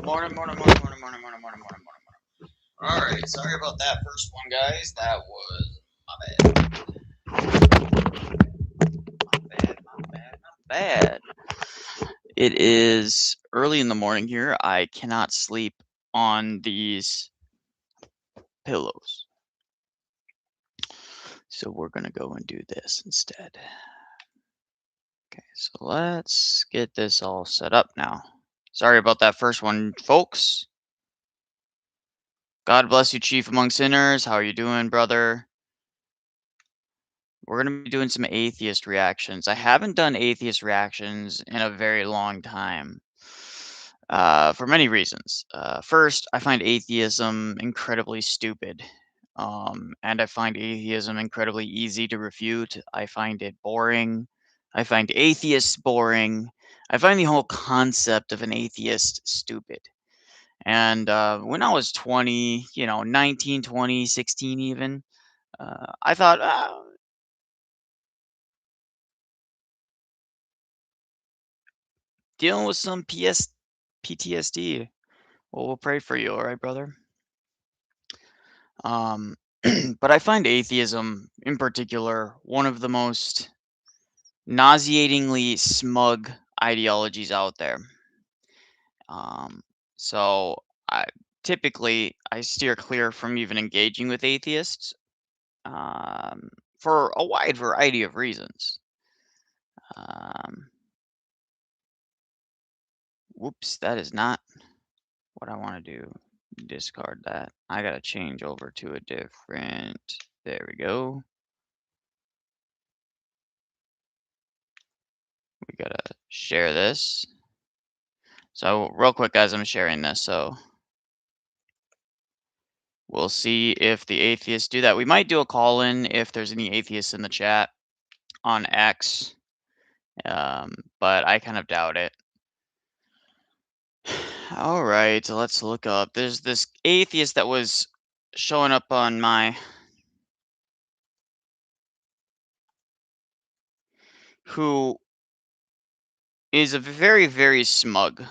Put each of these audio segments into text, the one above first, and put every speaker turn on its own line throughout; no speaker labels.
Morning. Alright, sorry about that first one, guys. That was my bad. It is early in the morning here. I cannot sleep on these pillows. So we're going to go and do this instead. Okay, so let's get this all set up now. Sorry about that first one, folks. God bless you, Chief Among Sinners. How are you doing, brother? We're going to be doing some atheist reactions. I haven't done atheist reactions in a very long time. For many reasons. First, I find atheism incredibly stupid. And I find atheism incredibly easy to refute. I find it boring. I find atheists boring. I find the whole concept of an atheist stupid. And when I was 20, 19, 20, 16 even, I thought, dealing with some PTSD. Well, we'll pray for you, all right, brother? But I find atheism, in particular, one of the most nauseatingly smug ideologies out there. Um, so I typically I steer clear from even engaging with atheists um, for a wide variety of reasons. Um, whoops, that is not what I want to do. Discard that. I gotta change over to a different. There we go. We gotta share this. So real quick, guys, I'm sharing this. So we'll see if the atheists do that. We might do a call in if there's any atheists in the chat on X, but I kind of doubt it. All right, so let's look up. There's this atheist that was showing up on my who is a very, very smug.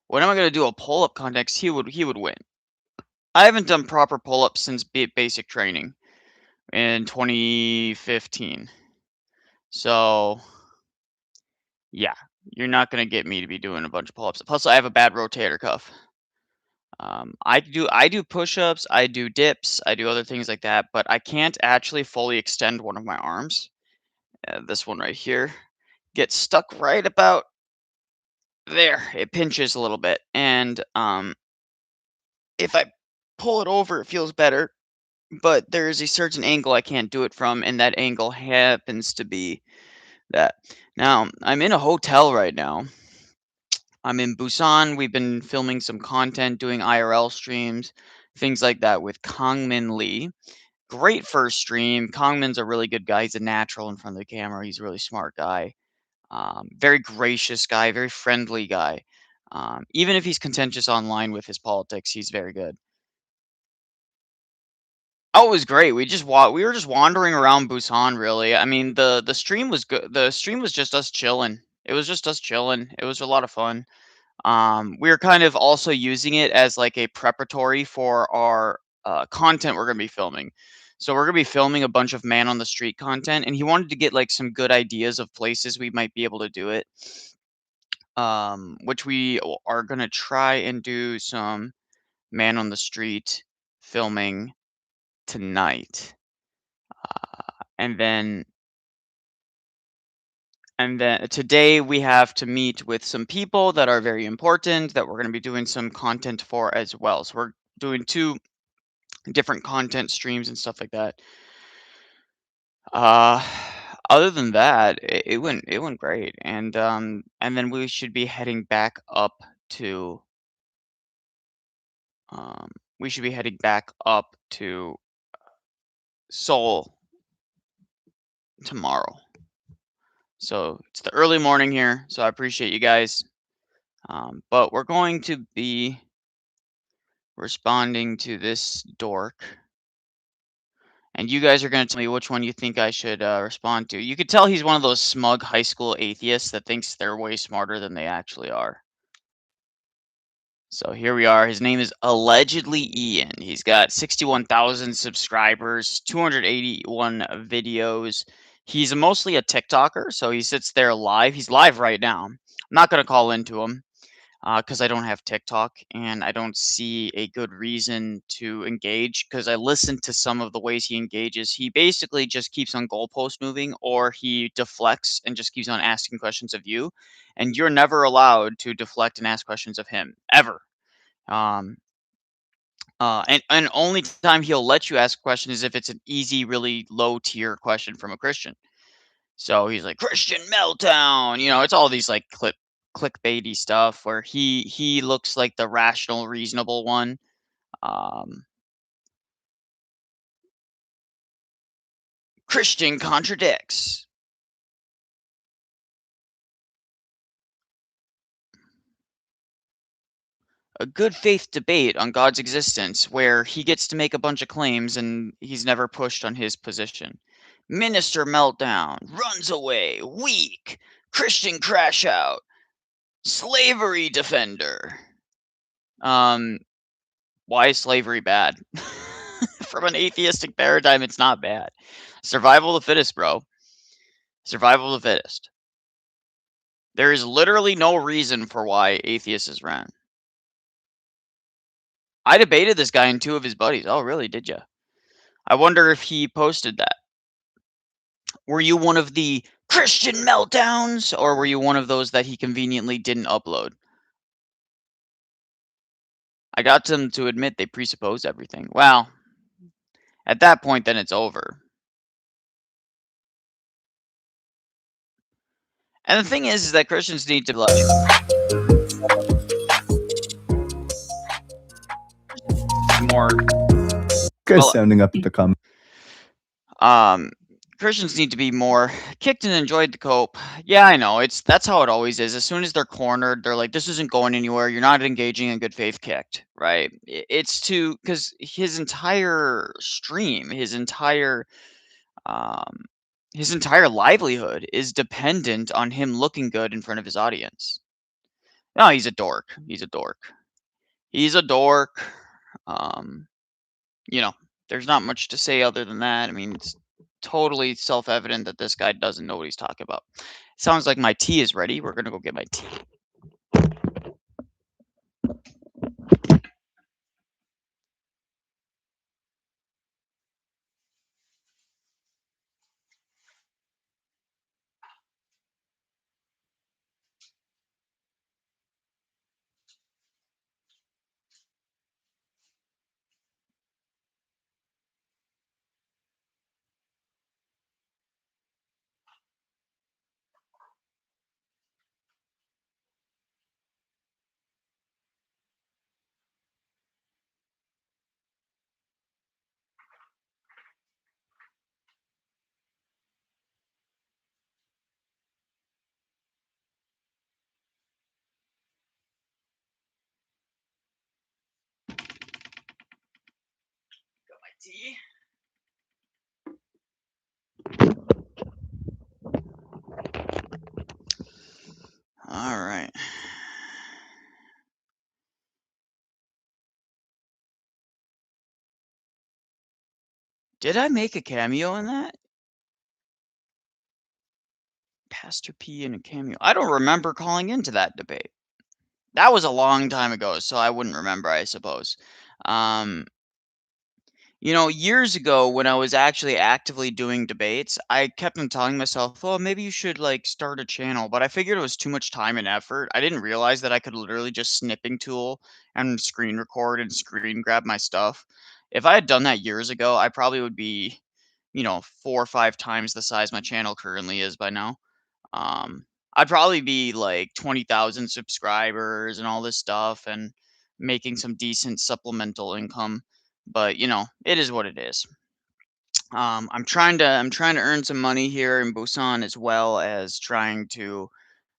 When am I going to do a pull-up context? He would win. I haven't done proper pull-ups since basic training in 2015. So yeah, you're not gonna get me to be doing a bunch of pull-ups. Plus, I have a bad rotator cuff. I do push-ups, I do dips, I do other things like that, but I can't actually fully extend one of my arms. This one right here gets stuck right about there. It pinches a little bit, and if I pull it over, it feels better. But there is a certain angle I can't do it from, and that angle happens to be that. Now, I'm in a hotel right now. I'm in Busan. We've been filming some content, doing IRL streams, things like that with Kongmin Lee. Great first stream. Kongmin's a really good guy. He's a natural in front of the camera. He's a really smart guy. Very gracious guy, very friendly guy. Even if he's contentious online with his politics, he's very good. Oh, it was great. We were just wandering around Busan, really. I mean, the stream was good. The stream was just us chilling. It was just us chilling. It was a lot of fun. We were kind of also using it as like a preparatory for our content we're gonna be filming. So we're gonna be filming a bunch of man on the street content, and he wanted to get like some good ideas of places we might be able to do it. Which we are gonna try and do some man on the street filming tonight. And then today we have to meet with some people that are very important that we're going to be doing some content for as well. So we're doing 2 different content streams and stuff like that. Uh, other than that, it went great, and then we should be heading back up to um, we should be heading back up to Seoul tomorrow. So it's the early morning here, so I appreciate you guys. But we're going to be responding to this dork. and you guys are gonna tell me which one you think I should, respond to. You could tell he's one of those smug high school atheists that thinks they're way smarter than they actually are. So here we are. His name is allegedly Ian. He's got 61,000 subscribers, 281 videos. He's mostly a TikToker, so he sits there live. He's live right now. I'm not gonna call into him because I don't have TikTok and I don't see a good reason to engage because I listen to some of the ways he engages. He basically just keeps on goalpost moving or he deflects and just keeps on asking questions of you. And you're never allowed to deflect and ask questions of him ever. Um, and only time he'll let you ask a question is if it's an easy, really low tier question from a Christian. So he's like Christian meltdown, it's all these like clickbaity stuff where he looks like the rational, reasonable one. Um, Christian contradicts. A good faith debate on God's existence where he gets to make a bunch of claims and he's never pushed on his position. Minister meltdown, runs away, weak, Christian crash out, slavery defender. Um, why is slavery bad? From an atheistic paradigm, it's not bad. Survival of the fittest, bro. Survival of the fittest. There is literally no reason for why atheists is ran. I debated this guy and two of his buddies. Oh, really? Did you? I wonder if he posted that. Were you one of the Christian meltdowns, or were you one of those that he conveniently didn't upload? I got them to admit they presuppose everything. Well, at that point, then it's over. And the thing is that Christians need to more.
Guys
Well,
sounding up at the comment.
Christians need to be more kicked and enjoyed the cope. Yeah, I know. That's how it always is. As soon as they're cornered, they're like, "This isn't going anywhere. You're not engaging in good faith." Kicked, right? It's to because um, his entire livelihood is dependent on him looking good in front of his audience. No, he's a dork. He's a dork. He's a dork. Um, there's not much to say other than that. I mean, it's totally self-evident that this guy doesn't know what he's talking about. Sounds like my tea is ready. We're gonna go get my tea. Got my tea. All right. Did I make a cameo in that? Pastor P in a cameo. I don't remember calling into that debate. That was a long time ago, so I wouldn't remember, I suppose. Um, years ago when I was actually actively doing debates, I kept on telling myself, "Oh, maybe you should like start a channel." But I figured it was too much time and effort. I didn't realize that I could literally just snipping tool and screen record and screen grab my stuff. If I had done that years ago, I probably would be, 4 or 5 times the size my channel currently is by now. Um, I'd probably be like 20,000 subscribers and all this stuff and making some decent supplemental income. But it is what it is. I'm trying to earn some money here in Busan as well as trying to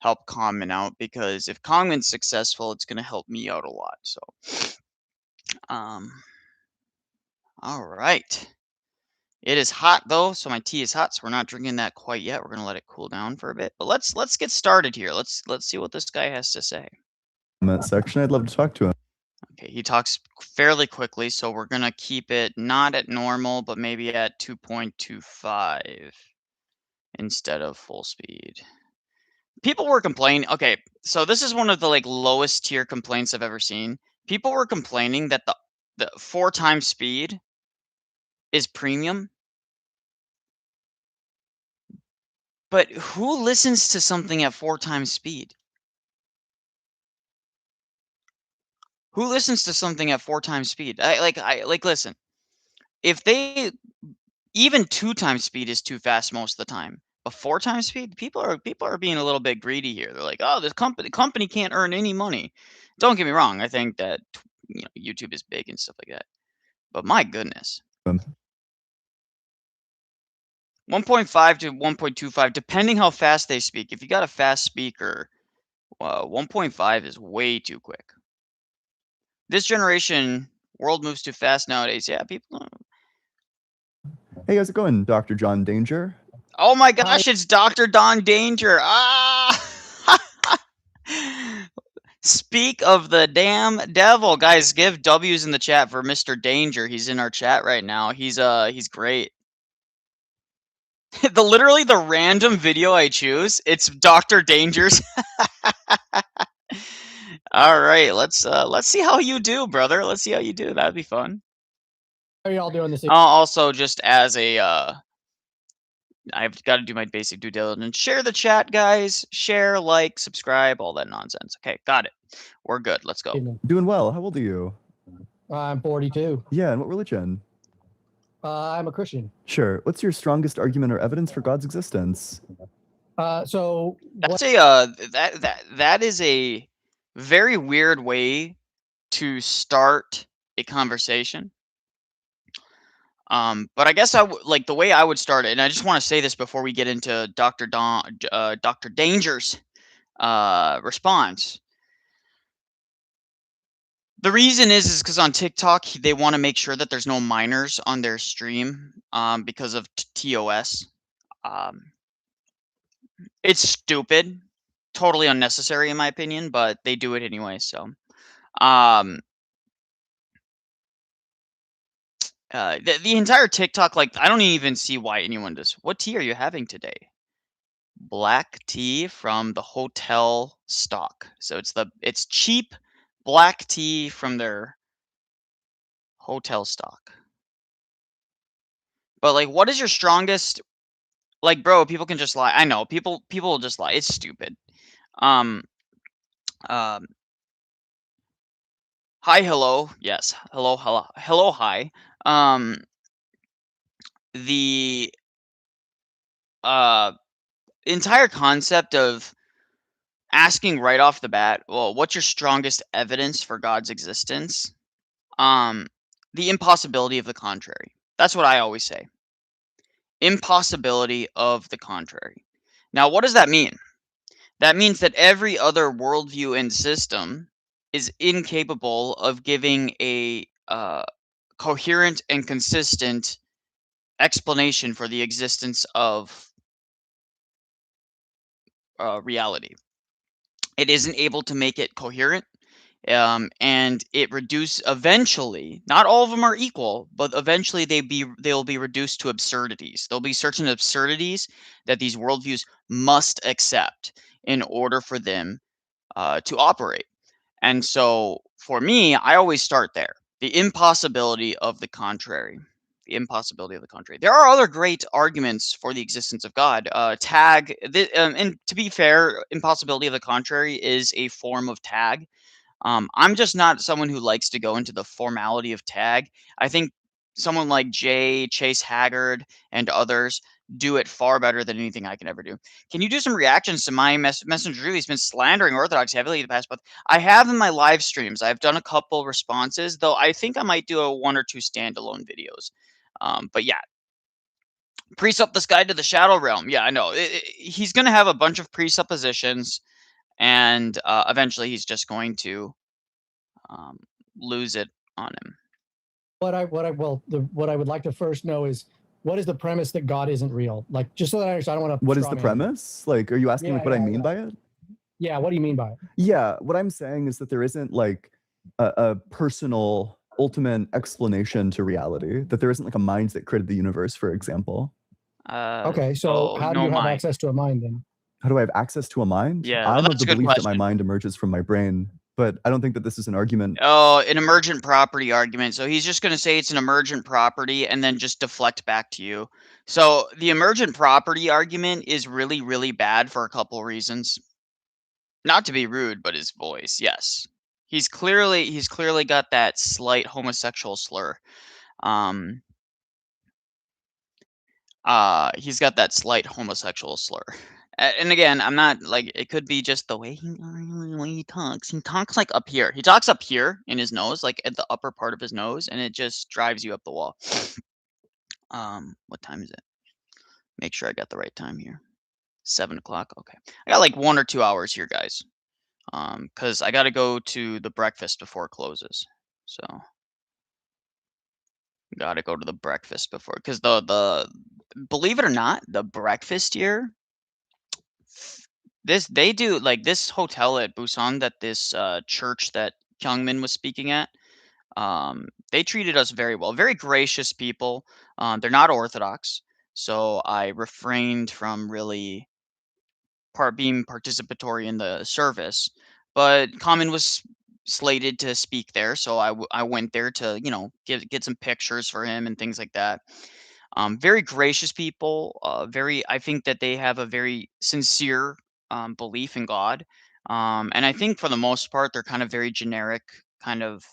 help Common out because if Common's successful, it's gonna help me out a lot. So, um, all right. It is hot though, so my tea is hot, so we're not drinking that quite yet. We're gonna let it cool down for a bit. But let's get started here. Let's see what this guy has to say.
Comment section. I'd love to talk to him.
Okay, he talks fairly quickly, so we're gonna keep it not at normal, but maybe at 2.25 instead of full speed. People were complaining. Okay, so this is one of the like lowest tier complaints I've ever seen. People were complaining that the 4 times speed is premium. But who listens to something at 4 times speed? Who listens to something at 4 times speed? Listen. If they even 2 times speed is too fast most of the time. But 4 times speed, people are being a little bit greedy here. They're like, "Oh, this company can't earn any money." Don't get me wrong. I think that YouTube is big and stuff like that. But my goodness. 1.5 to 1.25, depending how fast they speak. If you got a fast speaker, 1.5 is way too quick. This generation, world moves too fast nowadays. Yeah, people.
Hey, how's it going, Dr. John Danger?
Oh my gosh, it's Dr. Don Danger. Speak of the damn devil. Guys, give W's in the chat for Mr. Danger. He's in our chat right now. He's great. Literally the random video I choose, it's Dr. Danger's. All right, let's see how you do, brother. Let's see how you do. That'd be fun.
How are y'all doing this evening?
Also, just as a I've got to do my basic due diligence. Share the chat, guys. Share, like, subscribe, all that nonsense. Okay, got it. We're good. Let's go.
Doing well. How old are you?
I'm 42.
Yeah, and what religion?
I'm a Christian.
Sure. What's your strongest argument or evidence for God's existence?
So
that's that is a very weird way to start a conversation. But I guess like the way I would start it, and I just want to say this before we get into Dr. Danger's response. The reason is because on TikTok they want to make sure that there's no minors on their stream because of TOS. It's stupid, totally unnecessary in my opinion, but they do it anyway. So, the entire TikTok, like, I don't even see why anyone does. What tea are you having today? Black tea from the hotel stock. So it's cheap black tea from their hotel stock. But like, what is your strongest? Like, bro, people can just lie. I know people will just lie. It's stupid. Hi, hello. Yes. Hello, hello. Hello, hi. The entire concept of asking right off the bat, well, what's your strongest evidence for God's existence? The impossibility of the contrary. That's what I always say. Impossibility of the contrary. Now, what does that mean? That means that every other worldview and system is incapable of giving a coherent and consistent explanation for the existence of reality. It isn't able to make it coherent, and it eventually. Not all of them are equal, but eventually they'll be reduced to absurdities. There'll be certain absurdities that these worldviews must accept in order for them to operate. And so for me, I always start there. The impossibility of the contrary. The impossibility of the contrary. There are other great arguments for the existence of God. And to be fair, impossibility of the contrary is a form of tag. I'm just not someone who likes to go into the formality of tag. I think someone like Chase Haggard, and others do it far better than anything I can ever do. Can you do some reactions to my messenger? He's been slandering Orthodox heavily the past month. I have in my live streams. I've done a couple responses, though I think I might do a 1 or 2 standalone videos. But yeah, Presupp Guide to the Shadow Realm. Yeah, I know. He's going to have a bunch of presuppositions, and eventually he's just going to lose it on him.
What I would like to first know is, what is the premise that God isn't real? Like, just so that I understand, I don't want to.
What is the premise? Like, are you asking
Yeah,
like what I
yeah,
mean
yeah.
by it?
Yeah, what do you mean by it?
Yeah, what I'm saying is that there isn't like a personal ultimate explanation to reality, that there isn't like a mind that created the universe, for example.
Okay, so how do
no
you have
mind.
access to a mind then?
How do I have access to a mind?
Yeah, well,
I'm of
that's
the
a good
belief that my
question.
mind emerges from my brain, but I don't think that this is an argument.
Oh, an emergent property argument. So he's just going to say it's an emergent property and then just deflect back to you. So the emergent property argument is really, really bad for a couple reasons. Not to be rude, but his voice, yes. He's clearly got that slight homosexual slur. He's got that slight homosexual slur. And again, I'm not like, it could be just the way he talks. He talks like up here. He talks up here in his nose, like at the upper part of his nose, and it just drives you up the wall. What time is it? Make sure I got the right time here. 7 o'clock. Okay, I got like 1 or 2 hours here, guys. Because I got to go to the breakfast before it closes. So got to go to the breakfast before, because the believe it or not, the breakfast here. They do like this hotel at Busan, that this church that Kyungmin was speaking at. They treated us very well, very gracious people. They're not Orthodox, so I refrained from really being participatory in the service. But Kyungmin was slated to speak there, so I went there to get some pictures for him and things like that. Very gracious people. I think that they have a very sincere belief in God. And I think for the most part, they're kind of very generic, kind of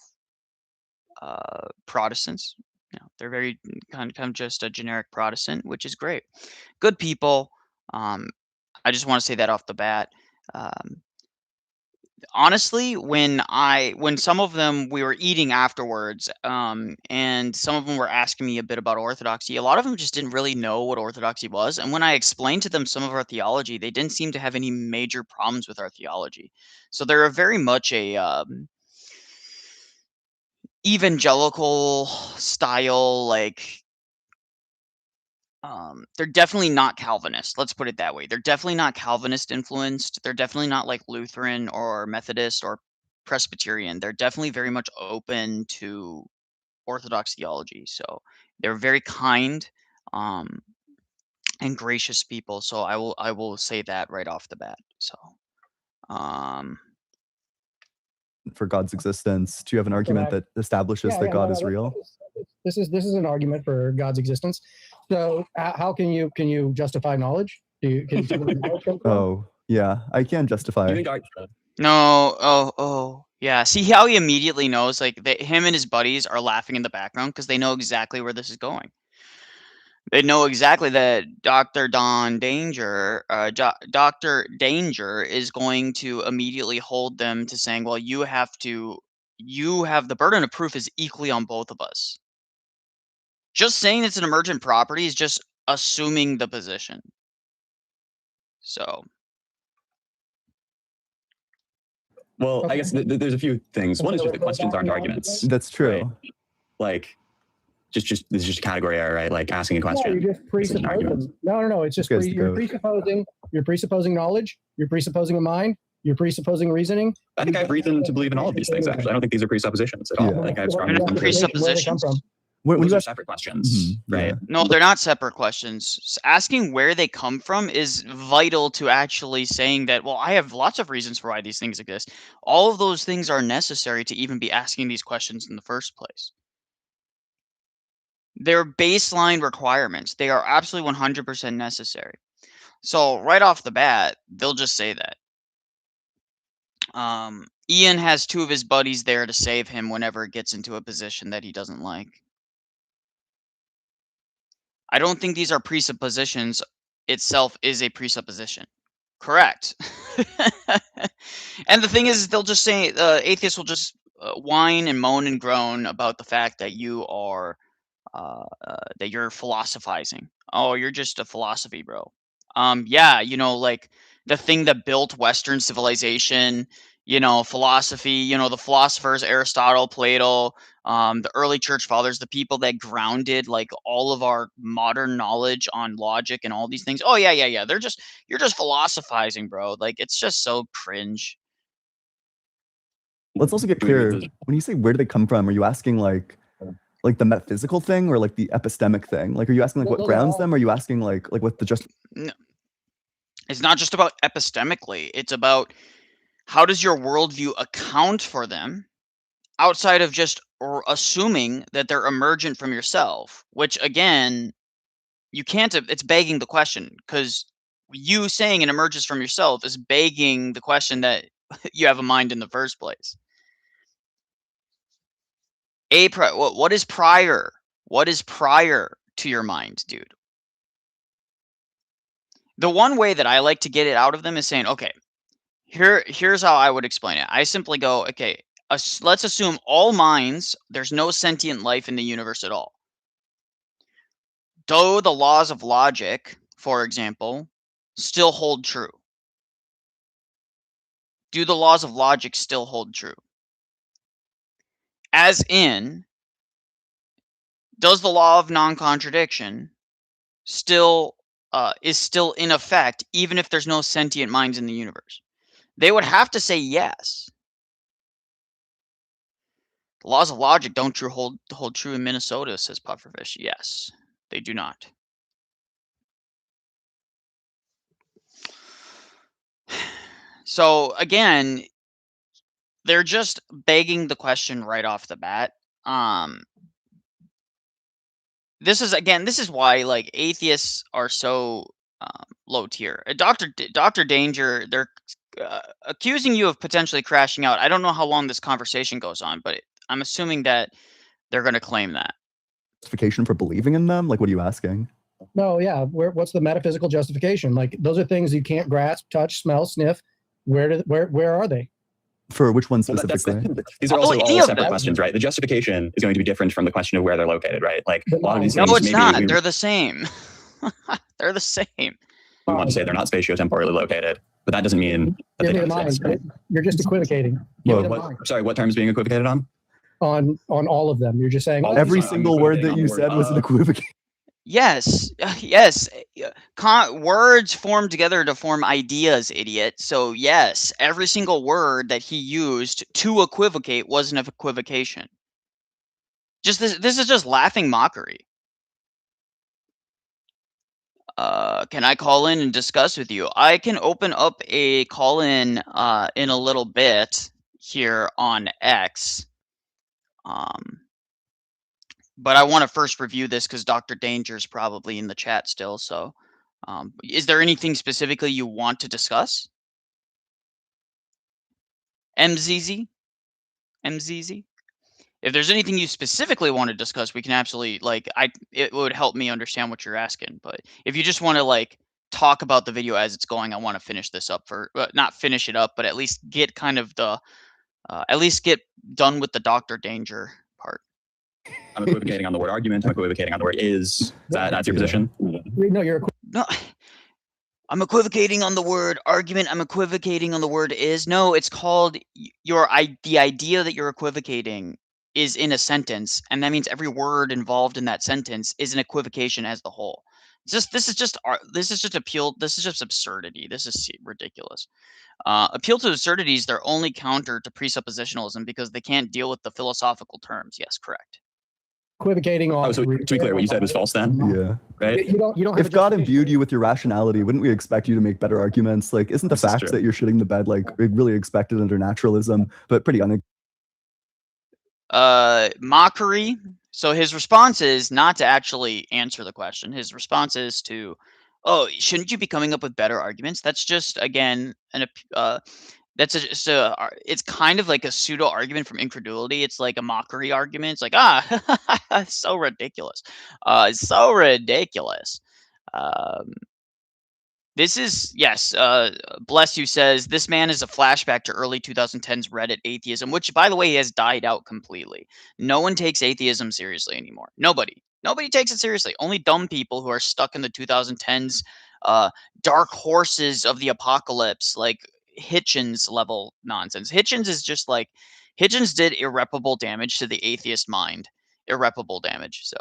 Protestants. They're very kind of just a generic Protestant, which is great. Good people. I just want to say that off the bat. Um, Honestly, when some of them, we were eating afterwards, and some of them were asking me a bit about orthodoxy, a lot of them just didn't really know what orthodoxy was, and when I explained to them some of our theology, they didn't seem to have any major problems with our theology. So they're very much a evangelical style, like they're definitely not Calvinist. Let's put it that way. They're definitely not Calvinist influenced. They're definitely not like Lutheran or Methodist or Presbyterian. They're definitely very much open to Orthodox theology. So they're very kind and gracious people. So I will say that right off the bat. So
For God's existence, do you have an argument that establishes that God is real?
This is an argument for God's existence. So how can you justify knowledge? Can you tell me where knowledge comes from?
Oh, yeah, I can justify.
no, oh, yeah. See how he immediately knows, like him and his buddies are laughing in the background because they know exactly where this is going. They know exactly that Dr. Dr. Danger is going to immediately hold them to saying, well, you have the burden of proof is equally on both of us. Just saying it's an emergent property is just assuming the position. So.
Well, I guess there's a few things. One is just the questions aren't arguments.
That's true.
Right? Like, this is just a category error, right? Like asking a question.
No, you're just presupposing. No. It's just you're presupposing knowledge. You're presupposing a mind. You're presupposing reasoning.
I think I have reason to believe in all of these things. Actually, I don't think these are presuppositions at all.
Yeah.
I think I have strong
They're presuppositions.
Those are separate questions, right?
Yeah.
No, they're not separate questions. Asking where they come from is vital to actually saying that, well, I have lots of reasons for why these things exist. All of those things are necessary to even be asking these questions in the first place. They're baseline requirements. They are absolutely 100% necessary. So right off the bat, they'll just say that. Ian has 2 of his buddies there to save him whenever it gets into a position that he doesn't like. I don't think these are presuppositions. Itself is a presupposition. Correct. And the thing is, they'll just say, atheists will just whine and moan and groan about the fact that you are, that you're philosophizing. Oh, you're just a philosophy, bro. Yeah, like the thing that built Western civilization, philosophy, the philosophers, Aristotle, Plato, the early church fathers, the people that grounded like all of our modern knowledge on logic and all these things. Oh yeah, you're just philosophizing, bro. Like it's just so cringe.
Let's also get clear. When you say where do they come from, are you asking like the metaphysical thing or like the epistemic thing? Like, are you asking like what grounds them? Or are you asking like what the just?
No. It's not just about epistemically. It's about how does your worldview account for them outside of just assuming that they're emergent from yourself, which again, you can't, it's begging the question, because you saying it emerges from yourself is begging the question that you have a mind in the first place. What is prior? What is prior to your mind, dude? The one way that I like to get it out of them is saying, okay, here's how I would explain it. I simply go, okay, let's assume all minds, there's no sentient life in the universe at all. Do the laws of logic, for example, still hold true? Do the laws of logic still hold true? As in, does the law of non-contradiction still is still in effect even if there's no sentient minds in the universe? They would have to say yes. The laws of logic don't hold true in Minnesota, says Pufferfish. Yes, they do not. So again, they're just begging the question right off the bat. This is why like atheists are so low tier. Dr. Danger, they're accusing you of potentially crashing out. I don't know how long this conversation goes on, but I'm assuming that they're going to claim that.
Justification for believing in them? Like, what are you asking?
No, yeah. What's the metaphysical justification? Like, those are things you can't grasp, touch, smell, sniff. Where are they?
For which one specifically?
These are also all separate questions, right? The justification is going to be different from the question of where they're located, right? Like a lot of these things.
No, it's not. They're the same. They're the same.
We want to say they're not spatiotemporally located, but that doesn't mean that they don't exist, right?
You're just equivocating.
Sorry, what term is being equivocated on?
On all of them. You're just saying
every single word that you said was an equivocation.
Yes. Words form together to form ideas, idiot. So yes, every single word that he used to equivocate was an equivocation. This is just laughing mockery. Can I call in and discuss with you? I can open up a call in a little bit here on X. But I want to first review this because Dr. Danger is probably in the chat still. So is there anything specifically you want to discuss? MZZ? If there's anything you specifically want to discuss, we can absolutely, like, it would help me understand what you're asking. But if you just want to, like, talk about the video as it's going, I want to finish this up not finish it up, but at least get kind of the, at least get done with the Dr. Danger part.
I'm equivocating on the word argument. I'm equivocating on the word is. That's your position?
No,
no. I'm equivocating on the word argument. I'm equivocating on the word is. No, it's called the idea that you're equivocating is in a sentence, and that means every word involved in that sentence is an equivocation as the whole. This is just absurdity. This is ridiculous. Appeal to absurdity is their only counter to presuppositionalism because they can't deal with the philosophical terms. Yes, correct.
Equivocating on.
So to be clear, what you said was false then?
Yeah.
Right?
You don't
if God imbued you with your rationality, wouldn't we expect you to make better arguments? Like, isn't the fact that you're shitting the bed like really expected under naturalism, but pretty
mockery. So his response is not to actually answer the question. His response is to, oh, shouldn't you be coming up with better arguments? That's just, again, it's kind of like a pseudo argument from incredulity. It's like a mockery argument. It's like, so ridiculous. It's so ridiculous. This is, yes, Bless You says, this man is a flashback to early 2010s Reddit atheism, which, by the way, has died out completely. No one takes atheism seriously anymore. Nobody takes it seriously. Only dumb people who are stuck in the 2010s dark horses of the apocalypse, like Hitchens level nonsense. Hitchens is just like, Hitchens did irreparable damage to the atheist mind. Irreparable damage, so.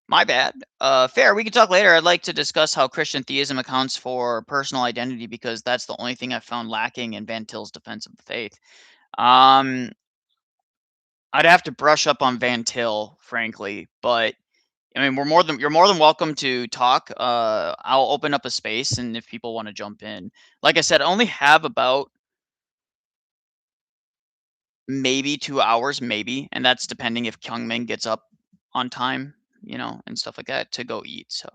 My bad. Fair, we can talk later. I'd like to discuss how Christian theism accounts for personal identity because that's the only thing I found lacking in Van Til's defense of the faith. I'd have to brush up on Van Til, frankly, but I mean, you're more than welcome to talk. I'll open up a space, and if people want to jump in, like I said, I only have about maybe 2 hours, maybe, and that's depending if Kyungmin gets up on time, you know, and stuff like that to go eat. So.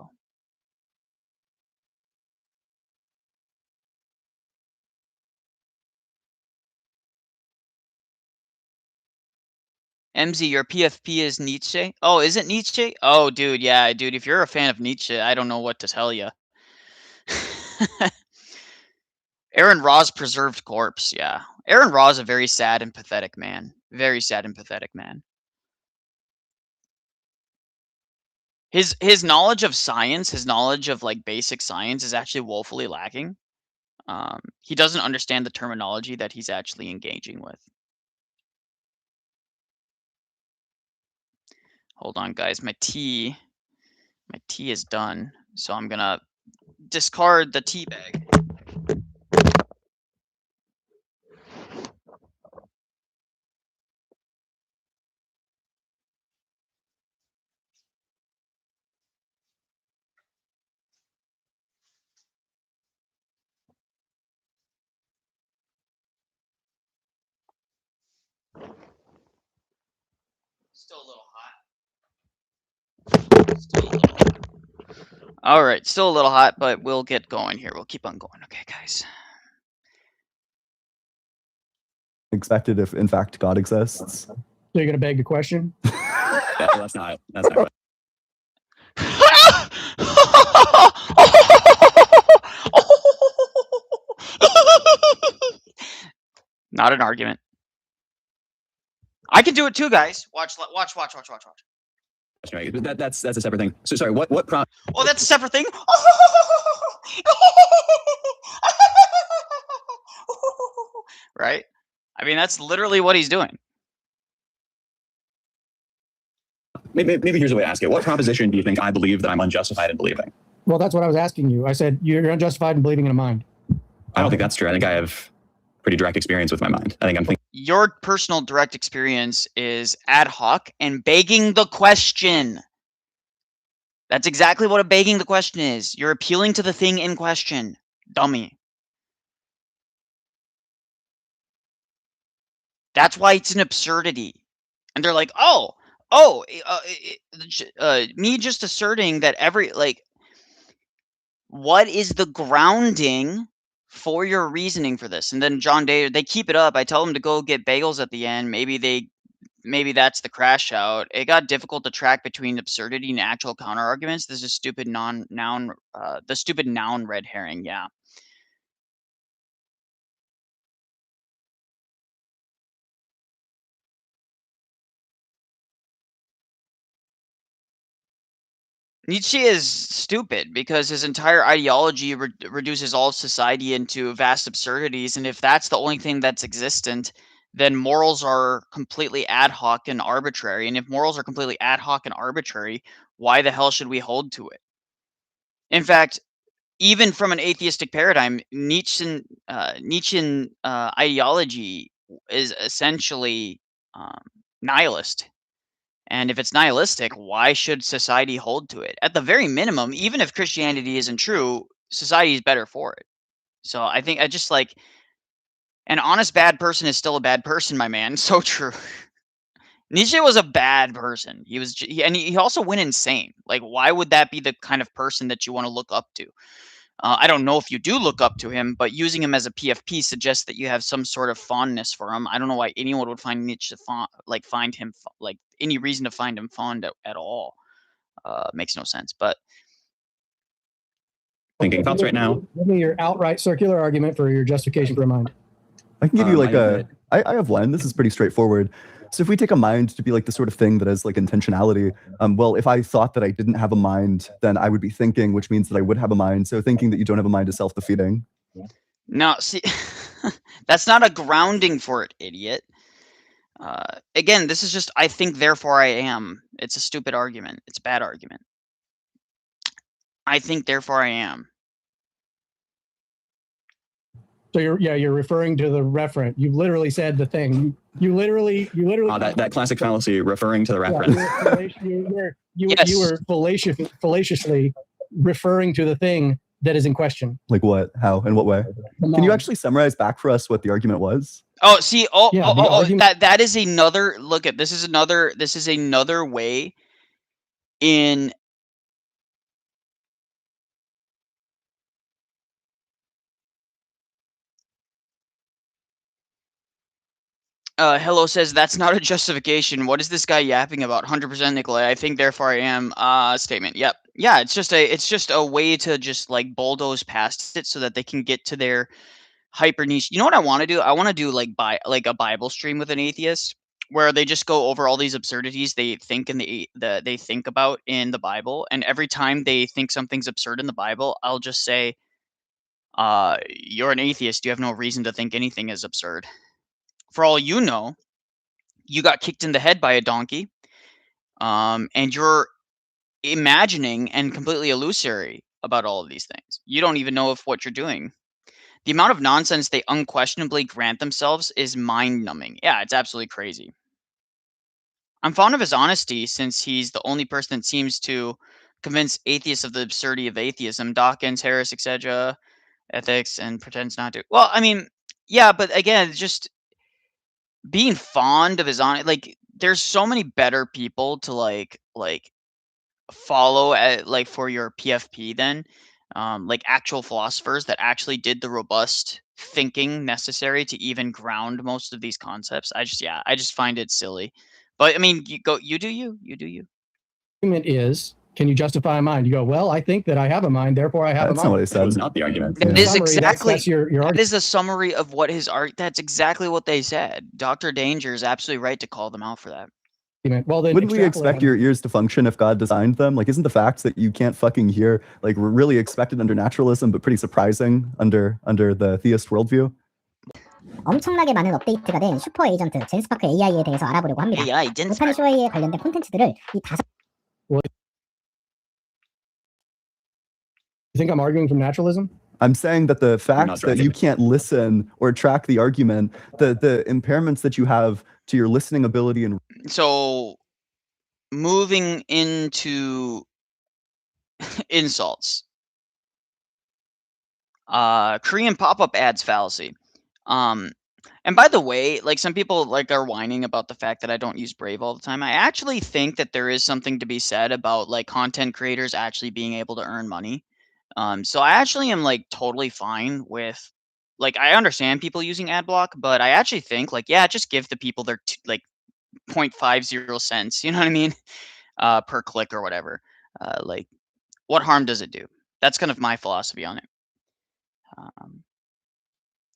MZ, your PFP is Nietzsche? Oh, is it Nietzsche? Oh, dude, yeah, dude, if you're a fan of Nietzsche, I don't know what to tell you. Aaron Ra's preserved corpse, yeah. Aaron Ra's a very sad and pathetic man. Very sad and pathetic man. His knowledge of science, his knowledge of like basic science is actually woefully lacking. He doesn't understand the terminology that he's actually engaging with. Hold on, guys. My tea is done, so I'm gonna discard the tea bag. Still a little hot. All right, still a little hot, but we'll get going here. We'll keep on going. Okay, guys.
Expected if, in fact, God exists.
So you're going to beg the question?
Yeah, well, that's not what.
Not an argument. I can do it too, guys. Watch.
That's a separate thing. So sorry, what prompt?
Oh, that's a separate thing. Right? I mean, that's literally what he's doing.
Maybe here's a way to ask it. What proposition do you think I believe that I'm unjustified in believing?
Well, that's what I was asking you. I said you're unjustified in believing in a mind.
I don't think that's true. I think I have pretty direct experience with my mind. I think I'm thinking.
Your personal direct experience is ad hoc and begging the question. That's exactly what a begging the question is. You're appealing to the thing in question. Dummy. That's why it's an absurdity. And they're like, me just asserting that what is the grounding for your reasoning for this? And then John Day, they keep it up. I tell them to go get bagels at the end. Maybe that's the crash out. It got difficult to track between absurdity and actual counter arguments. This is stupid the stupid noun red herring. Yeah. Nietzsche is stupid because his entire ideology reduces all of society into vast absurdities. And if that's the only thing that's existent, then morals are completely ad hoc and arbitrary. And if morals are completely ad hoc and arbitrary, why the hell should we hold to it? In fact, even from an atheistic paradigm, Nietzschean ideology is essentially nihilist. And if it's nihilistic, why should society hold to it? At the very minimum, even if Christianity isn't true, society is better for it. So I think an honest bad person is still a bad person, my man. So true. Nietzsche was a bad person. He also went insane. Like, why would that be the kind of person that you want to look up to? I don't know if you do look up to him, but using him as a PFP suggests that you have some sort of fondness for him. I don't know why anyone would find Nietzsche find him any reason to find him fond at all. Makes no sense. But
Thinking thoughts right now.
Give me your outright circular argument for your justification for a mind.
I can give you I have one. This is pretty straightforward. So if we take a mind to be like the sort of thing that has like intentionality, well, if I thought that I didn't have a mind, then I would be thinking, which means that I would have a mind. So thinking that you don't have a mind is self-defeating.
No, see, That's not a grounding for it, idiot. Again, this is just I think, therefore I am. It's a stupid argument. It's a bad argument. I think, therefore I am.
So you're referring to the referent. You literally said the thing. You literally.
That classic fallacy, referring to the reference.
You were fallaciously referring to the thing that is in question.
Like what? How? In what way? Can you actually summarize back for us what the argument was?
Oh, see,
argument.
that is another look at this is another way in Hello says that's not a justification. What is this guy yapping about? 100% Nicholai. I think, therefore I am. Statement. Yep. Yeah. It's just a way to just like bulldoze past it so that they can get to their hyper niche. You know what I want to do? I want to do like a Bible stream with an atheist where they just go over all these absurdities they think they think about in the Bible, and every time they think something's absurd in the Bible, I'll just say, "You're an atheist. You have no reason to think anything is absurd. For all you know, you got kicked in the head by a donkey, and you're imagining and completely illusory about all of these things. You don't even know if what you're doing." The amount of nonsense they unquestionably grant themselves is mind-numbing. Yeah, it's absolutely crazy. I'm fond of his honesty since he's the only person that seems to convince atheists of the absurdity of atheism. Dawkins, Harris, etc., ethics, and pretends not to. Well, I mean, yeah, but again, just being fond of his honesty. Like, there's so many better people to like follow at like for your PFP than like actual philosophers that actually did the robust thinking necessary to even ground most of these concepts. I just find it silly. But I mean, you do you.
Argument is, can you justify a mind? You go, well, I think that I have a mind, therefore I have a mind.
That's not what I said.
That's not the argument.
That is
Summary,
exactly
that's your
that
argument.
is a summary of what his art. That's exactly what they said. Dr. Danger is absolutely right to call them out for that.
Well, then
Wouldn't we expect your ears to function if God designed them? Like, isn't the fact that you can't fucking hear like really expected under naturalism, but pretty surprising under the theist worldview?
엄청나게 많은 업데이트가 된 슈퍼 에이전트 젠스파크 AI에 대해서 알아보려고 합니다.
AI,
못하는 쇼웨이에 관련된 콘텐츠들을 이 5.
You think I'm arguing from naturalism?
I'm saying that the fact that you can't listen or track the argument, the impairments that you have to your listening ability and
so moving into insults. Korean pop-up ads fallacy. And by the way, like some people like are whining about the fact that I don't use Brave all the time. I actually think that there is something to be said about like content creators actually being able to earn money. So I actually am like totally fine with, like, I understand people using ad block, but I actually think like, yeah, just give the people their like 0.50 cents, you know what I mean? Per click or whatever. Like, what harm does it do? That's kind of my philosophy on it.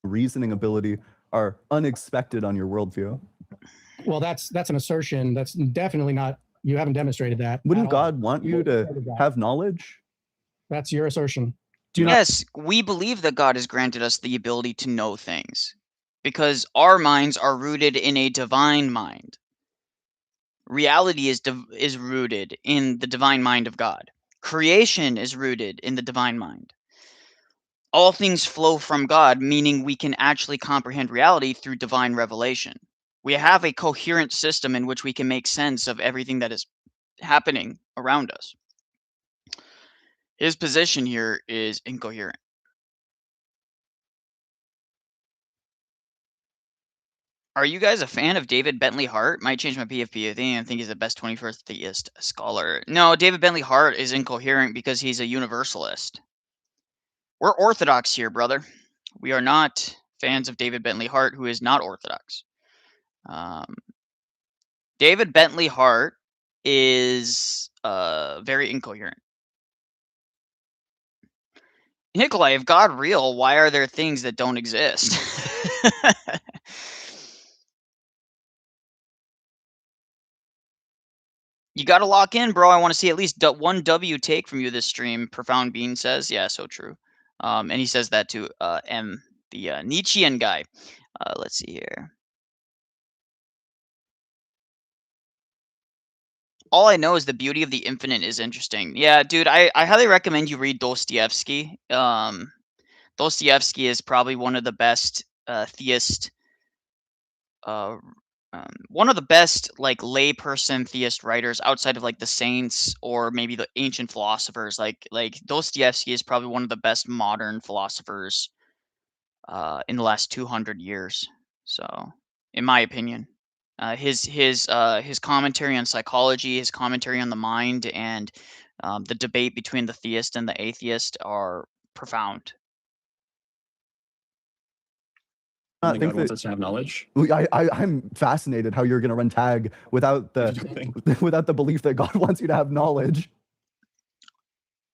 reasoning ability are unexpected on your worldview.
Well, that's an assertion. That's definitely not. You haven't demonstrated that.
Wouldn't God want you to have knowledge?
That's your assertion.
Yes, we believe that God has granted us the ability to know things because our minds are rooted in a divine mind. Reality is rooted in the divine mind of God. Creation is rooted in the divine mind. All things flow from God, meaning we can actually comprehend reality through divine revelation. We have a coherent system in which we can make sense of everything that is happening around us. His position here is incoherent. Are you guys a fan of David Bentley Hart? Might change my PFP. I think he's the best 21st theist scholar. No, David Bentley Hart is incoherent because he's a universalist. We're Orthodox here, brother. We are not fans of David Bentley Hart, who is not Orthodox. David Bentley Hart is very incoherent. Nicholai, if God real, why are there things that don't exist? You got to lock in, bro. I want to see at least one W take from you this stream. Profound Bean says, yeah, so true. And he says that to M, the Nietzschean guy. Let's see here. All I know is the beauty of the infinite is interesting. Yeah, dude, I highly recommend you read Dostoevsky. Dostoevsky is probably one of the best theist, one of the best like layperson theist writers outside of like the saints or maybe the ancient philosophers. Like Dostoevsky is probably one of the best modern philosophers in the last 200 years. So, in my opinion, his commentary on psychology, his commentary on the mind, and the debate between the theist and the atheist are profound.
I think God wants us to have knowledge.
I'm fascinated how you're going to run tag without the without the belief that God wants you to have knowledge.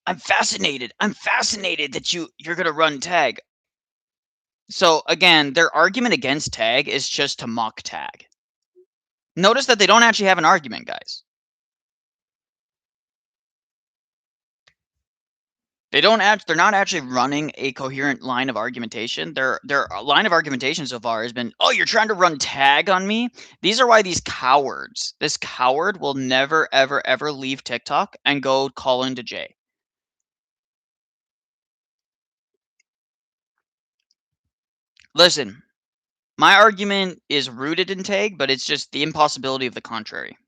I'm fascinated. I'm fascinated that you're going to run tag. So again, their argument against tag is just to mock tag. Notice that they don't actually have an argument, guys. They're not actually running a coherent line of argumentation. Their line of argumentation so far has been, "Oh, you're trying to run tag on me?" These are why these cowards. This coward will never ever ever leave TikTok and go call into Jay. Listen, my argument is rooted in tag, but it's just the impossibility of the contrary.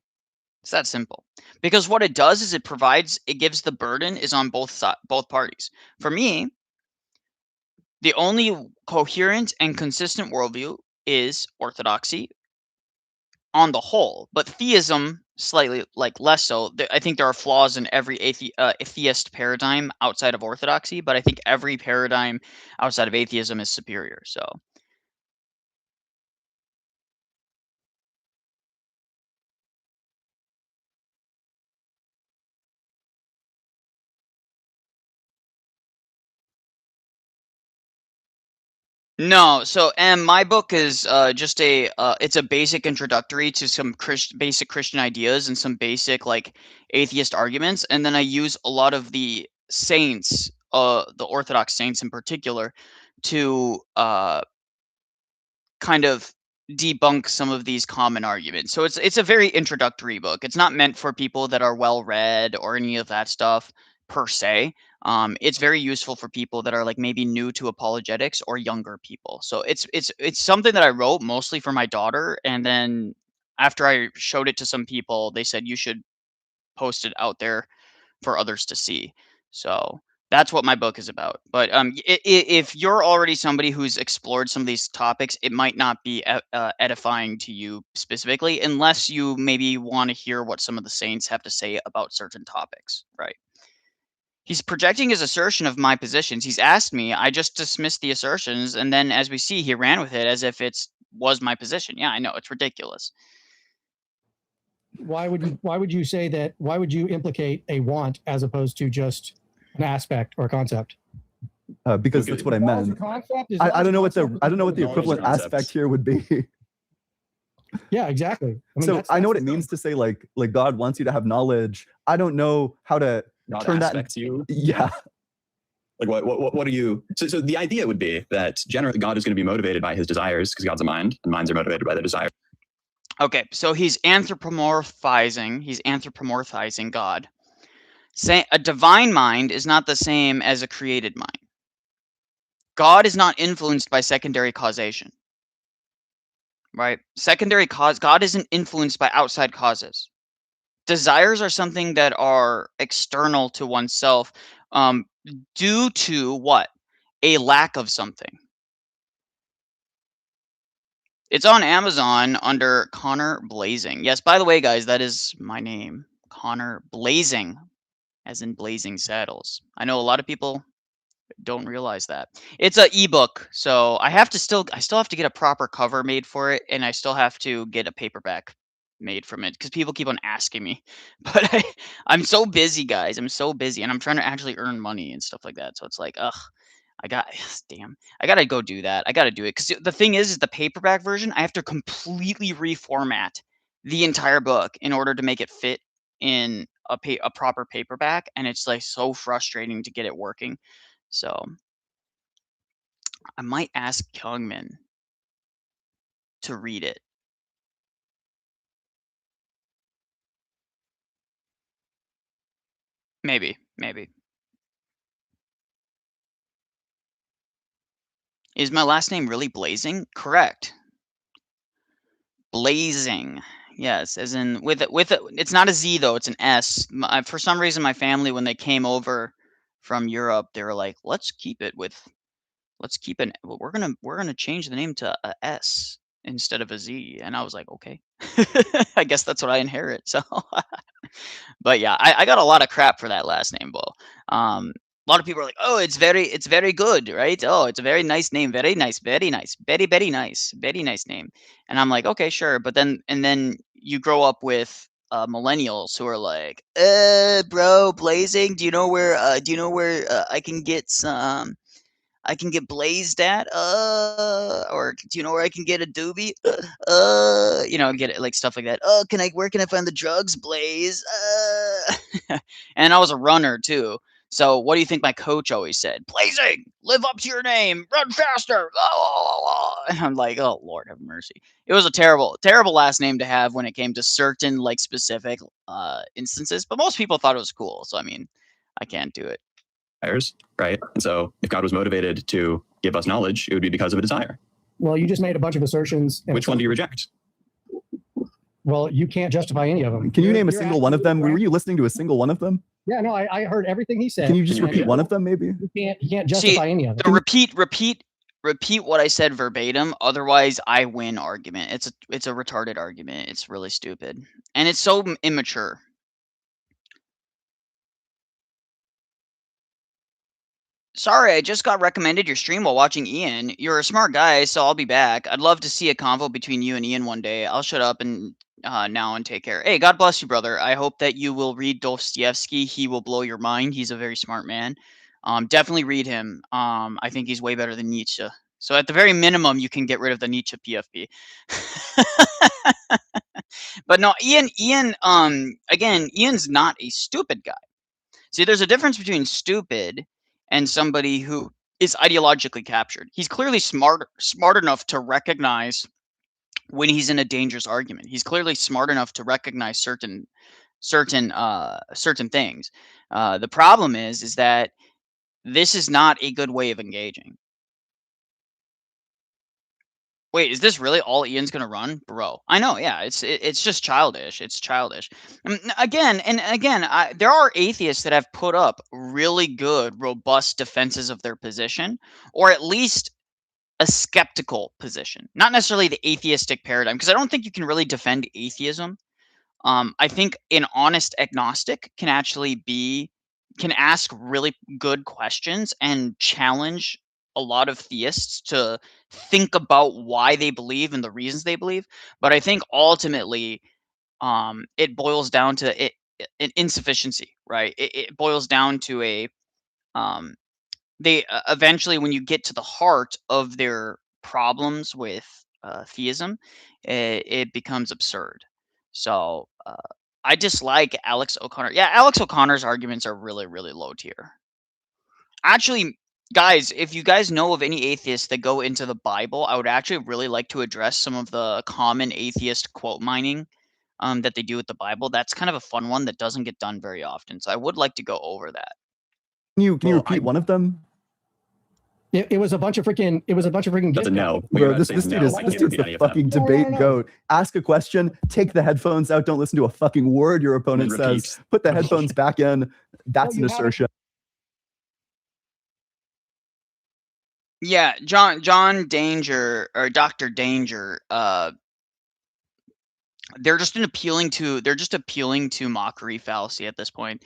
It's that simple. Because what it does is it gives the burden is on both parties. For me, the only coherent and consistent worldview is orthodoxy on the whole, but theism slightly like less so. I think there are flaws in every atheist paradigm outside of orthodoxy, but I think every paradigm outside of atheism is superior. So no, so my book is just it's a basic introductory to some basic Christian ideas and some basic like atheist arguments, and then I use a lot of the saints, the Orthodox saints in particular, to kind of debunk some of these common arguments. So it's a very introductory book. It's not meant for people that are well read or any of that stuff per se. It's very useful for people that are like maybe new to apologetics or younger people. So it's something that I wrote mostly for my daughter, and then after I showed it to some people, they said you should post it out there for others to see. So that's what my book is about. But if you're already somebody who's explored some of these topics, it might not be edifying to you specifically, unless you maybe want to hear what some of the saints have to say about certain topics, right? He's projecting his assertion of my positions. He's asked me, I just dismissed the assertions, and then as we see, he ran with it as if it was my position. Yeah, I know, it's ridiculous.
Why would you say that? Why would you implicate a want as opposed to just an aspect or concept?
Because that's what I meant. I don't know what the equivalent aspect here would be.
Yeah, exactly. I mean,
so I know what it means to say like God wants you to have knowledge. I don't know how to turn that.
You.
Yeah.
Like what are you? So the idea would be that generally God is going to be motivated by his desires because God's a mind, and minds are motivated by their desire.
Okay, so he's anthropomorphizing God. Say a divine mind is not the same as a created mind. God is not influenced by secondary causation. Right? God isn't influenced by outside causes. Desires are something that are external to oneself due to what? A lack of something. It's on Amazon under Connor Blazing. Yes, by the way, guys, that is my name. Connor Blazing, as in Blazing Saddles. I know a lot of people don't realize that. It's an ebook, so I still have to get a proper cover made for it, and I still have to get a paperback made from it because people keep on asking me. But I'm so busy, guys. I'm so busy, and I'm trying to actually earn money and stuff like that. So it's like, ugh. I gotta go do that. I gotta do it because the thing is the paperback version. I have to completely reformat the entire book in order to make it fit in a proper paperback, and it's like so frustrating to get it working. So I might ask Kyungmin to read it. Maybe. Is my last name really Blazing? Correct. Blazing. Yes, as in with it. It's not a Z though. It's an S. For some reason, my family, when they came over from Europe, they were like, "Let's keep it we're gonna change the name to a S instead of a Z." And I was like, "Okay." I guess that's what I inherit. So, but yeah, I got a lot of crap for that last name, Bo. A lot of people are like, "Oh, it's very good, right? Oh, it's a very nice name, very nice, very nice, very nice, very nice name." And I'm like, "Okay, sure." But then you grow up with millennials who are like, bro, Blazing, do you know where I can get blazed at, or do you know where I can get a doobie? Get it like stuff like that. Oh, where can I find the drugs, Blaze? And I was a runner too. So what do you think my coach always said? Blazing, live up to your name, run faster. And I'm like, oh Lord have mercy. It was a terrible, terrible last name to have when it came to certain like specific instances, but most people thought it was cool. So I mean, I can't do it.
Right? And so if God was motivated to give us knowledge, it would be because of a desire.
Well, you just made a bunch of assertions.
Which one do you reject?
Well, you can't justify any of them.
Can you name a single one of them? Were you listening to a single one of them?
Yeah, no, I heard everything he said.
Can you just repeat one of them, maybe?
You can't justify any of them.
The repeat what I said verbatim. Otherwise, I win argument. It's a retarded argument. It's really stupid, and it's so immature. Sorry, I just got recommended your stream while watching Ian. You're a smart guy, so I'll be back. I'd love to see a convo between you and Ian one day. I'll shut up and now and take care. Hey, God bless you, brother. I hope that you will read Dostoevsky. He will blow your mind. He's a very smart man. Definitely read him. I think he's way better than Nietzsche. So at the very minimum, you can get rid of the Nietzsche PFP. But no, Ian, again, Ian's not a stupid guy. See, there's a difference between stupid and somebody who is ideologically captured. He's clearly smart enough to recognize when he's in a dangerous argument. He's clearly smart enough to recognize certain things. The problem is that this is not a good way of engaging. Wait, is this really all Ian's gonna run, bro? I know, yeah. It's just childish. It's childish. Again, there are atheists that have put up really good, robust defenses of their position, or at least a skeptical position. Not necessarily the atheistic paradigm, because I don't think you can really defend atheism. I think an honest agnostic can ask really good questions and challenge a lot of theists to think about why they believe and the reasons they believe. But I think ultimately, it boils down to an insufficiency, right? It boils down to they eventually, when you get to the heart of their problems with theism, it becomes absurd. So I dislike Alex O'Connor. Yeah, Alex O'Connor's arguments are really, really low tier. Actually, guys, if you guys know of any atheists that go into the Bible, I would actually really like to address some of the common atheist quote mining that they do with the Bible. That's kind of a fun one that doesn't get done very often. So I would like to go over that.
Can you repeat one of them?
It was a bunch of freaking.
That's a no.
Bro, this dude's the fucking debate goat. Ask a question, take the headphones out, don't listen to a fucking word your opponent says, put the headphones back in. That's an assertion.
Yeah, John Danger or Dr. Danger, they're just appealing to mockery fallacy at this point.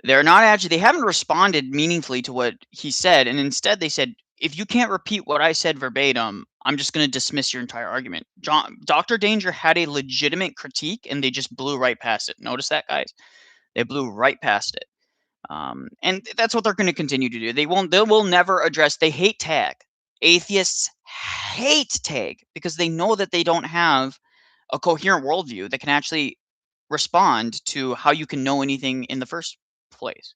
They haven't responded meaningfully to what he said, and instead they said, if you can't repeat what I said verbatim, I'm just going to dismiss your entire argument. Dr. Danger had a legitimate critique, and they just blew right past it. Notice that, guys? They blew right past it. And that's what they're going to continue to do. They will never address. They hate tag. Atheists hate tag because they know that they don't have a coherent worldview that can actually respond to how you can know anything in the first place.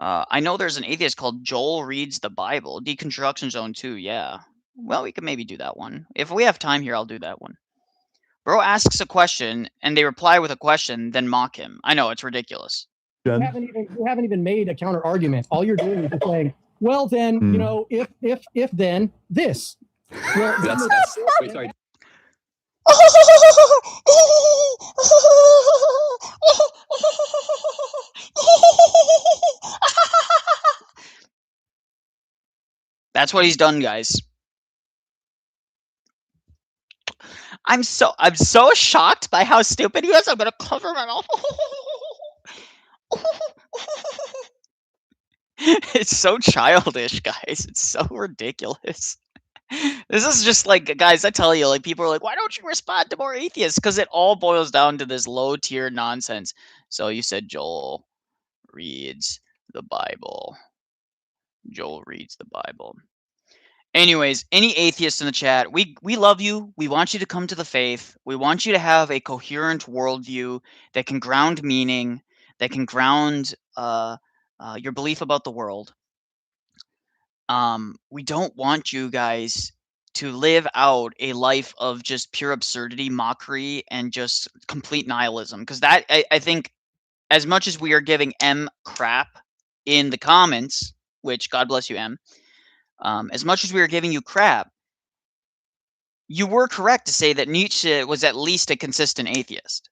I know there's an atheist called Joel Reads the Bible. Deconstruction Zone 2, yeah. Well, we could maybe do that one. If we have time here, I'll do that one. Bro asks a question, and they reply with a question, then mock him. I know, it's ridiculous.
You haven't even made a counter argument. All you're doing is just saying, well, then, you know, if then this. Well,
wait, sorry.
That's what he's done, guys. I'm so shocked by how stupid he is. I'm gonna cover my mouth. It's so childish, guys. It's so ridiculous. This is just like, guys, I tell you, like, people are like, why don't you respond to more atheists? Because it all boils down to this low tier nonsense. So you said Joel reads the Bible. Joel reads the Bible. Anyways, any atheists in the chat, we love you. We want you to come to the faith. We want you to have a coherent worldview that can ground meaning, that can ground your belief about the world. We don't want you guys to live out a life of just pure absurdity, mockery, and just complete nihilism. Because that, I think, as much as we are giving M crap in the comments, which God bless you, M, as much as we are giving you crap, you were correct to say that Nietzsche was at least a consistent atheist.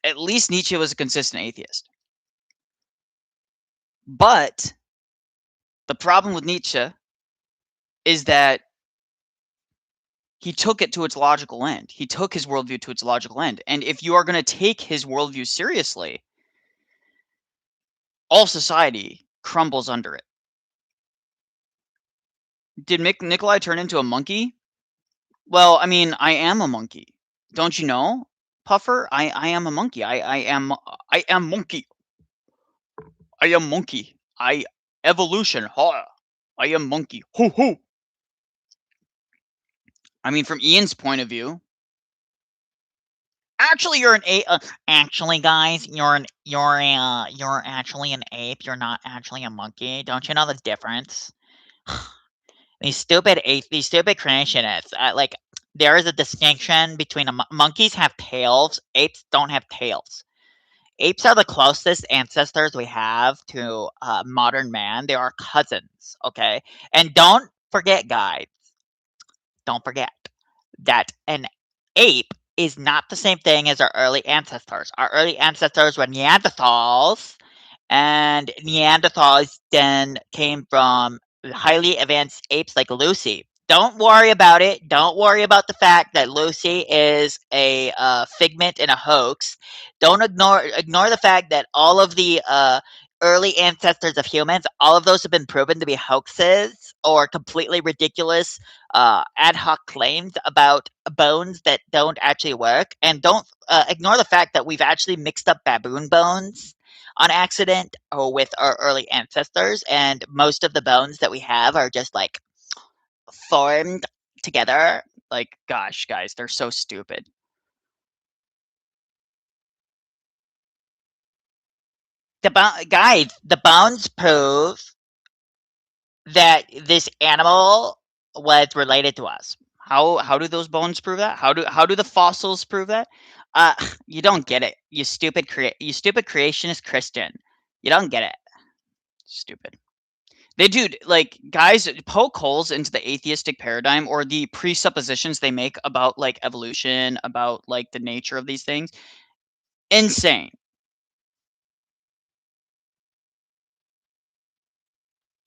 At least Nietzsche was a consistent atheist. But the problem with Nietzsche is that he took it to its logical end. He took his worldview to its logical end. And if you are going to take his worldview seriously, all society crumbles under it. Did Nicholai turn into a monkey? Well, I mean, I am a monkey. Don't you know, Puffer? I am a monkey. I am monkey. I am monkey. Evolution. Ha! I am monkey. Hoo hoo. I mean, from Ian's point of view, actually, you're an ape. Actually, guys, you're actually an ape. You're not actually a monkey. Don't you know the difference? These stupid creationists. Like, there is a distinction between monkeys have tails. Apes don't have tails. Apes are the closest ancestors we have to modern man. They are cousins. Okay, and don't forget, guys. Don't forget that an ape is not the same thing as our early ancestors. Our early ancestors were Neanderthals, and Neanderthals then came from highly advanced apes like Lucy. Don't worry about it. Don't worry about the fact that Lucy is a figment and a hoax. Don't ignore the fact that all of the early ancestors of humans, all of those have been proven to be hoaxes or completely ridiculous ad hoc claims about bones that don't actually work. And don't ignore the fact that we've actually mixed up baboon bones on accident or with our early ancestors, and most of the bones that we have are just like formed together. Like, gosh, guys, they're so stupid. The bones prove that this animal was related to us. How do those bones prove that? How do the fossils prove that? You don't get it. You stupid creationist Christian. You don't get it. Stupid. They do, like, guys, poke holes into the atheistic paradigm or the presuppositions they make about, like, evolution, about, like, the nature of these things. Insane.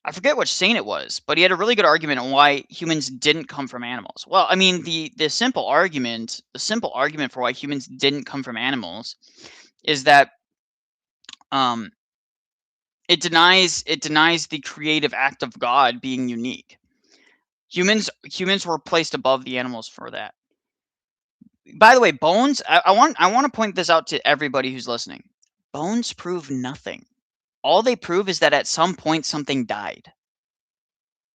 I forget which saint it was, but he had a really good argument on why humans didn't come from animals. Well, I mean, the simple argument for why humans didn't come from animals is that it denies the creative act of God being unique. Humans were placed above the animals for that. By the way, bones, I want to point this out to everybody who's listening. Bones prove nothing. All they prove is that at some point something died.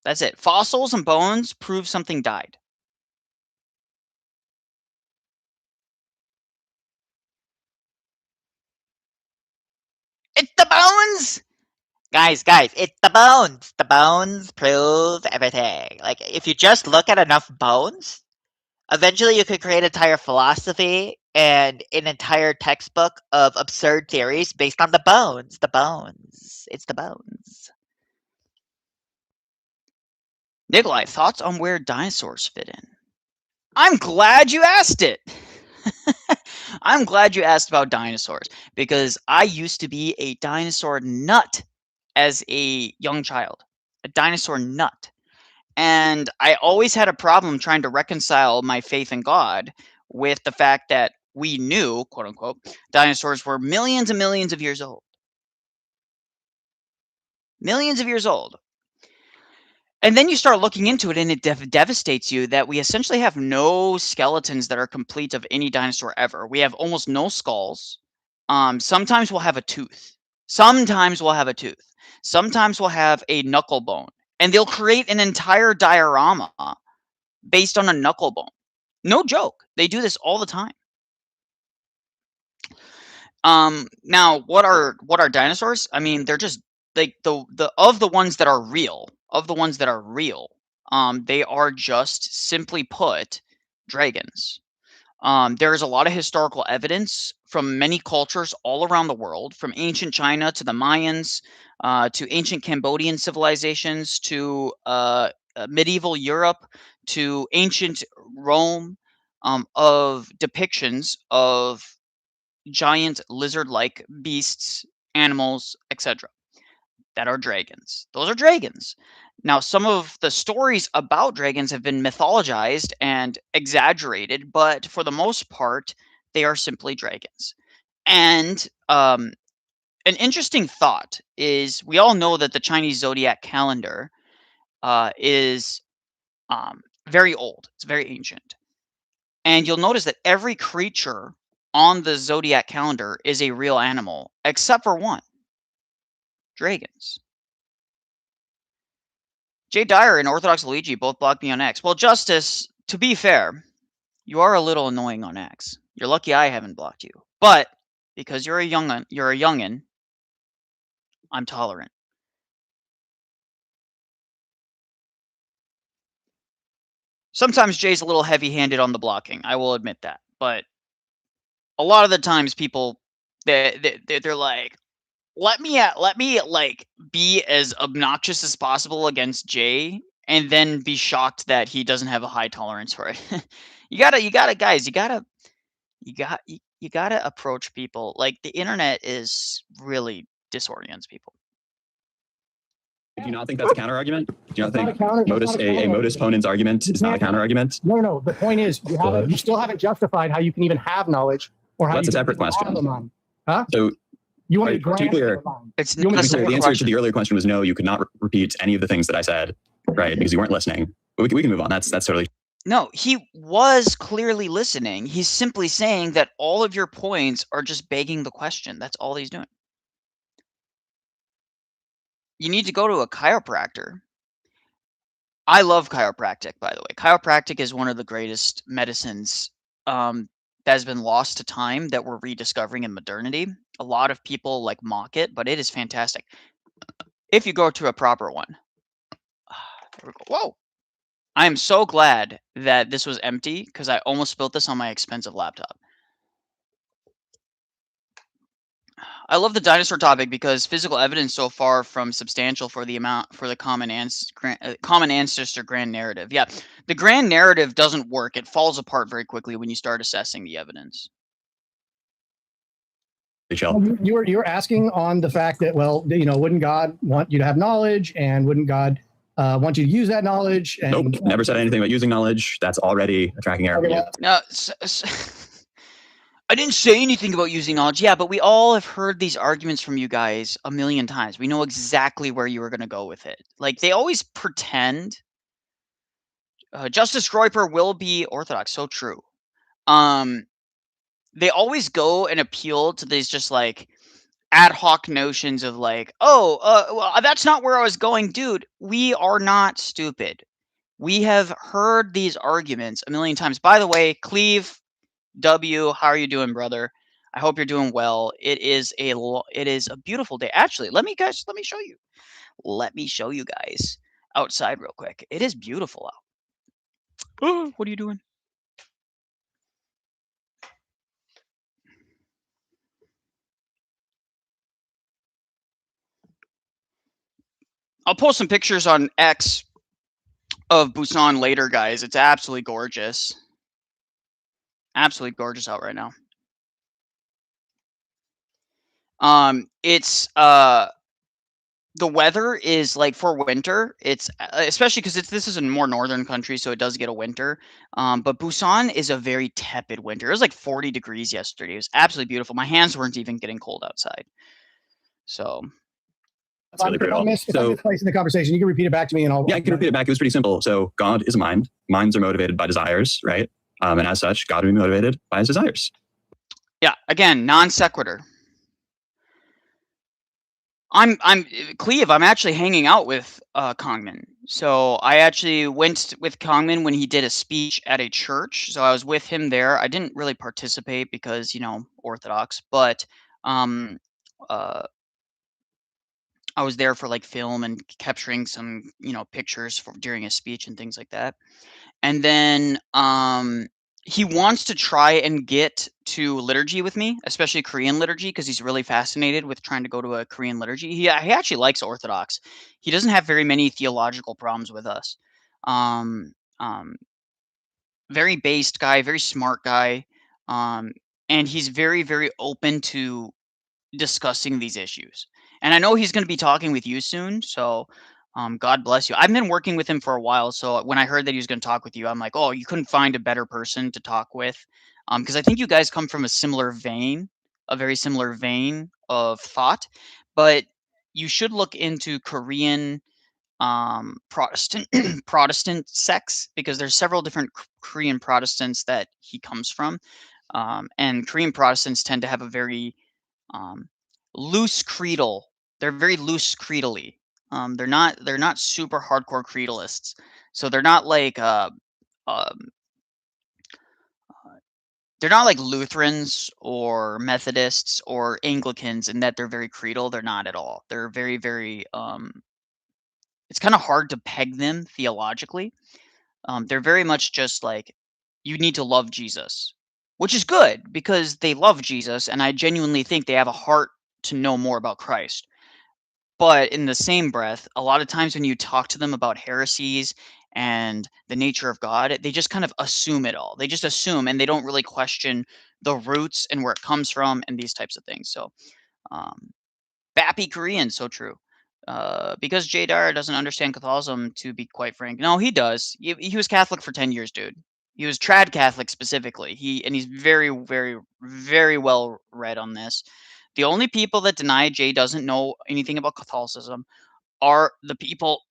That's it. Fossils and bones prove something died. It's the bones!
Guys, it's the bones. The bones prove everything. Like, if you just look at enough bones, eventually you could create an entire philosophy and an entire textbook of absurd theories based on the bones. The bones. It's the bones.
Nicholai, thoughts on where dinosaurs fit in? I'm glad you asked it. I'm glad you asked about dinosaurs because I used to be a dinosaur nut as a young child, a dinosaur nut. And I always had a problem trying to reconcile my faith in God with the fact that we knew, quote unquote, dinosaurs were millions and millions of years old. Millions of years old. And then you start looking into it and it devastates you that we essentially have no skeletons that are complete of any dinosaur ever. We have almost no skulls. Sometimes we'll have a tooth. Sometimes we'll have a tooth. Sometimes we'll have a knuckle bone. And they'll create an entire diorama based on a knuckle bone. No joke. They do this all the time. Now what are dinosaurs? I mean, they're just like the ones that are real, they are just simply put dragons. There's a lot of historical evidence from many cultures all around the world, from ancient China to the Mayans, to ancient Cambodian civilizations, to medieval Europe, to ancient Rome, of depictions of giant lizard-like beasts, animals, etc. that are dragons. Those are dragons. Now, some of the stories about dragons have been mythologized and exaggerated, but for the most part, they are simply dragons. And an interesting thought is we all know that the Chinese zodiac calendar is very old. It's very ancient. And you'll notice that every creature on the zodiac calendar is a real animal, except for one. Dragons. Jay Dyer and Orthodox Luigi both blocked me on X. Well, Justice, to be fair, you are a little annoying on X. You're lucky I haven't blocked you. But because you're a youngin', I'm tolerant. Sometimes Jay's a little heavy-handed on the blocking. I will admit that. But a lot of the times people they're like, let me like be as obnoxious as possible against Jay and then be shocked that he doesn't have a high tolerance for it. you gotta guys, you gotta approach people. Like, the internet is really disorients people.
Do you not think that's a counter argument? Do you not
It's not
think
a counter-
modus
it's not a
a modus ponens argument is not a counter argument?
No. The point is, you still haven't justified how you can even have knowledge or how
That's
you
a separate
can have
question.
a mind. Huh?
So
You want
Right,
to grant
to be clear,
a mind.
It's
You want
not
me
a
to
the
separate
answer to
question.
the earlier question was no, you could not repeat any of the things that I said, right? Because you weren't listening. But we can move on. That's totally
No, he was clearly listening. He's simply saying that all of your points are just begging the question. That's all he's doing. You need to go to a chiropractor. I love chiropractic, by the way. Chiropractic is one of the greatest medicines that has been lost to time that we're rediscovering in modernity. A lot of people like mock it, but it is fantastic. If you go to a proper one. There we go. Whoa. I am so glad that this was empty because I almost spilled this on my expensive laptop. I love the dinosaur topic because physical evidence so far from substantial for the common ancestor grand narrative. Yeah, the grand narrative doesn't work. It falls apart very quickly when you start assessing the evidence.
chill.
You were asking on the fact that, well, wouldn't God want you to have knowledge, and wouldn't God want you to use that knowledge? And,
Nope, never said anything about using knowledge. That's already a tracking error.
Okay,
for you.
well,
No, I didn't say anything about using knowledge. Yeah, but we all have heard these arguments from you guys a million times. We know exactly where you were going to go with it. Like, they always pretend. Justice Groyper will be Orthodox. So true. They always go and appeal to these just like ad hoc notions of like, well, that's not where I was going, dude. We are not stupid. We have heard these arguments a million times. By the way, Cleve W, how are you doing, brother? I hope you're doing well. It is a beautiful day. Actually, let me show you. Let me show you guys outside real quick. It is beautiful out. Oh, what are you doing? I'll post some pictures on X of Busan later, guys. It's absolutely gorgeous. Absolutely gorgeous out right now. It's the weather is like for winter. It's especially because this is a more northern country, so it does get a winter. But Busan is a very tepid winter. It was like 40 degrees yesterday. It was absolutely beautiful. My hands weren't even getting cold outside. So
That's really
if I
brutal.
missed place in the conversation, you can repeat it back to me, and I'll.
Yeah, I can repeat it back. It was pretty simple. So God is a mind. Minds are motivated by desires, right? And as such, God will be motivated by his desires.
yeah, again, non sequitur. I'm Cleve. I'm actually hanging out with Kongman. So I actually went with Kongman when he did a speech at a church. So I was with him there. I didn't really participate because Orthodox, but I was there for like film and capturing some pictures during his speech and things like that. And then he wants to try and get to liturgy with me, especially Korean liturgy, because he's really fascinated with trying to go to a Korean liturgy. He actually likes Orthodox. He doesn't have very many theological problems with us. Very based guy, very smart guy, and he's very, very open to discussing these issues. And I know he's going to be talking with you soon, so God bless you. I've been working with him for a while, so when I heard that he was going to talk with you, I'm like, oh, you couldn't find a better person to talk with, because I think you guys come from a very similar vein of thought. But you should look into Korean Protestant Protestant sects, because there's several different Korean Protestants that he comes from, and Korean Protestants tend to have a very loose creedal. They're very loose creedally. They're not super hardcore creedalists. So they're not like Lutherans or Methodists or Anglicans in that they're very creedal. They're not at all. They're very, very it's kind of hard to peg them theologically. They're very much just like, you need to love Jesus, which is good because they love Jesus, and I genuinely think they have a heart to know more about Christ. But in the same breath, a lot of times when you talk to them about heresies and the nature of God, they just kind of assume it all. They just assume, and they don't really question the roots and where it comes from and these types of things. So, Bappy Korean, so true. Because Jay Dyer doesn't understand Catholicism, to be quite frank. No, he does. He was Catholic for 10 years, dude. He was trad Catholic specifically. He's very, very, very well read on this. The only people that deny Jay doesn't know anything about Catholicism are the people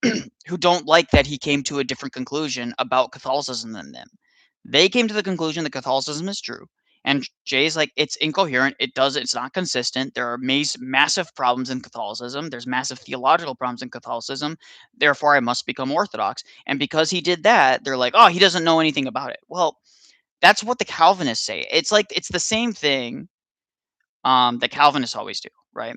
who don't like that he came to a different conclusion about Catholicism than them. They came to the conclusion that Catholicism is true. And Jay's like, it's incoherent. It's not consistent. There are massive problems in Catholicism. There's massive theological problems in Catholicism. Therefore, I must become Orthodox. And because he did that, they're like, oh, he doesn't know anything about it. Well, that's what the Calvinists say. It's the same thing that Calvinists always do, right?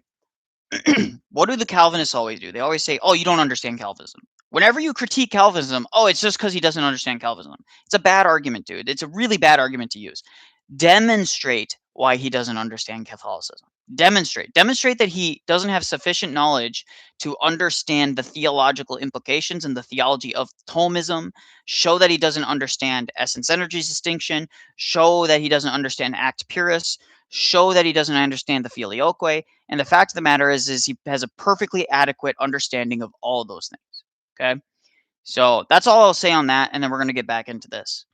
What do the Calvinists always do? They always say, oh, you don't understand Calvinism. Whenever you critique Calvinism, oh, it's just because he doesn't understand Calvinism. It's a bad argument, dude. It's a really bad argument to use. Demonstrate why he doesn't understand Catholicism. Demonstrate that he doesn't have sufficient knowledge to understand the theological implications and the theology of Thomism. Show that he doesn't understand essence energy distinction. Show that he doesn't understand act purus. Show that he doesn't understand the filioque. And the fact of the matter is he has a perfectly adequate understanding of all of those things. Okay, so that's all I'll say on that, and then we're going to get back into this.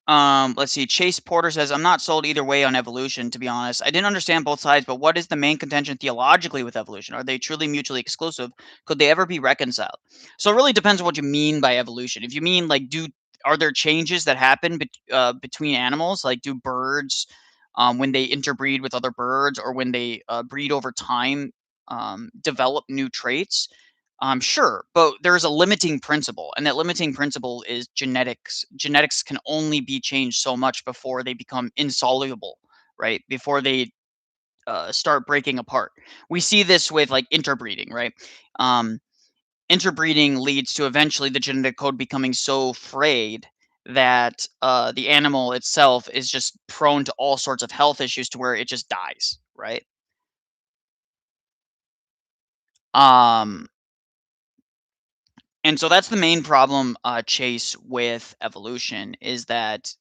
Let's see. Chase Porter says, I'm not sold either way on evolution, to be honest. I didn't understand both sides, but what is the main contention theologically with evolution? Are they truly mutually exclusive? Could they ever be reconciled? So it really depends on what you mean by evolution. If you mean like, are there changes that happen between animals? Like, do birds, when they interbreed with other birds, or when they breed over time, develop new traits? Sure, but there's a limiting principle, and that limiting principle is genetics. Genetics can only be changed so much before they become insoluble. right? Before they start breaking apart. We see this with like interbreeding, right? Interbreeding leads to eventually the genetic code becoming so frayed that the animal itself is just prone to all sorts of health issues to where it just dies, right? And so that's the main problem, Chase, with evolution, is that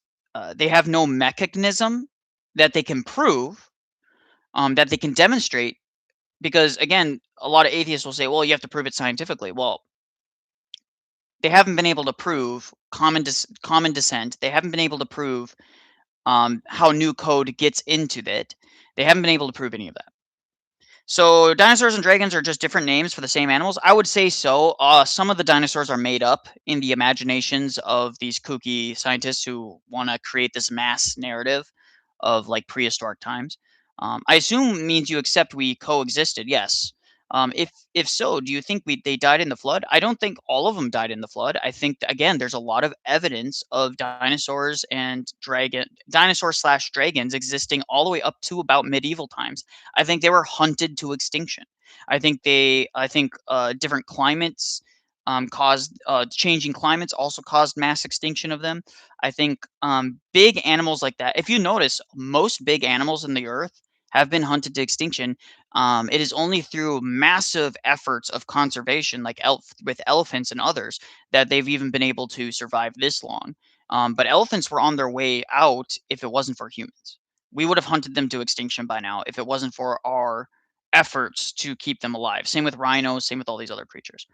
they have no mechanism that they can prove, that they can demonstrate. Because again, a lot of atheists will say, well, you have to prove it scientifically. Well, they haven't been able to prove common descent. They haven't been able to prove how new code gets into it. They haven't been able to prove any of that. So dinosaurs and dragons are just different names for the same animals? I would say so. Some of the dinosaurs are made up in the imaginations of these kooky scientists who want to create this mass narrative of like prehistoric times. I assume it means you accept we coexisted. Yes. If so, do you think they died in the flood? I don't think all of them died in the flood. I think again, there's a lot of evidence of dinosaurs and dinosaur/dragons existing all the way up to about medieval times. I think they were hunted to extinction. I think different climates caused changing climates also caused mass extinction of them. I think big animals like that. If you notice, most big animals in the earth have been hunted to extinction. It is only through massive efforts of conservation, like with elephants and others, that they've even been able to survive this long. But elephants were on their way out if it wasn't for humans. We would have hunted them to extinction by now if it wasn't for our efforts to keep them alive. Same with rhinos, same with all these other creatures.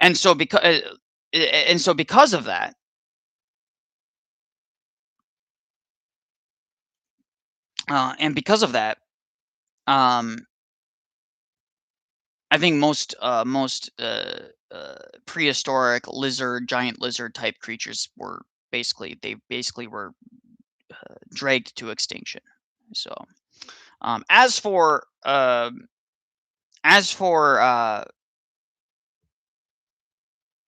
And so because of that, um, I think most prehistoric giant lizard type creatures were basically were dragged to extinction. So, as for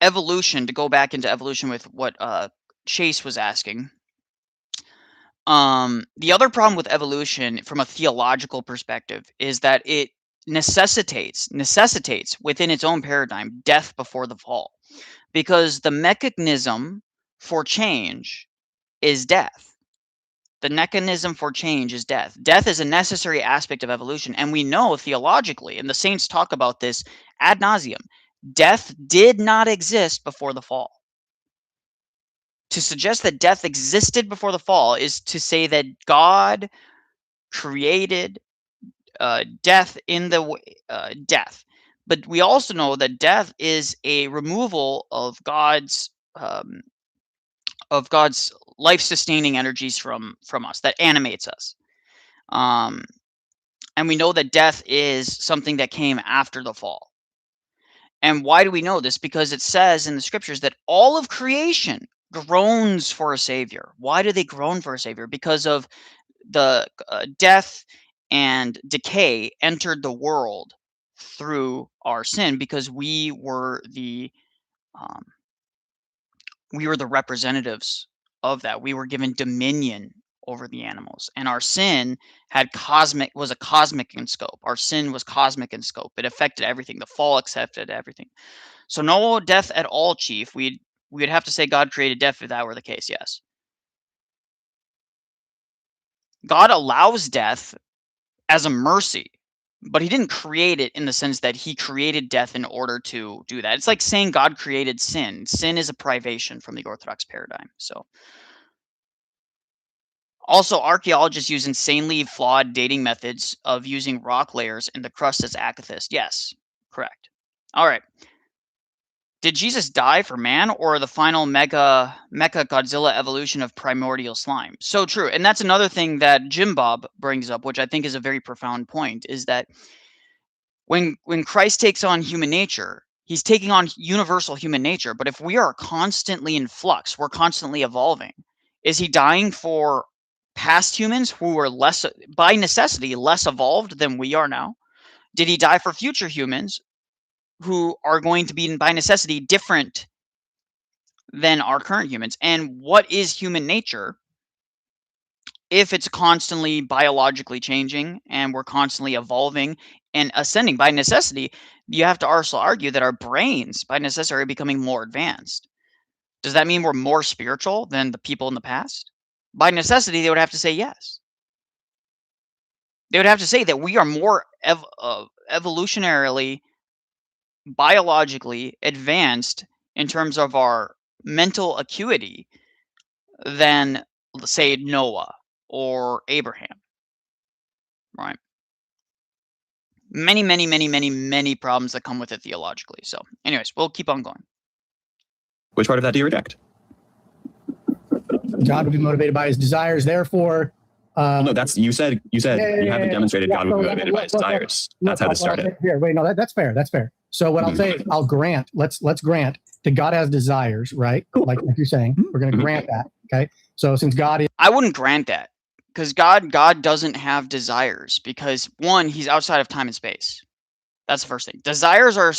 evolution, to go back into evolution with what Chase was asking. The other problem with evolution from a theological perspective is that it necessitates within its own paradigm death before the fall, because the mechanism for change is death. The mechanism for change is death. Death is a necessary aspect of evolution, and we know theologically, and the saints talk about this ad nauseum, death did not exist before the fall. To suggest that death existed before the fall is to say that God created death in the death. But we also know that death is a removal of God's life-sustaining energies from us that animates us. And we know that death is something that came after the fall. And why do we know this? Because it says in the scriptures that all of creation groans for a savior. Why do they groan for a savior? Because of the death and decay entered the world through our sin, because we were the representatives of that. We were given dominion over the animals, and our sin was a cosmic in scope. Our sin was cosmic in scope. It affected everything. The fall affected everything. So no death at all, Chief. We'd have to say God created death if that were the case. Yes. God allows death as a mercy, but he didn't create it in the sense that he created death in order to do that. It's like saying God created sin. Sin is a privation from the Orthodox paradigm. So, also, archaeologists use insanely flawed dating methods of using rock layers in the crust as atheists. Yes, correct. All right. Did Jesus die for man, or the final mecha Godzilla evolution of primordial slime? So true. And that's another thing that Jim Bob brings up, which I think is a very profound point, is that when Christ takes on human nature, he's taking on universal human nature. But if we are constantly in flux, we're constantly evolving. Is he dying for past humans who were less, by necessity, less evolved than we are now? Did he die for future humans who are going to be, by necessity, different than our current humans? And what is human nature? if it's constantly biologically changing and we're constantly evolving and ascending by necessity, you have to also argue that our brains by necessity are becoming more advanced. Does that mean we're more spiritual than the people in the past? By necessity, they would have to say yes. They would have to say that we are more evolutionarily, biologically advanced in terms of our mental acuity than, say, Noah or Abraham, right? Many problems that come with it theologically. So anyways, we'll keep on going.
Which part of that do you reject?
God would be motivated by his desires. Therefore,
No, that's you said you haven't demonstrated God would be motivated by his desires. That's how this started.
Here, wait, no, that's fair. That's fair. So what I'll say is, I'll grant. Let's grant that God has desires, right? Like you're saying, we're going to grant that. Okay. So since God is,
I wouldn't grant that, because God doesn't have desires, because one, he's outside of time and space. That's the first thing. Desires are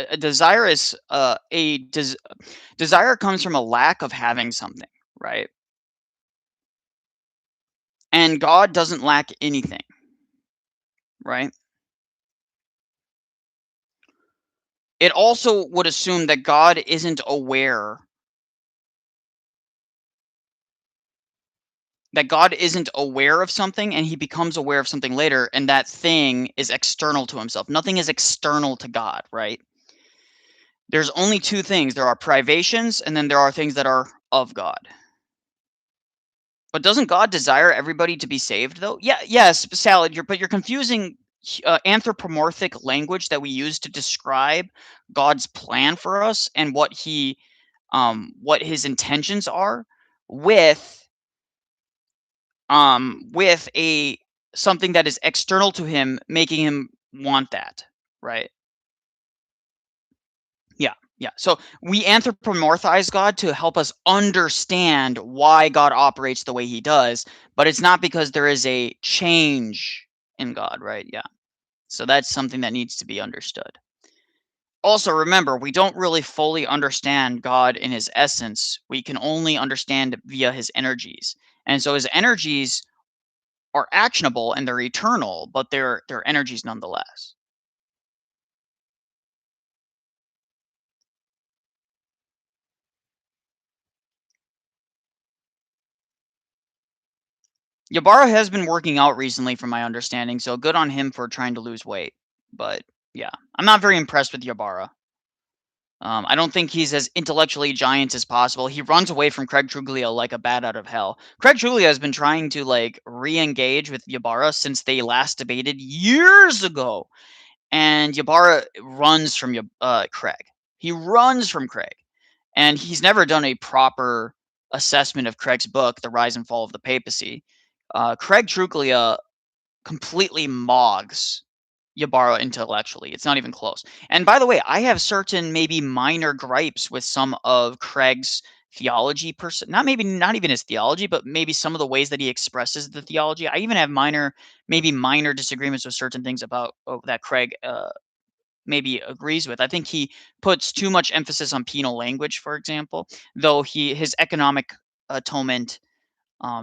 a desire is desire comes from a lack of having something, right? And God doesn't lack anything, right? It also would assume that God isn't aware of something, and he becomes aware of something later, and that thing is external to himself. Nothing is external to God, right? There's only two things. There are privations, and then there are things that are of God. But doesn't God desire everybody to be saved, though? Yes, Salad, but you're confusing anthropomorphic language that we use to describe God's plan for us and what his intentions are with a something that is external to him, making him want that, right? Yeah. So we anthropomorphize God to help us understand why God operates the way he does, but it's not because there is a change in God, right? Yeah. So that's something that needs to be understood. Also, remember, we don't really fully understand God in his essence. We can only understand via his energies. And so his energies are actionable and they're eternal, but they're energies nonetheless. Ybarra has been working out recently from my understanding, so good on him for trying to lose weight. But yeah, I'm not very impressed with Ybarra. I don't think he's as intellectually giant as possible. He runs away from Craig Truglia like a bat out of hell. Craig Truglia has been trying to like re-engage with Ybarra since they last debated years ago. And Ybarra runs from Craig. He runs from Craig. And he's never done a proper assessment of Craig's book, The Rise and Fall of the Papacy. Craig Truglia completely mogs Ybarra intellectually. It's not even close. And by the way, I have certain maybe minor gripes with some of Craig's theology not even his theology, but maybe some of the ways that he expresses the theology. I even have minor disagreements with certain things about that Craig maybe agrees with. I think he puts too much emphasis on penal language, for example, though his economic atonement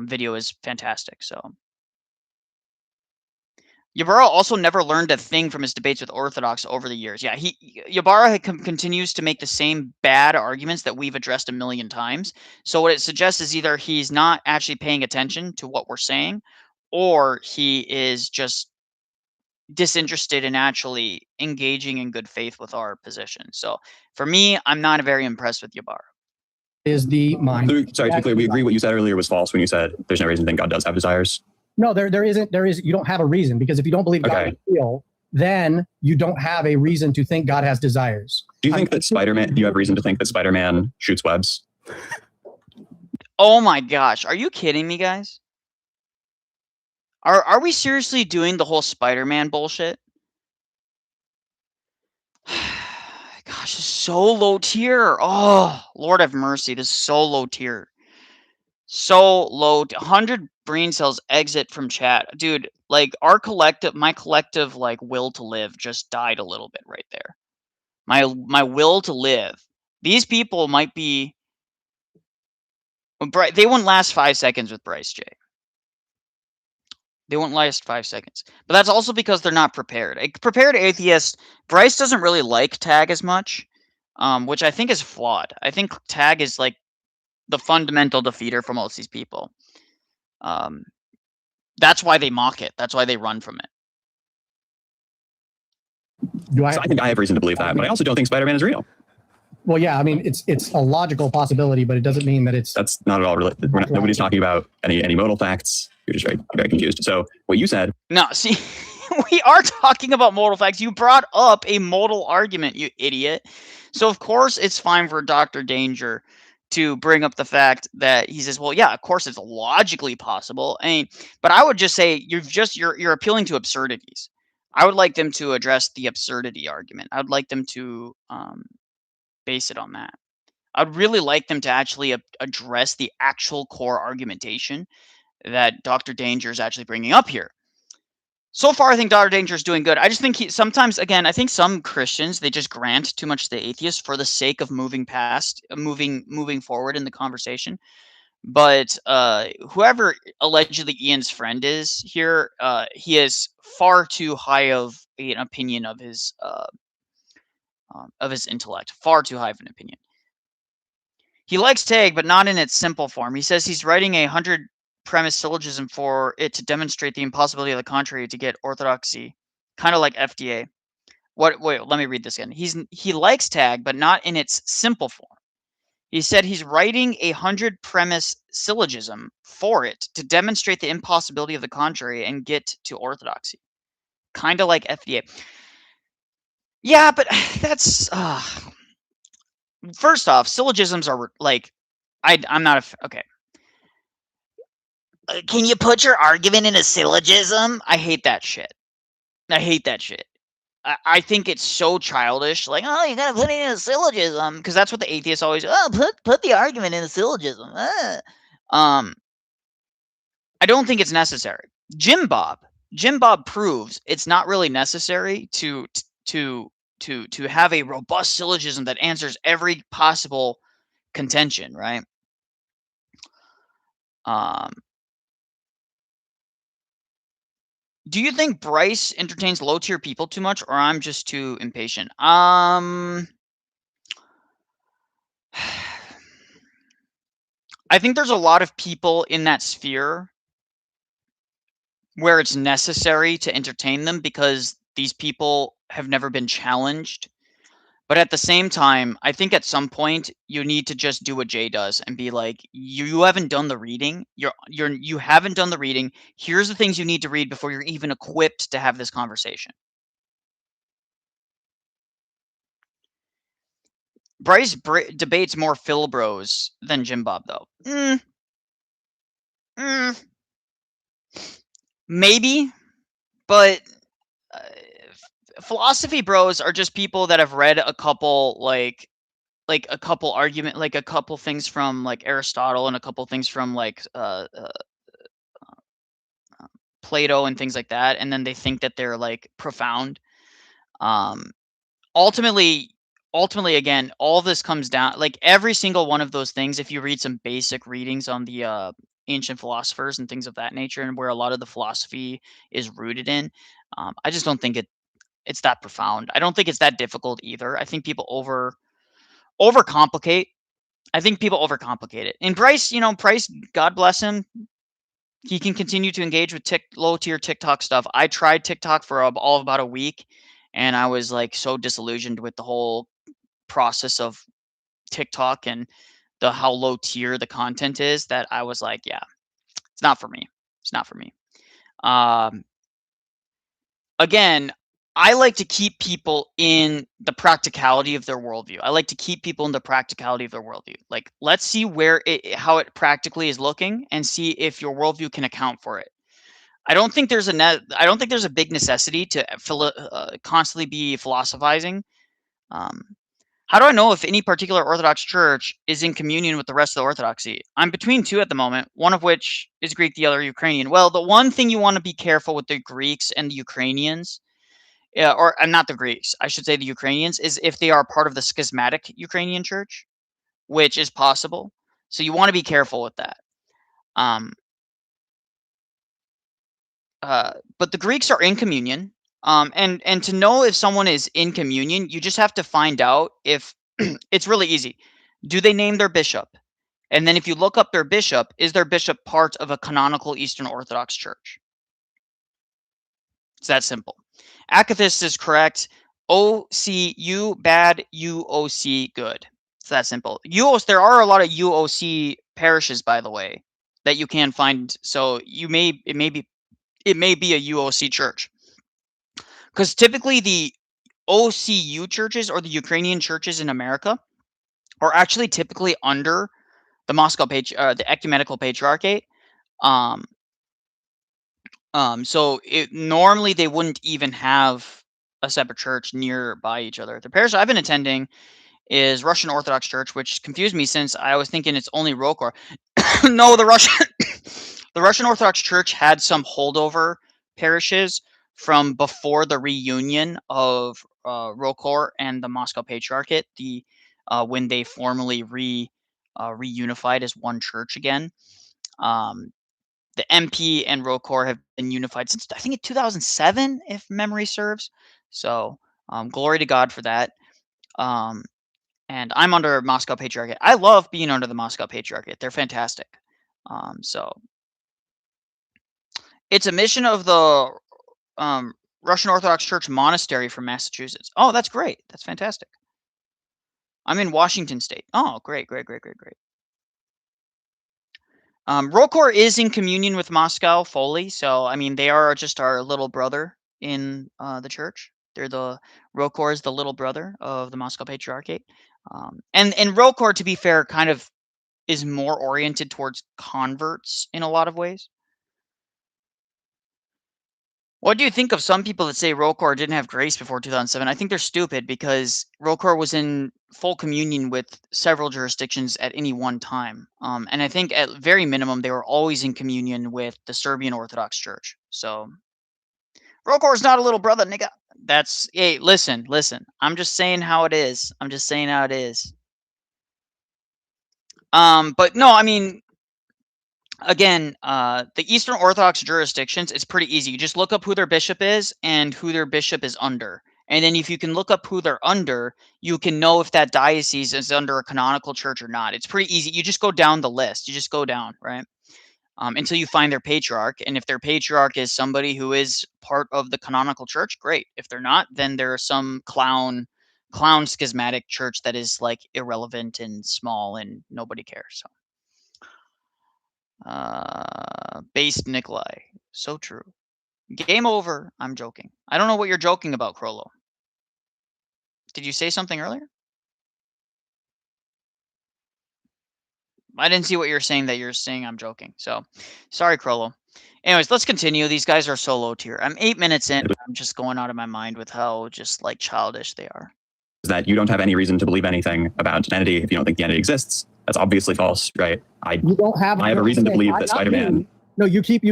video is fantastic. So Ybarra also never learned a thing from his debates with Orthodox over the years. Yeah, Ybarra continues to make the same bad arguments that we've addressed a million times. So what it suggests is either he's not actually paying attention to what we're saying, or he is just disinterested in actually engaging in good faith with our position. So for me, I'm not very impressed with Ybarra.
is the mind.
Sorry, to be clear, we agree what you said earlier was false when you said there's no reason to think God does have desires.
No, there isn't. You don't have a reason, because if you don't believe God is real, then you don't have a reason to think God has desires.
Do you think that Spider-Man? Do you have reason to think that Spider-Man shoots webs?
Oh my gosh, are you kidding me, guys? Are we seriously doing the whole Spider-Man bullshit? Gosh, it's so low tier. Oh, Lord have mercy. This is so low tier. So low. 100 brain cells exit from chat. Dude, like my collective like will to live just died a little bit right there. My will to live. These people might be they wouldn't last 5 seconds with Bryce J. They won't last 5 seconds. But that's also because they're not prepared. A prepared atheist, Bryce doesn't really like tag as much, which I think is flawed. I think tag is like the fundamental defeater for most of these people. That's why they mock it. That's why they run from it.
So I think I have reason to believe that, but I also don't think Spider-Man is real.
Well, yeah, I mean, it's a logical possibility, but it doesn't mean that it's...
That's not at all related. Nobody's talking about any modal facts. You're just very confused. So what you said...
No, see, we are talking about modal facts. You brought up a modal argument, you idiot. So, of course, it's fine for Dr. Danger to bring up the fact that he says, well, yeah, of course, it's logically possible. I mean, but I would just say you're appealing to absurdities. I would like them to address the absurdity argument. I would like them to... base it on that. I'd really like them to actually address the actual core argumentation that Dr. Danger is actually bringing up here. So far, I think Dr. Danger is doing good. I just think sometimes, again, I think some Christians, they just grant too much to the atheists for the sake of moving forward in the conversation. But whoever allegedly Ian's friend is here, he has far too high of an opinion of his intellect. Far too high of an opinion. He likes tag, but not in its simple form. He says he's writing a 100-premise syllogism for it to demonstrate the impossibility of the contrary to get orthodoxy, kind of like FDA. Wait, let me read this again. He likes tag, but not in its simple form. He said he's writing a 100-premise syllogism for it to demonstrate the impossibility of the contrary and get to orthodoxy, kind of like FDA. Yeah, but that's first off, syllogisms are like I'm not okay.
Can you put your argument in a syllogism?
I hate that shit. I think it's so childish. Like, oh, you gotta put it in a syllogism because that's what the atheists always. Oh, put the argument in a syllogism. I don't think it's necessary. Jim Bob proves it's not really necessary to have a robust syllogism that answers every possible contention, right? Do you think Bryce entertains low-tier people too much, or I'm just too impatient? I think there's a lot of people in that sphere where it's necessary to entertain them because these people have never been challenged. But at the same time, I think at some point you need to just do what Jay does and be like, you haven't done the reading. You haven't done the reading. Here's the things you need to read before you're even equipped to have this conversation. Bryce debates more Phil Bros than Jim Bob, though. Maybe, but philosophy bros are just people that have read a couple like a couple argument, like a couple things from like Aristotle and a couple things from like Plato and things like that, and then they think that they're like profound. Ultimately, again, all this comes down, like every single one of those things, if you read some basic readings on the ancient philosophers and things of that nature, and where a lot of the philosophy is rooted in, I just don't think it's that profound. I don't think it's that difficult either. I think people overcomplicate. I think people overcomplicate it. And Bryce, God bless him, he can continue to engage with low-tier TikTok stuff. I tried TikTok for all of about a week, and I was like so disillusioned with the whole process of TikTok and how low tier the content is that I was like, yeah, it's not for me. It's not for me. Again, I like to keep people in the practicality of their worldview. I like to keep people in the practicality of their worldview. Like, let's see how it practically is looking, and see if your worldview can account for it. I don't think there's a big necessity to constantly be philosophizing. How do I know if any particular Orthodox church is in communion with the rest of the Orthodoxy? I'm between two at the moment, one of which is Greek, the other Ukrainian. Well, the one thing you want to be careful with the Greeks and the Ukrainians, or not the Greeks, I should say the Ukrainians, is if they are part of the schismatic Ukrainian church, which is possible. So you want to be careful with that. but the Greeks are in communion. And to know if someone is in communion, you just have to find out if it's really easy. Do they name their bishop? And then if you look up their bishop, is their bishop part of a canonical Eastern Orthodox church? It's that simple. Atheists is correct. OCU bad, UOC good. It's that simple. There are a lot of UOC parishes, by the way, that you can find. So it may be a UOC church. Because typically the OCU churches or the Ukrainian churches in America are actually typically under the the Ecumenical Patriarchate. So normally they wouldn't even have a separate church nearby each other. The parish I've been attending is Russian Orthodox Church, which confused me since I was thinking it's only Rokor. No, the Russian Orthodox Church had some holdover parishes from before the reunion of Rokor and the Moscow Patriarchate, when they formally reunified as one church again. The MP and Rokor have been unified since, I think, in 2007, if memory serves. So glory to God for that. And I'm under Moscow Patriarchate. I love being under the Moscow Patriarchate. They're fantastic. So it's a mission of the Russian Orthodox Church Monastery from Massachusetts. Oh, that's great. That's fantastic. I'm in Washington State. Oh, great. Rokor is in communion with Moscow fully, so I mean they are just our little brother in the church. Rokor is the little brother of the Moscow Patriarchate, and Rokor, to be fair, kind of is more oriented towards converts in a lot of ways. What do you think of some people that say Rokor didn't have grace before 2007? I think they're stupid because Rokor was in full communion with several jurisdictions at any one time. And I think at very minimum, they were always in communion with the Serbian Orthodox Church. So Rokor is not a little brother, nigga. Hey, listen. I'm just saying how it is. But no, I mean, again, the Eastern Orthodox jurisdictions, it's pretty easy. You just look up who their bishop is and who their bishop is under. And then if you can look up who they're under, you can know if that diocese is under a canonical church or not. It's pretty easy. You just go down the list. You just go down, right? Until you find their patriarch. And if their patriarch is somebody who is part of the canonical church, great. If they're not, then there's some clown schismatic church that is like irrelevant and small and nobody cares. So. Based Nicholai. So true. Game over. I'm joking. I don't know what you're joking about, Crollo. Did you say something earlier? I didn't see what you're saying that you're saying I'm joking. So, sorry, Crollo. Anyways, let's continue. These guys are so low tier. I'm 8 minutes in. I'm just going out of my mind with how just like childish they are.
That you don't have any reason to believe anything about an entity if you don't think the entity exists. That's obviously false, right?
You don't have.
I have a reason to believe that Spider-Man.
No, you keep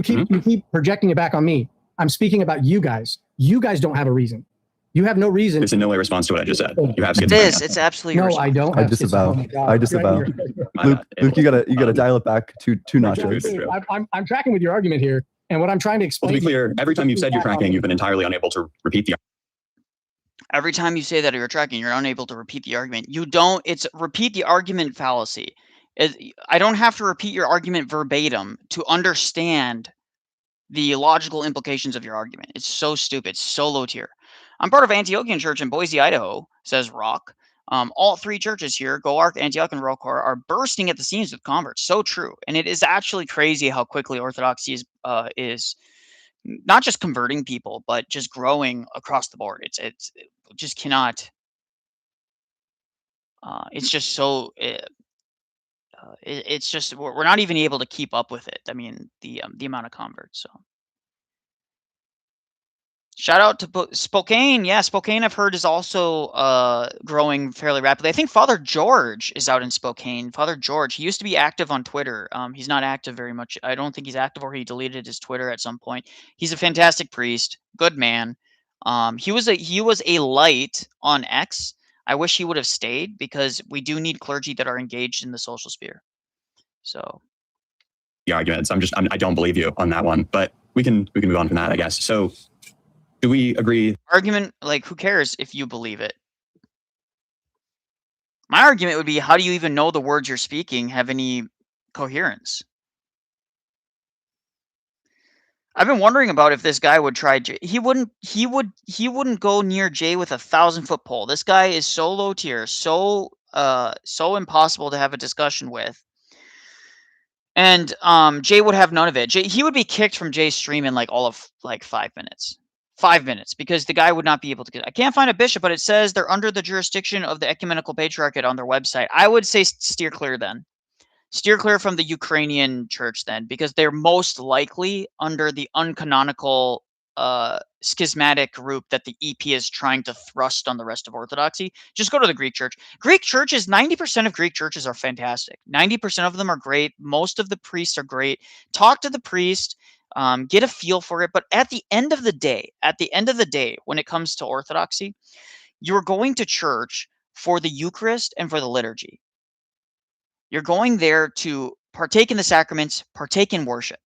projecting it back on me. I'm speaking about you guys. You guys don't have a reason. You have no reason.
It's in no way response to what I just said. You have
schizophrenia. It is. It's absolutely.
No, I don't.
I disavow. Luke, you gotta dial it back two notches.
I'm tracking with your argument here, and what I'm trying to explain.
Well, to be clear, every time you've said you're tracking, you've been entirely unable to repeat the.
Every time you say that you're tracking, you're unable to repeat the argument. You don't. It's repeat the argument fallacy. I don't have to repeat your argument verbatim to understand the logical implications of your argument. It's so stupid, so low tier. I'm part of Antiochian Church in Boise, Idaho, says Rock. All three churches here, Goark, Antioch, and Rokor, are bursting at the seams with converts. So true. And it is actually crazy how quickly Orthodoxy is not just converting people, but just growing across the board. It just cannot. It's just so. It's just we're not even able to keep up with it. I mean, the amount of converts. So. Shout out to Spokane. Yeah, Spokane, I've heard, is also growing fairly rapidly. I think Father George is out in Spokane. Father George, he used to be active on Twitter. He's not active very much. I don't think he's active, or he deleted his Twitter at some point. He's a fantastic priest, good man. He was a light on X. I wish he would have stayed because we do need clergy that are engaged in the social sphere. So
the arguments, I don't believe you on that one, but we can move on from that, I guess. So do we agree?
Argument, like, who cares if you believe it? My argument would be, how do you even know the words you're speaking have any coherence? I've been wondering about if this guy would try Jay. He wouldn't go near Jay with a 1,000-foot pole. This guy is so low tier, so impossible to have a discussion with. And Jay would have none of it. He would be kicked from Jay's stream in like all of like 5 minutes. 5 minutes, because the guy would not be able to get. I can't find a bishop, but it says they're under the jurisdiction of the Ecumenical Patriarchate on their website. I would say steer clear then. Steer clear from the Ukrainian church then, because they're most likely under the uncanonical schismatic group that the EP is trying to thrust on the rest of Orthodoxy. Just go to the Greek church. Greek churches, 90% of Greek churches are fantastic. 90% of them are great. Most of the priests are great. Talk to the priest, get a feel for it. But at the end of the day, when it comes to Orthodoxy, you're going to church for the Eucharist and for the liturgy. You're going there to partake in the sacraments, partake in worship.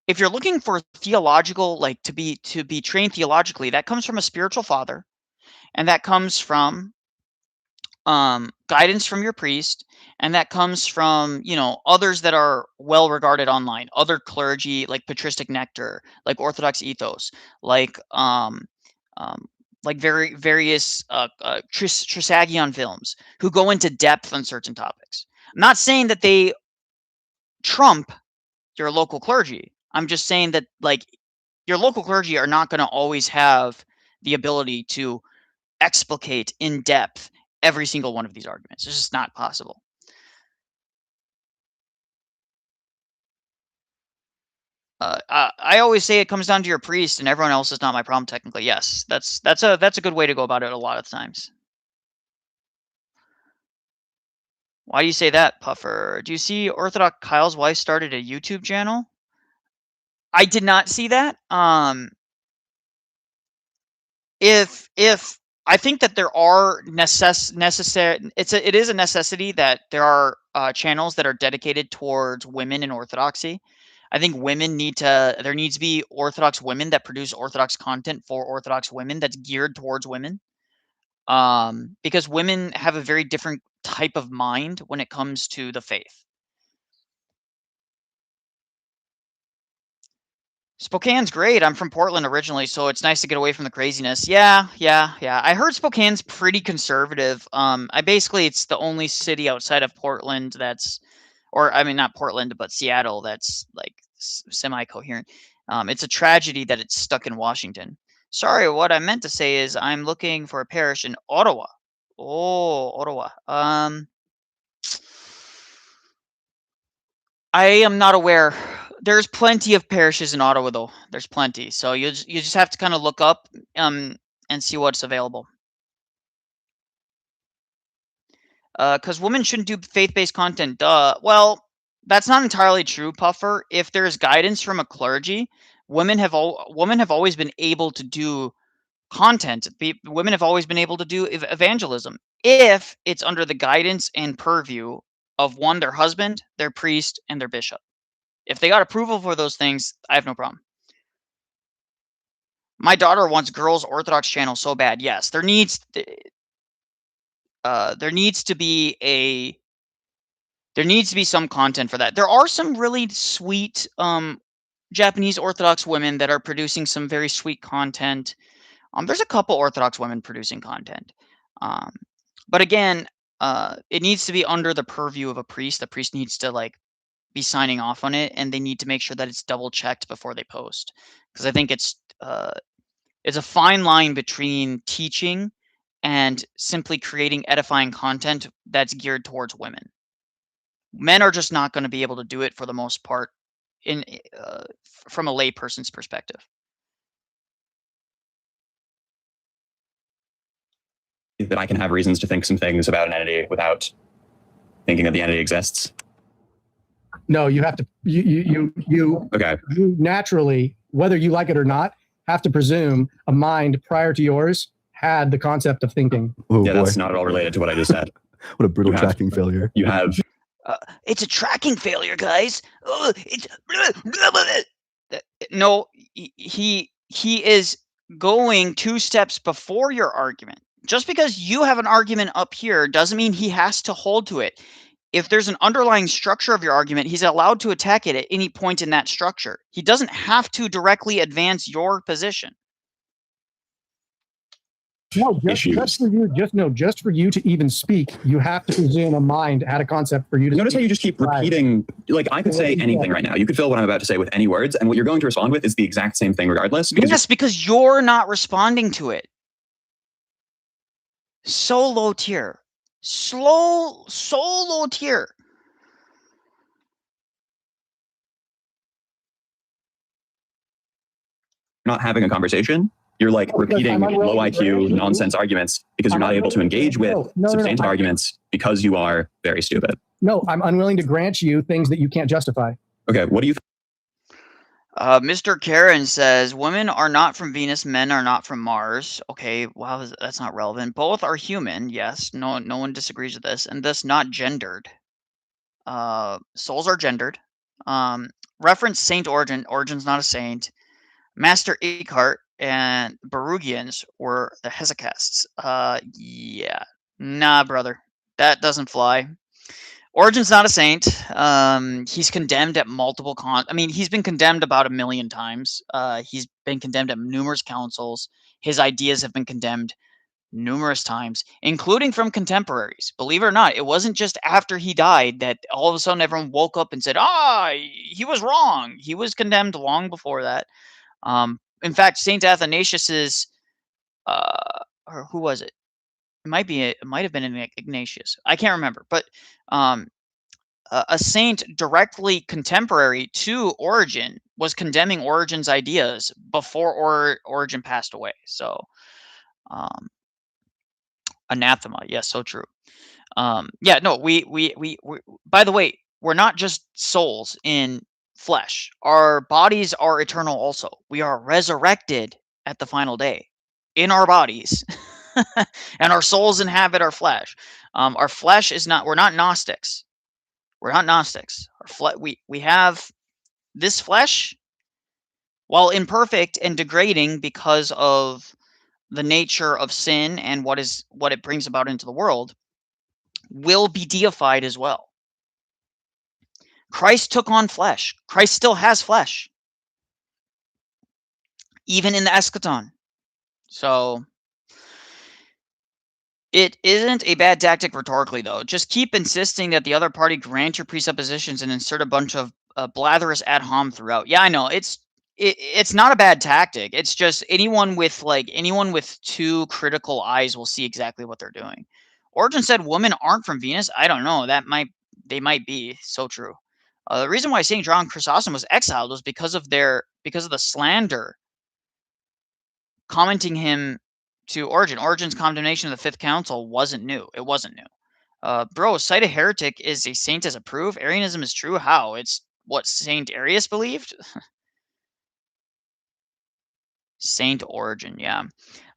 If you're looking for theological, like to be trained theologically, that comes from a spiritual father, and that comes from guidance from your priest, and that comes from, you know, others that are well regarded online, other clergy like Patristic Nectar, like Orthodox Ethos, like various Trisagion films, who go into depth on certain topics. I'm not saying that they trump your local clergy. I'm just saying that, like, your local clergy are not going to always have the ability to explicate in depth every single one of these arguments. It's just not possible. I always say it comes down to your priest, and everyone else is not my problem technically. Yes, that's a good way to go about it a lot of times. Why do you say that, Puffer? Do you see Orthodox Kyle's wife started a YouTube channel? I did not see that. If I think that there are necessary, it is a necessity that there are channels that are dedicated towards women in Orthodoxy. I think there needs to be Orthodox women that produce Orthodox content for Orthodox women that's geared towards women. Because women have a very different type of mind when it comes to the faith. Spokane's great. I'm from Portland originally, so it's nice to get away from the craziness. Yeah. I heard Spokane's pretty conservative. It's the only city outside of Portland not Portland, but Seattle, that's like semi-coherent. It's a tragedy that it's stuck in Washington. Sorry, what I meant to say is I'm looking for a parish in Ottawa. Oh, Ottawa. I am not aware. There's plenty of parishes in Ottawa, though. There's plenty. So you just have to kind of look up and see what's available. Because women shouldn't do faith-based content. Duh. Well, that's not entirely true, Puffer. If there's guidance from a clergy, women have always been able to do content. Women have always been able to do evangelism if it's under the guidance and purview of their husband, their priest, and their bishop. If they got approval for those things, I have no problem. My daughter wants girls' Orthodox channel so bad. Yes, there needs to be some content for that. There are some really sweet Japanese Orthodox women that are producing some very sweet content. There's a couple Orthodox women producing content. But again, it needs to be under the purview of a priest. The priest needs to be signing off on it, and they need to make sure that it's double checked before they post. Because I think it's a fine line between teaching and simply creating edifying content that's geared towards women. Men are just not going to be able to do it for the most part from a lay person's perspective.
That I can have reasons to think some things about an entity without thinking that the entity exists?
No, you have to.
Okay.
You naturally, whether you like it or not, have to presume a mind prior to yours had the concept of thinking.
Oh,
yeah,
boy.
that's not at all related to what I just said.
What a brutal tracking failure.
You have
It's a tracking failure, guys. It's no. He is going 2 steps before your argument. Just because you have an argument up here doesn't mean he has to hold to it. If there's an underlying structure of your argument, he's allowed to attack it at any point in that structure. He doesn't have to directly advance your position.
No, just for you to even speak, you have to presume a mind had a concept for you to
Notice
speak.
how you just keep repeating, like I could say anything right now. You could fill what I'm about to say with any words, and what you're going to respond with is the exact same thing regardless.
Yes, because you're not responding to it. So low tier. So low tier.
You're not having a conversation. You're like repeating low IQ nonsense arguments because you're not able to engage with substantive arguments because you are very stupid.
No, I'm unwilling to grant you things that you can't justify.
Okay, what do you
Mr. Karen says, women are not from Venus, men are not from Mars. Okay, wow, that's not relevant. Both are human, yes, no one disagrees with this, and thus not gendered. Souls are gendered. Reference Saint Origen. Origen's not a saint. Master Eckhart and Berugians were the hesychasts. Yeah. Nah, brother. That doesn't fly. Origen's not a saint. He's condemned at multiple he's been condemned about 1 million times. He's been condemned at numerous councils. His ideas have been condemned numerous times, including from contemporaries. Believe it or not, it wasn't just after he died that all of a sudden everyone woke up and said, he was wrong. He was condemned long before that. In fact, Saint Athanasius's, or who was it? It might have been an Ignatius. I can't remember, but a saint directly contemporary to Origen was condemning Origen's ideas before Origen passed away. So, anathema. Yes, so true. Yeah, no, we by the way, we're not just souls in flesh. Our bodies are eternal also. We are resurrected at the final day in our bodies. And our souls inhabit our flesh. Our flesh is not, we're not Gnostics. We're not Gnostics. We have this flesh, while imperfect and degrading because of the nature of sin and what it brings about into the world, will be deified as well. Christ took on flesh. Christ still has flesh, even in the eschaton. So it isn't a bad tactic rhetorically, though. Just keep insisting that the other party grant your presuppositions and insert a bunch of blatherous ad hom throughout. Yeah, I know. It's not a bad tactic. It's just anyone with 2 critical eyes will see exactly what they're doing. Origen said women aren't from Venus. I don't know. They might be. So true. The reason why St. John Chrysostom was exiled was because of the slander commenting him to Origen. Origen's condemnation of the 5th Council wasn't new. It wasn't new. Bro, cite a heretic is a saint as a proof. Arianism is true. How? It's what Saint Arius believed. Saint Origen, yeah.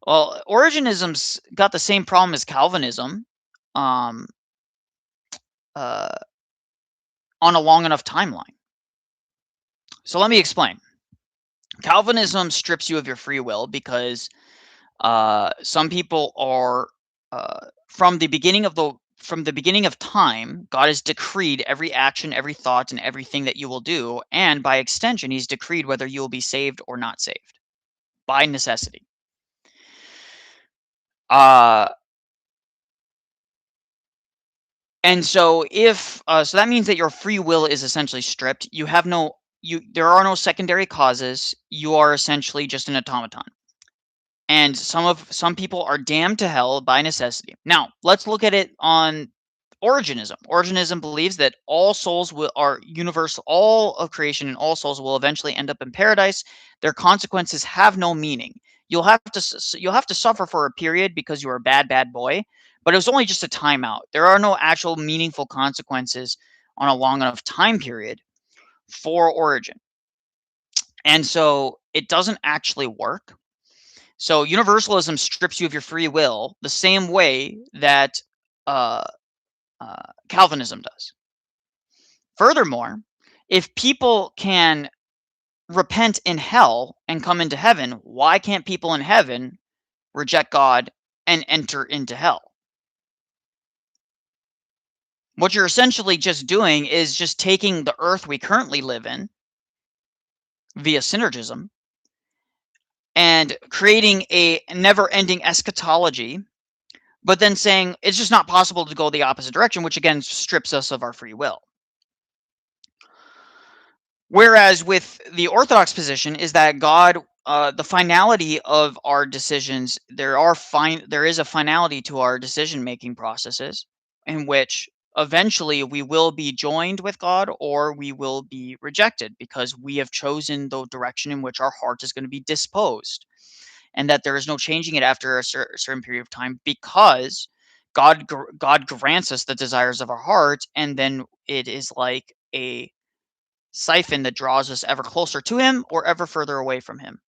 Well, Origenism's got the same problem as Calvinism, on a long enough timeline. So let me explain. Calvinism strips you of your free will because some people are from the beginning of time, God has decreed every action, every thought, and everything that you will do, and by extension, He's decreed whether you will be saved or not saved by necessity. And so so that means that your free will is essentially stripped. There are no secondary causes. You are essentially just an automaton. And some people are damned to hell by necessity. Now, let's look at it on Origenism. Origenism believes that all souls are universal, all of creation and all souls will eventually end up in paradise. Their consequences have no meaning. You'll have to suffer for a period because you are a bad boy, but it was only just a timeout. There are no actual meaningful consequences on a long enough time period for Origen. And so it doesn't actually work. So universalism strips you of your free will the same way that Calvinism does. Furthermore, if people can repent in hell and come into heaven, why can't people in heaven reject God and enter into hell? What you're essentially just doing is just taking the earth we currently live in via synergism and creating a never-ending eschatology, but then saying it's just not possible to go the opposite direction, which again strips us of our free will. Whereas with the Orthodox position is that God, the finality of our decisions, there is a finality to our decision-making processes in which eventually we will be joined with God or we will be rejected because we have chosen the direction in which our heart is going to be disposed, and that there is no changing it after a certain period of time because God grants us the desires of our heart, and then it is like a siphon that draws us ever closer to him or ever further away from him.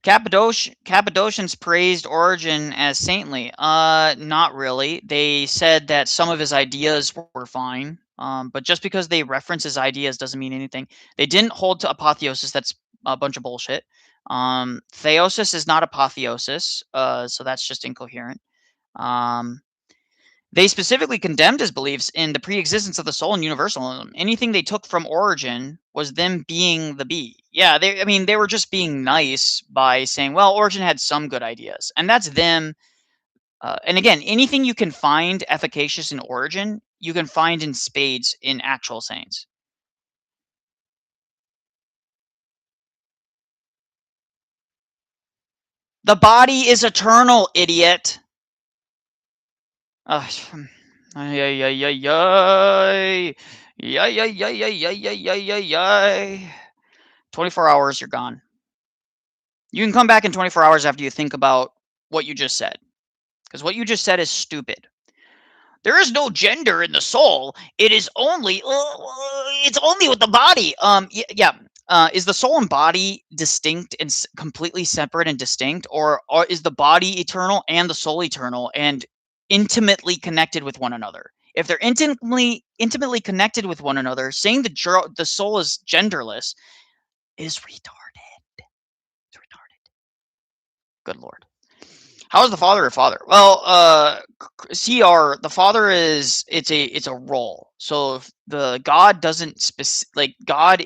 Cappadocians praised Origen as saintly. Not really. They said that some of his ideas were fine, but just because they reference his ideas doesn't mean anything. They didn't hold to apotheosis. That's a bunch of bullshit. Theosis is not apotheosis, so that's just incoherent. They specifically condemned his beliefs in the pre-existence of the soul and universalism. Anything they took from Origen was them being the bee. Yeah, they were just being nice by saying, well, Origen had some good ideas. And that's them. And again, anything you can find efficacious in Origen, you can find in spades in actual saints. The body is eternal, idiot. 24 hours, you're gone. You can come back in 24 hours after you think about what you just said, because what you just said is stupid. There is no gender in the soul. It is only it's only with the body. Is the soul and body distinct and completely separate and distinct, or is the body eternal and the soul eternal and intimately connected with one another? If they're intimately connected with one another, saying the soul is genderless is retarded. It's retarded. Good Lord. How is the Father a father? Well, the Father is it's a role. So if the God doesn't God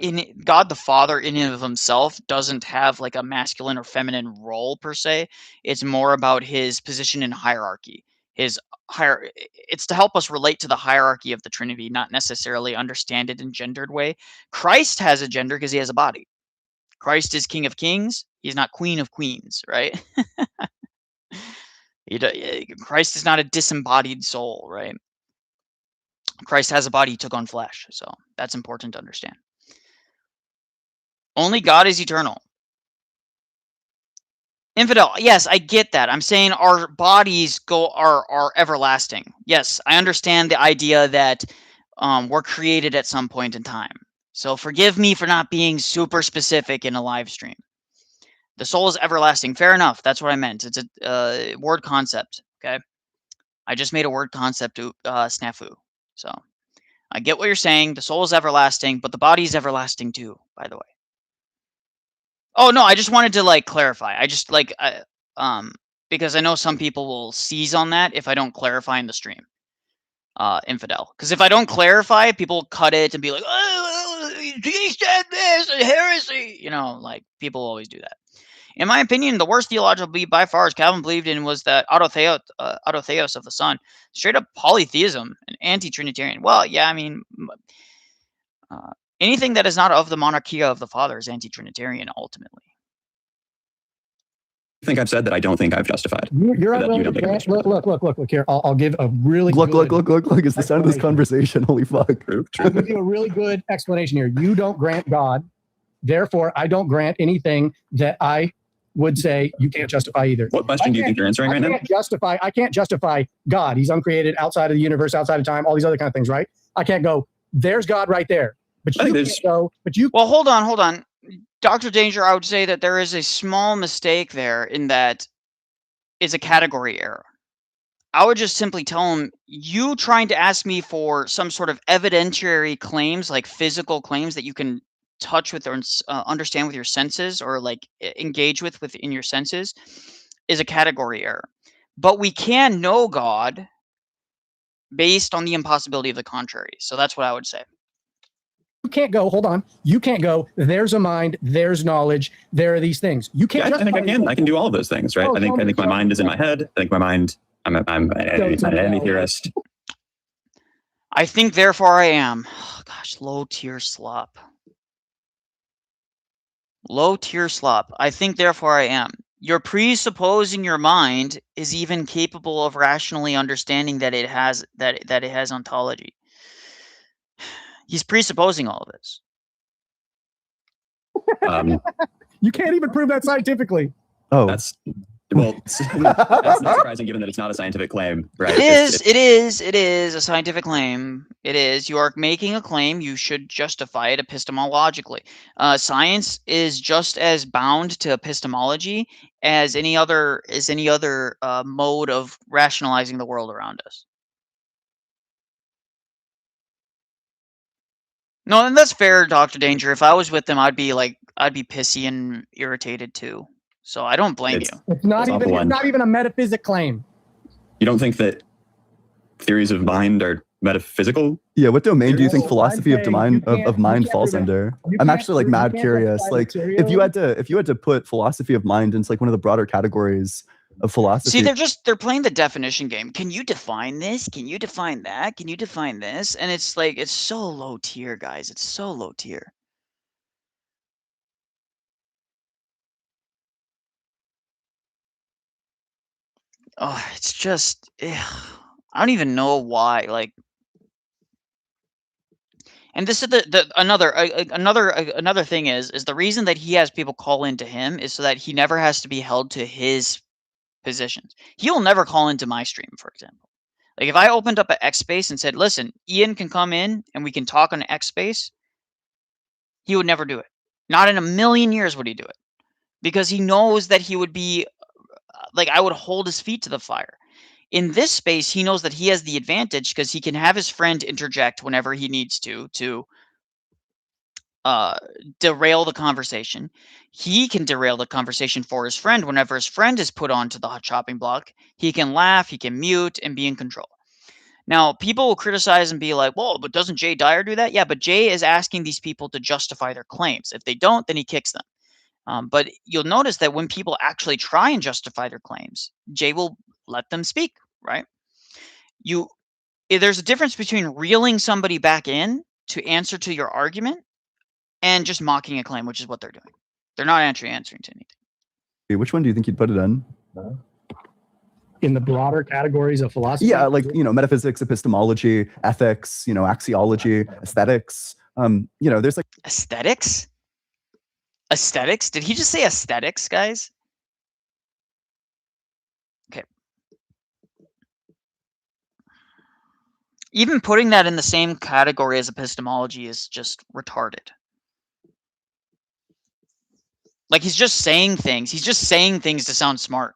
the Father in and of himself doesn't have like a masculine or feminine role per se. It's more about his position in hierarchy. It's to help us relate to the hierarchy of the Trinity, not necessarily understand it in gendered way. Christ has a gender because he has a body. Christ is King of Kings. He's not Queen of Queens, right? Christ is not a disembodied soul, right? Christ has a body, he took on flesh. So that's important to understand. Only God is eternal. Infidel, yes, I get that. I'm saying our bodies are everlasting. Yes, I understand the idea that we're created at some point in time. So forgive me for not being super specific in a live stream. The soul is everlasting. Fair enough. That's what I meant. It's a word concept. Okay. I just made a word concept snafu. So I get what you're saying. The soul is everlasting, but the body is everlasting too, by the way. Oh no, I just wanted to clarify. I just because I know some people will seize on that if I don't clarify in the stream. Infidel. Because if I don't clarify, people cut it and be like, oh, he said this, heresy. People always do that. In my opinion, the worst theological belief by far, as Calvin believed in, was that autotheos of the Son. Straight up polytheism, an anti-Trinitarian. Well, yeah, anything that is not of the monarchia of the Father is anti-Trinitarian, ultimately.
I think I've said that I don't think I've justified.
You're unwilling to grant. Look here. I'll give a really
look. It's the sound of this conversation. Holy fuck.
True.
I'll give you a really good explanation here. You don't grant God. Therefore, I don't grant anything that I would say you can't justify either.
What question do you think you're answering right now?
I can't justify God. He's uncreated, outside of the universe, outside of time, all these other kind of things, right? I can't go, there's God right there. But you can't go,
Well, hold on. Dr. Danger, I would say that there is a small mistake there in that it's a category error. I would just simply tell him, you trying to ask me for some sort of evidentiary claims, like physical claims that you can touch with or understand with your senses, or like engage with within your senses, is a category error. But we can know God based on the impossibility of the contrary. So that's what I would say.
You can't go, hold on. You can't go, there's a mind, there's knowledge, there are these things. You can't.
Yeah, I think I can. I can do all of those things, right? I think my mind is in my head. I think my mind, I'm an enemy theorist.
I think, therefore I am. Oh, gosh, low tier slop. Low tier slop. I think, therefore I am. You're presupposing your mind is even capable of rationally understanding that it has that it has ontology. He's presupposing all of this.
You can't even prove that scientifically.
Oh,
that's not surprising given that it's not a scientific claim, right?
It is a scientific claim. It is. You are making a claim. You should justify it epistemologically. Science is just as bound to epistemology as any other mode of rationalizing the world around us. No, and that's fair, Dr. Danger. If I was with them, I'd be pissy and irritated too. So I don't blame you.
It's not even a metaphysic claim.
You don't think that theories of mind are metaphysical?
Yeah, what domain do you think philosophy of mind falls under? I'm actually like mad curious. Like if you had to put philosophy of mind into like one of the broader categories of philosophy.
See, they're playing the definition game. Can you define this? Can you define that? Can you define this? And it's like, it's so low tier, guys. It's so low tier. Oh, it's just, I don't even know why. Like, and this is another thing is the reason that he has people call into him is so that he never has to be held to his positions. He will never call into my stream, for example. Like if I opened up an X space and said, listen, Ian can come in and we can talk on X space, he would never do it. Not in a million years would he do it. Because he knows that he would be, like, I would hold his feet to the fire. In this space, he knows that he has the advantage because he can have his friend interject whenever he needs to derail the conversation. He can derail the conversation for his friend whenever his friend is put onto the chopping block. He can laugh, he can mute, and be in control. Now, people will criticize and be like, well, but doesn't Jay Dyer do that? Yeah, but Jay is asking these people to justify their claims. If they don't, then he kicks them. But you'll notice that when people actually try and justify their claims, Jay will let them speak, right? There's a difference between reeling somebody back in to answer to your argument and just mocking a claim, which is what they're doing. They're not actually answering to anything.
Which one do you think you'd put it in?
In the broader categories of philosophy?
Yeah, like, metaphysics, epistemology, ethics, axiology, aesthetics. There's like...
Aesthetics? Aesthetics? Did he just say aesthetics, guys? Okay. Even putting that in the same category as epistemology is just retarded. Like, he's just saying things. He's just saying things to sound smart.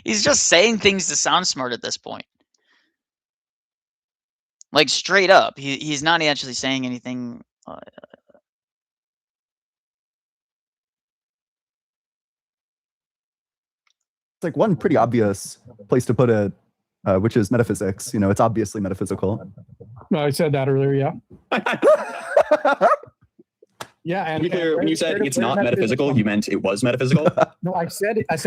He's just saying things to sound smart at this point. Like, straight up. He's not actually saying anything.
It's like one pretty obvious place to put it, which is metaphysics. It's obviously metaphysical.
No, I said that earlier, yeah. Yeah, and
to be clear, when you said it's not metaphysical, you meant it was metaphysical?
No, I said
is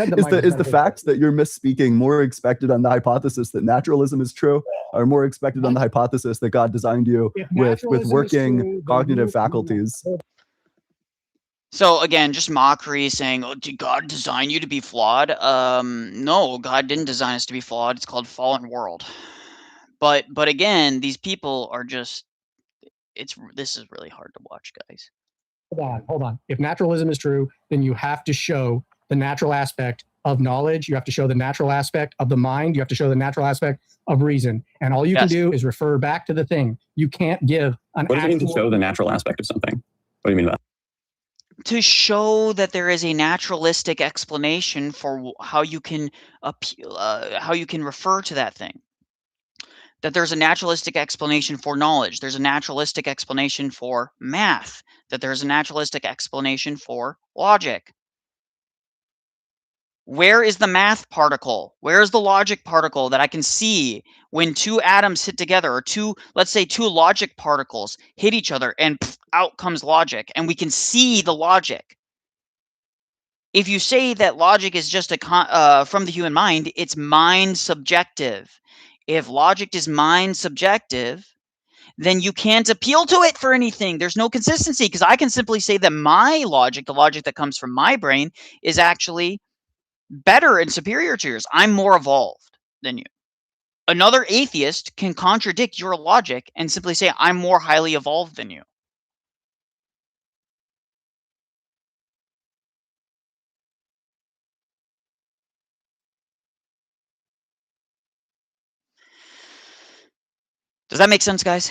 the fact that you're misspeaking more expected on the hypothesis that naturalism is true, or more expected on the hypothesis that God designed you with working cognitive faculties?
So again, just mockery, saying, "Oh, did God design you to be flawed?" No, God didn't design us to be flawed. It's called fallen world. But again, these people are just. This is really hard to watch, guys.
Hold on. If naturalism is true, then you have to show the natural aspect of knowledge. You have to show the natural aspect of the mind. You have to show the natural aspect of reason. And all you can do is refer back to the thing. You can't give an
What does it mean to
actual-
show the natural aspect of something? What do you mean by that?
To show that there is a naturalistic explanation for how you can how you can refer to that thing. That there's a naturalistic explanation for knowledge. There's a naturalistic explanation for math. That there's a naturalistic explanation for logic. Where is the math particle? Where is the logic particle that I can see when two atoms hit together, or let's say two logic particles hit each other, and out comes logic, and we can see the logic. If you say that logic is just from the human mind, it's mind subjective. If logic is mind subjective, then you can't appeal to it for anything. There's no consistency, because I can simply say that my logic, the logic that comes from my brain, is actually better and superior to yours. I'm more evolved than you. Another atheist can contradict your logic and simply say, I'm more highly evolved than you. Does that make sense, guys?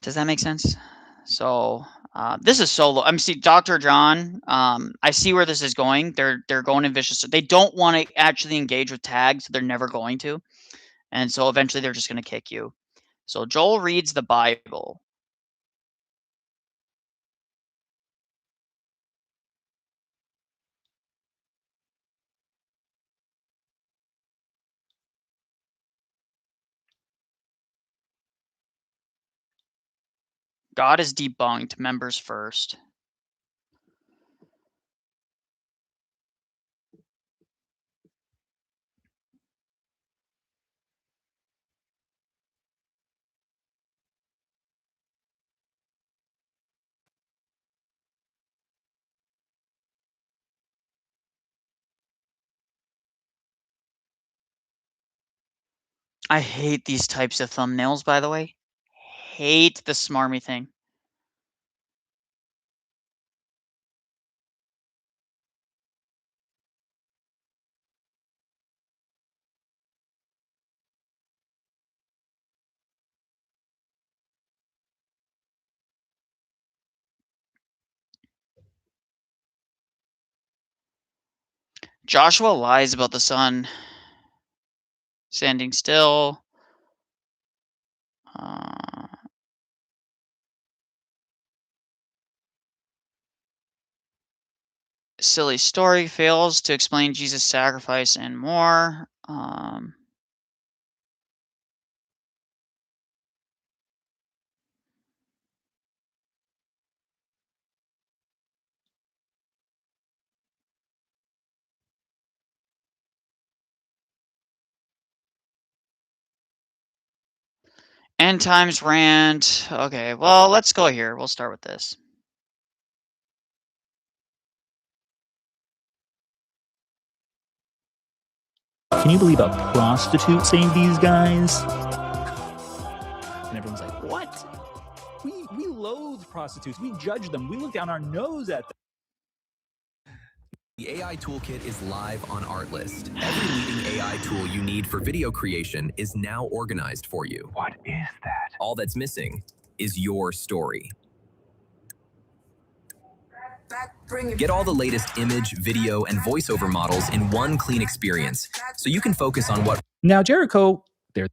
Does that make sense? So this is solo. I'm see Dr. John. I see where this is going. They're going in vicious. They don't want to actually engage with tags. They're never going to, and so eventually they're just going to kick you. So Joel reads the Bible. God is debunked. Members first. I hate these types of thumbnails, by the way. Hate the smarmy thing. Joshua lies about the sun standing still. Silly story, fails to explain Jesus' sacrifice and more. End times rant. Okay, well, let's go here. We'll start with this.
Can you believe a prostitute saved these guys? And everyone's like, what? We loathe prostitutes. We judge them. We look down our nose at them.
The AI Toolkit is live on Artlist. Every leading AI tool you need for video creation is now organized for you.
What is that?
All that's missing is your story. Get all the latest image, video, and voiceover models in one clean experience, so you can focus on what...
Now, Jericho, there.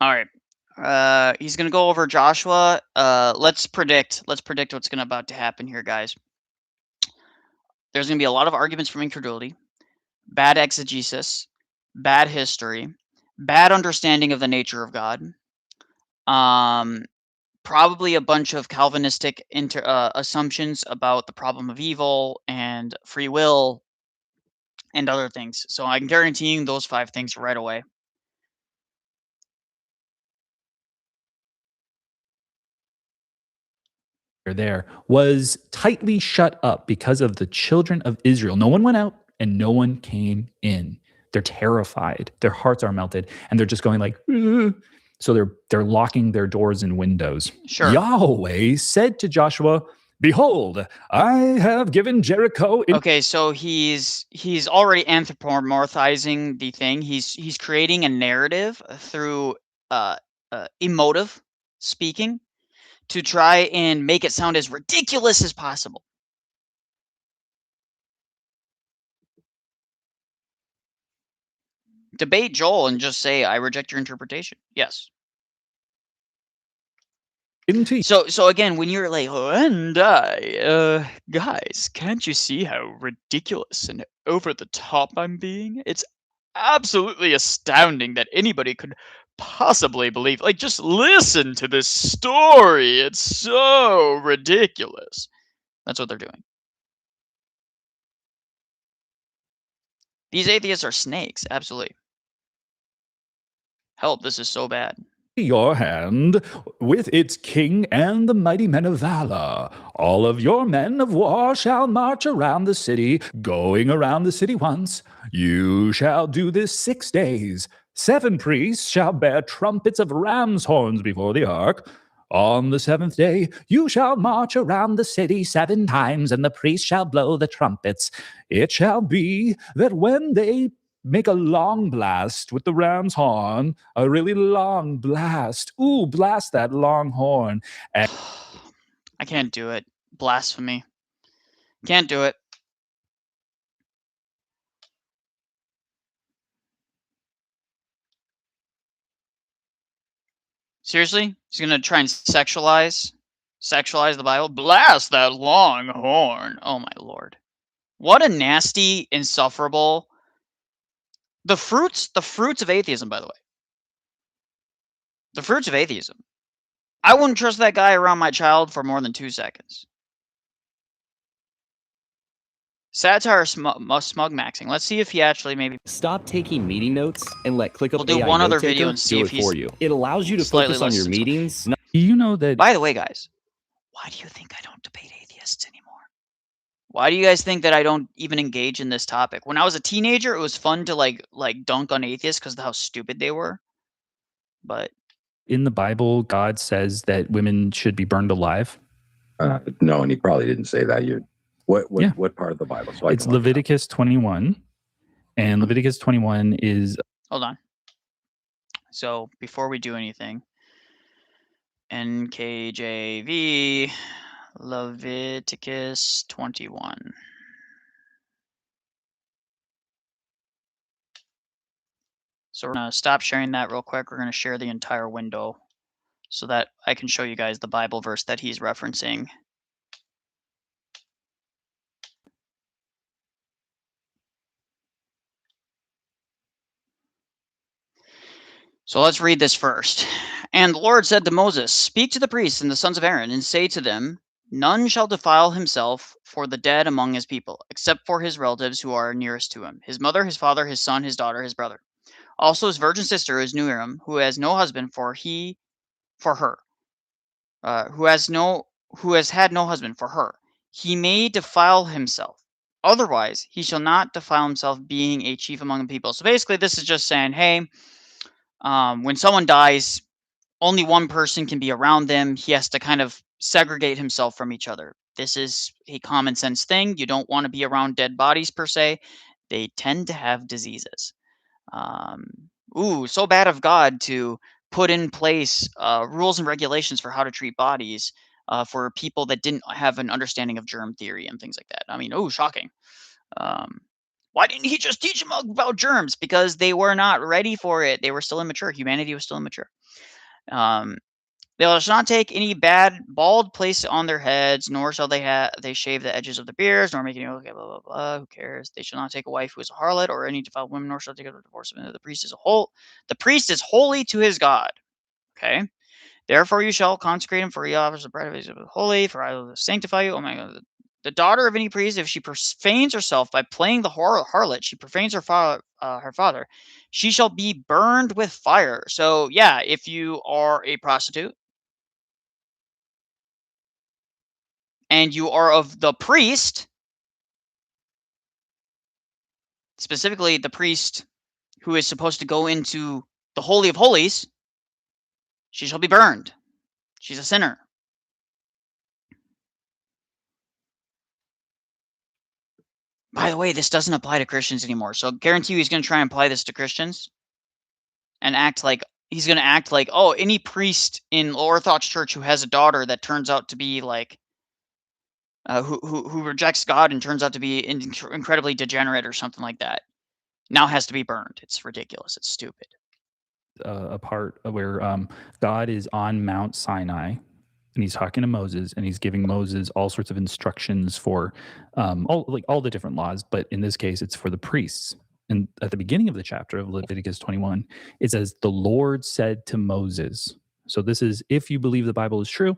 All right. He's going to go over Joshua. Let's predict what's going to about to happen here, guys. There's going to be a lot of arguments from incredulity, bad exegesis, bad history, bad understanding of the nature of God, probably a bunch of Calvinistic assumptions about the problem of evil and free will and other things. So I'm guaranteeing those 5 things right away.
There was tightly shut up because of the children of Israel. No one went out and no one came in. They're terrified. Their hearts are melted, and they're just going like, ugh. So they're locking their doors and windows.
Sure.
Yahweh said to Joshua, "Behold, I have given Jericho."
Okay, so he's already anthropomorphizing the thing. He's creating a narrative through emotive speaking to try and make it sound as ridiculous as possible. Debate Joel and just say, I reject your interpretation. Yes. So again, when you're like, oh, and guys, can't you see how ridiculous and over the top I'm being? It's absolutely astounding that anybody could possibly believe. Like, just listen to this story. It's so ridiculous. That's what they're doing. These atheists are snakes. Absolutely. Help, this is so bad.
Your hand with its king and the mighty men of valor. All of your men of war shall march around the city, going around the city once. You shall do this 6 days. 7 priests shall bear trumpets of ram's horns before the ark. On the 7th day, you shall march around the city 7 times, and the priests shall blow the trumpets. It shall be that when they make a long blast with the ram's horn, a really long blast. Ooh, blast that long horn. And
I can't do it. Blasphemy. Can't do it. Seriously? He's gonna try and sexualize the Bible? Blast that long horn. Oh my lord. What a nasty, insufferable. The fruits of atheism, by the way. The fruits of atheism. I wouldn't trust that guy around my child for more than 2 seconds. Satire smug maxing. Let's see if he actually maybe
stop taking meeting notes and let ClickUp
We'll do
AI
one other
Note Taker
video and see
do
if
it
he's
for you. It allows you to
slightly
focus on
less
your
sensible.
meetings.
you know that
By the way, guys, why do you think I don't debate atheists anymore? Why do you guys think that I don't even engage in this topic? When I was a teenager, it was fun to like dunk on atheists because of how stupid they were. But
in the Bible, God says that women should be burned alive.
No, and he probably didn't say that.
Yeah.
What part of the Bible? So
It's Leviticus 21, and Leviticus 21 is.
Hold on. So before we do anything, NKJV, Leviticus 21. So we're going to stop sharing that real quick. We're going to share the entire window so that I can show you guys the Bible verse that he's referencing. So let's read this first. And the Lord said to Moses, speak to the priests and the sons of Aaron, and say to them, none shall defile himself for the dead among his people, except for his relatives who are nearest to him, his mother, his father, his son, his daughter, his brother. Also his virgin sister is Nuiram, who has no husband for her. Who has had no husband for her. He may defile himself. Otherwise, he shall not defile himself, being a chief among the people. So basically, this is just saying, hey, when someone dies, only one person can be around them. He has to kind of segregate himself from each other. This is a common sense thing. You don't want to be around dead bodies per se. They tend to have diseases. So bad of God to put in place rules and regulations for how to treat bodies for people that didn't have an understanding of germ theory and things like that. I mean, shocking. Why didn't he just teach them about germs? Because they were not ready for it. They were still immature. Humanity was still immature. They shall not take any bald place on their heads, nor shall they shave the edges of their beards, nor make any blah blah blah. Who cares? They shall not take a wife who is a harlot or any defiled woman, nor shall take a divorce. The priest is holy to his God. Okay. Therefore you shall consecrate him, for he offers the bread of his holy, for I will sanctify you. Oh my God. The daughter of any priest, if she profanes herself by playing the harlot, she profanes her father, she shall be burned with fire. So yeah, if you are a prostitute and you are of the priest, specifically the priest who is supposed to go into the Holy of Holies, she shall be burned. She's a sinner. By the way, this doesn't apply to Christians anymore. So guarantee you he's going to try and apply this to Christians and act like he's going to act like, oh, any priest in Orthodox Church who has a daughter that turns out to be like, who rejects God and turns out to be incredibly degenerate or something like that, now has to be burned. It's ridiculous. It's stupid.
A part where God is on Mount Sinai, and he's talking to Moses, and he's giving Moses all sorts of instructions for all the different laws, but in this case, it's for the priests. And at the beginning of the chapter of Leviticus 21, it says, "The Lord said to Moses." So this is, if you believe the Bible is true,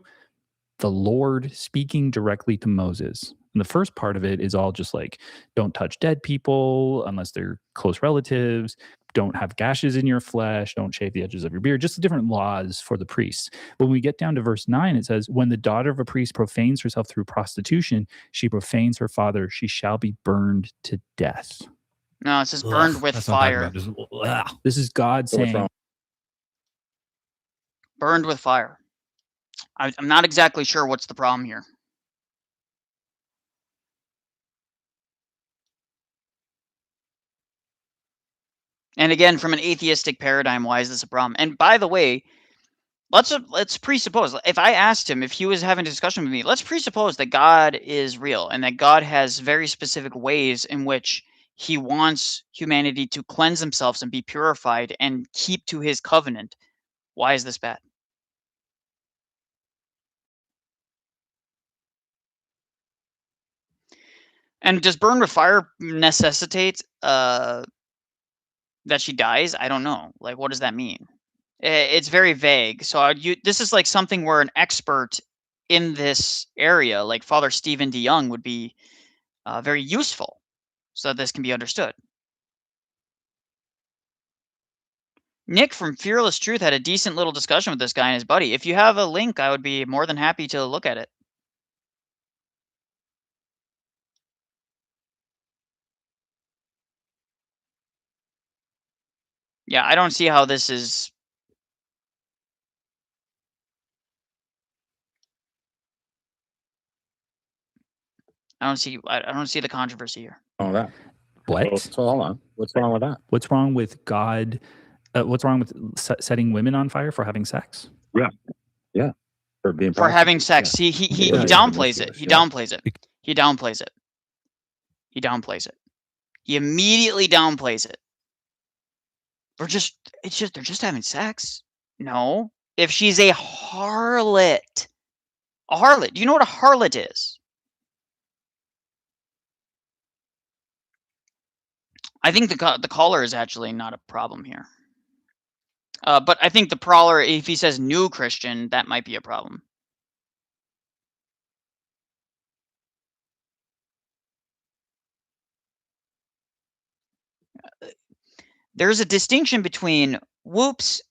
the Lord speaking directly to Moses. And the first part of it is all just like, don't touch dead people unless they're close relatives, don't have gashes in your flesh, don't shave the edges of your beard, just different laws for the priests. But when we get down to verse 9, it says, when the daughter of a priest profanes herself through prostitution, she profanes her father, she shall be burned to death.
No, it says burned with fire.
This is God saying,
burned with fire. I'm not exactly sure what's the problem here. And again, from an atheistic paradigm, why is this a problem? And by the way, let's presuppose, if I asked him if he was having a discussion with me, let's presuppose that God is real and that God has very specific ways in which he wants humanity to cleanse themselves and be purified and keep to his covenant. Why is this bad? And does burn with fire necessitate that she dies? I don't know. Like, what does that mean? It's very vague. So this is like something where an expert in this area, like Father Stephen DeYoung, would be very useful so that this can be understood. Nick from Fearless Truth had a decent little discussion with this guy and his buddy. If you have a link, I would be more than happy to look at it. Yeah, I don't see how this is. I don't see the controversy here.
Oh, that.
what?
So hold on. What's wrong with that?
What's wrong with God? What's wrong with setting women on fire for having sex?
Yeah. For being
For having sex. He downplays it. He downplays it. He downplays it. He downplays it. He immediately downplays it. They're just having sex. No. If she's a harlot. A harlot. Do you know what a harlot is? I think the caller is actually not a problem here. But I think the prowler, if he says new Christian, that might be a problem. There's a distinction between, whoops,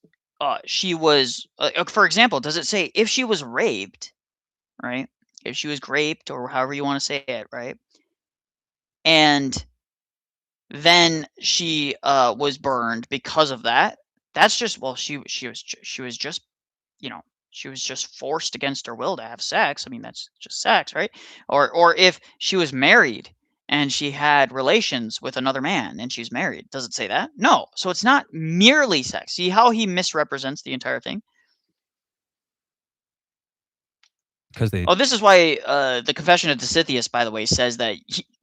she was, for example, does it say if she was raped, right? If she was raped, or however you want to say it, right? And then she was burned because of that. That's just, well, she was just, you know, she was just forced against her will to have sex. I mean, that's just sex, right? Or if she was married and she had relations with another man and she's married, does it say that? No. So it's not merely sex. See how he misrepresents the entire thing? Oh, this is why the Confession of Disitheus, by the way, says that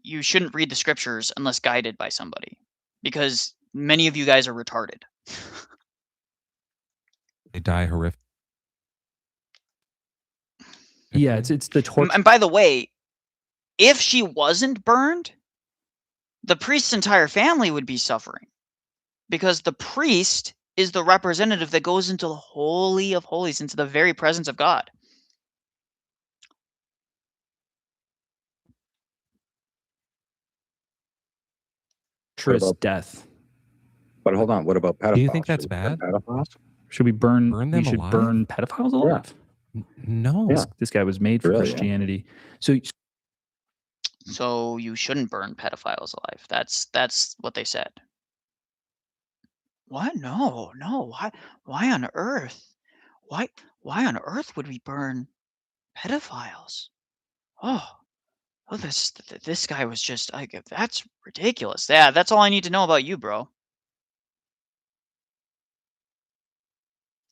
you shouldn't read the scriptures unless guided by somebody, because many of you guys are retarded.
They die horrific.
Yeah, it's the torture.
And by the way, if she wasn't burned, the priest's entire family would be suffering, because the priest is the representative that goes into the Holy of Holies, into the very presence of God.
Death.
But hold on, what about pedophiles?
Do you think that's bad?
Should we burn
them
should
alive?
burn pedophiles alive?
No.
This guy was made for Christianity.
So you shouldn't burn pedophiles alive. That's what they said. What? No. Why on earth? Why on earth would we burn pedophiles? Oh, this guy was just like, that's ridiculous. Yeah, that's all I need to know about you, bro.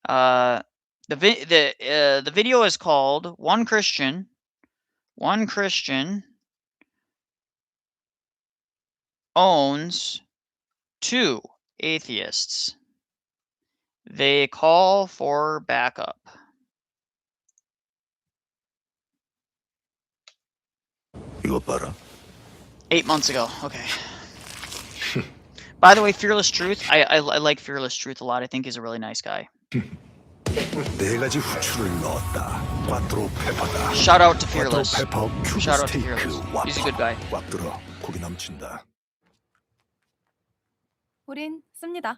The video is called One Christian owns 2 atheists. They call for backup.
이것 봐라.
8 months ago. Okay. By the way, Fearless Truth, I like Fearless Truth a lot. I think he's a really nice guy. Shout out to Fearless. Shout out to Fearless. He's a good guy.
우린 씁니다.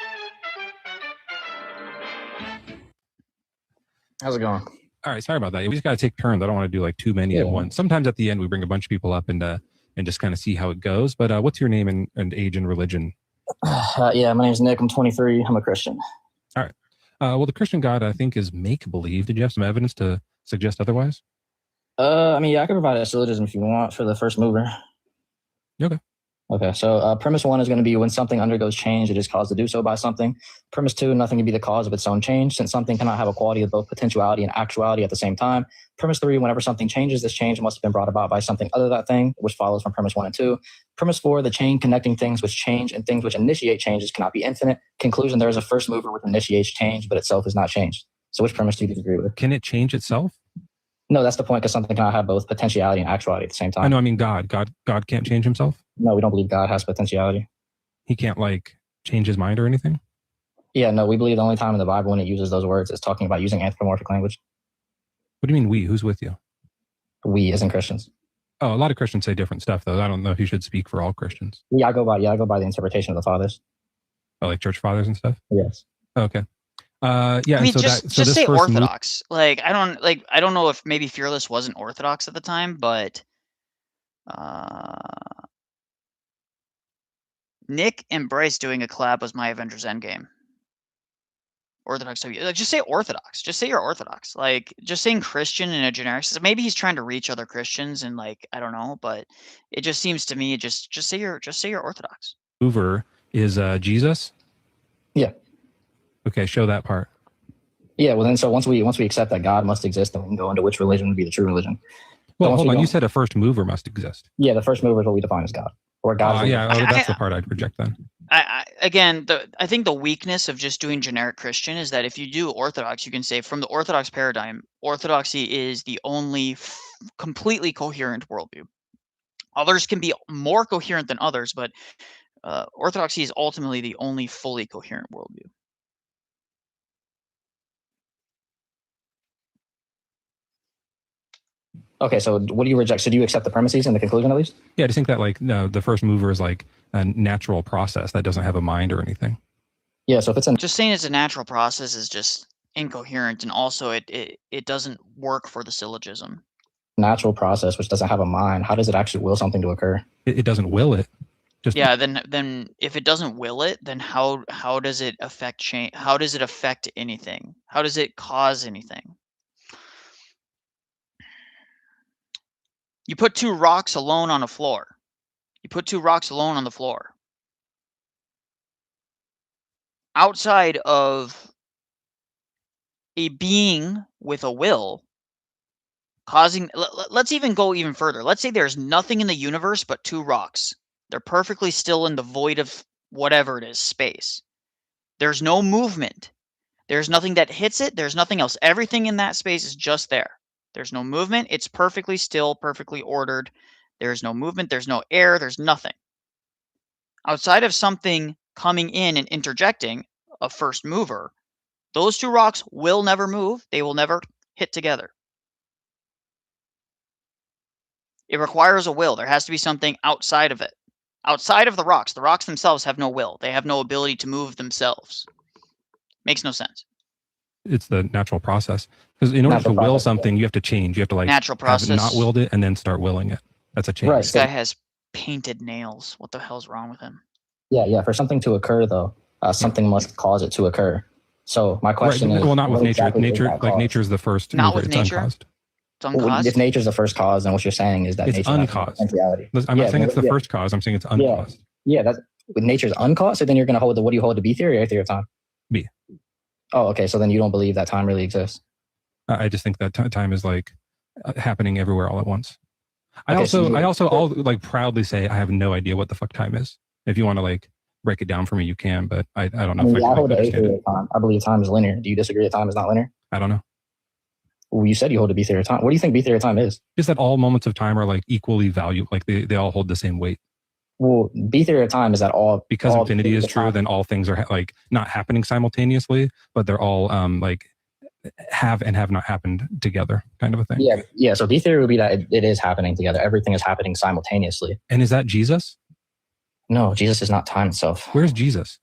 How's it going?
All right, sorry about that. We just got to take turns. I don't want to do like too many at once. Sometimes at the end we bring a bunch of people up and just kind of see how it goes. But what's your name and age and religion?
Yeah, my name's Nick. I'm 23. I'm a Christian.
All right. Well, the Christian God, I think, is make-believe. Did you have some evidence to suggest otherwise?
I mean, yeah, I can provide a syllogism if you want for the first mover.
Okay.
Okay, so premise 1 is going to be when something undergoes change, it is caused to do so by something. Premise 2, nothing can be the cause of its own change, since something cannot have a quality of both potentiality and actuality at the same time. Premise 3, whenever something changes, this change must have been brought about by something other than that thing, which follows from premise 1 and 2. Premise 4, the chain connecting things which change and things which initiate changes cannot be infinite. Conclusion, there is a first mover which initiates change, but itself is not changed. So which premise do you disagree with?
Can it change itself?
No, that's the point, because something cannot have both potentiality and actuality at the same time.
I know, I mean God. God can't change himself?
No, we don't believe God has potentiality.
He can't like change his mind or anything?
Yeah, no, we believe the only time in the Bible when it uses those words is talking about using anthropomorphic language.
What do you mean we? Who's with you?
We as in Christians.
Oh, a lot of Christians say different stuff though. I don't know if you should speak for all Christians.
Yeah, I go by the interpretation of the fathers.
Oh, like church fathers and stuff?
Yes.
Okay. Yeah.
I mean,
so
just say Orthodox. I don't know if maybe Fearless wasn't Orthodox at the time, but Nick and Bryce doing a collab was my Avengers Endgame. Orthodox. Just say Orthodox. Just say you're Orthodox. Like, just saying Christian in a generic sense. Maybe he's trying to reach other Christians and like, I don't know, but it just seems to me just say you're Orthodox.
Mover is Jesus?
Yeah.
Okay, show that part.
Yeah, well then so once we accept that God must exist, then we can go into which religion would be the true religion.
Well, hold on, you said a first mover must exist.
Yeah, the first mover is what we define as God. Or God.
That's the part I'd reject then.
I think the weakness of just doing generic Christian is that if you do Orthodox, you can say from the Orthodox paradigm, Orthodoxy is the only completely coherent worldview. Others can be more coherent than others, but Orthodoxy is ultimately the only fully coherent worldview.
Okay, so what do you reject? So do you accept the premises and the conclusion at least?
Yeah, I just think that like the first mover is like a natural process that doesn't have a mind or anything.
Yeah, so if it's
just saying it's a natural process is just incoherent, and also it doesn't work for the syllogism.
Natural process which doesn't have a mind, how does it actually will something to occur?
It doesn't will it.
Yeah, then if it doesn't will it, then how does it affect change? How does it affect anything? How does it cause anything? You put 2 rocks alone on a floor. You put 2 rocks alone on the floor. Outside of a being with a will causing, let's even go even further. Let's say there's nothing in the universe but 2 rocks. They're perfectly still in the void of whatever it is, space. There's no movement. There's nothing that hits it. There's nothing else. Everything in that space is just there. There's no movement. It's perfectly still, perfectly ordered. There's no movement. There's no air. There's nothing. Outside of something coming in and interjecting, a first mover, those 2 rocks will never move. They will never hit together. It requires a will. There has to be something outside of it. Outside of the rocks. The rocks themselves have no will. They have no ability to move themselves. Makes no sense.
It's the natural process. Because in order to will something, you have to change. You have to like
natural process.
Have not willed it and then start willing it. That's a change.
Right,
this guy has painted nails. What the hell's wrong with him?
Yeah. For something to occur, though, something must cause it to occur. So my question is,
well, not with nature.
Exactly
Nature is the first.
Not
mover.
with nature.
Uncaused.
It's uncaused.
If nature's the first cause, then what you're saying is that
it's
nature
uncaused. I'm not saying it's the first cause. I'm saying it's uncaused.
Yeah, that's with nature's uncaused. So then you're going to hold what do you hold to B theory or A theory of time?
B.
Oh, okay. So then you don't believe that time really exists?
I just think that time is like happening everywhere all at once. I
Okay,
also I'll like proudly say I have no idea what the fuck time is. If you want to like break it down for me, you can, but I don't know if I can
hold the A
understand
theory
it.
of time. I believe time is linear. Do you disagree that time is not linear?
I don't know.
Well, you said you hold the B theory of time. What do you think B theory of time is?
Just that all moments of time are like equally valued, like they all hold the same weight.
Well, B theory of time is that
because
all
infinity is true, then all things are like not happening simultaneously, but they're all like have and have not happened together, kind of a thing.
Yeah. So B theory would be that it is happening together. Everything is happening simultaneously.
And is that Jesus?
No, Jesus is not time itself.
Where's Jesus?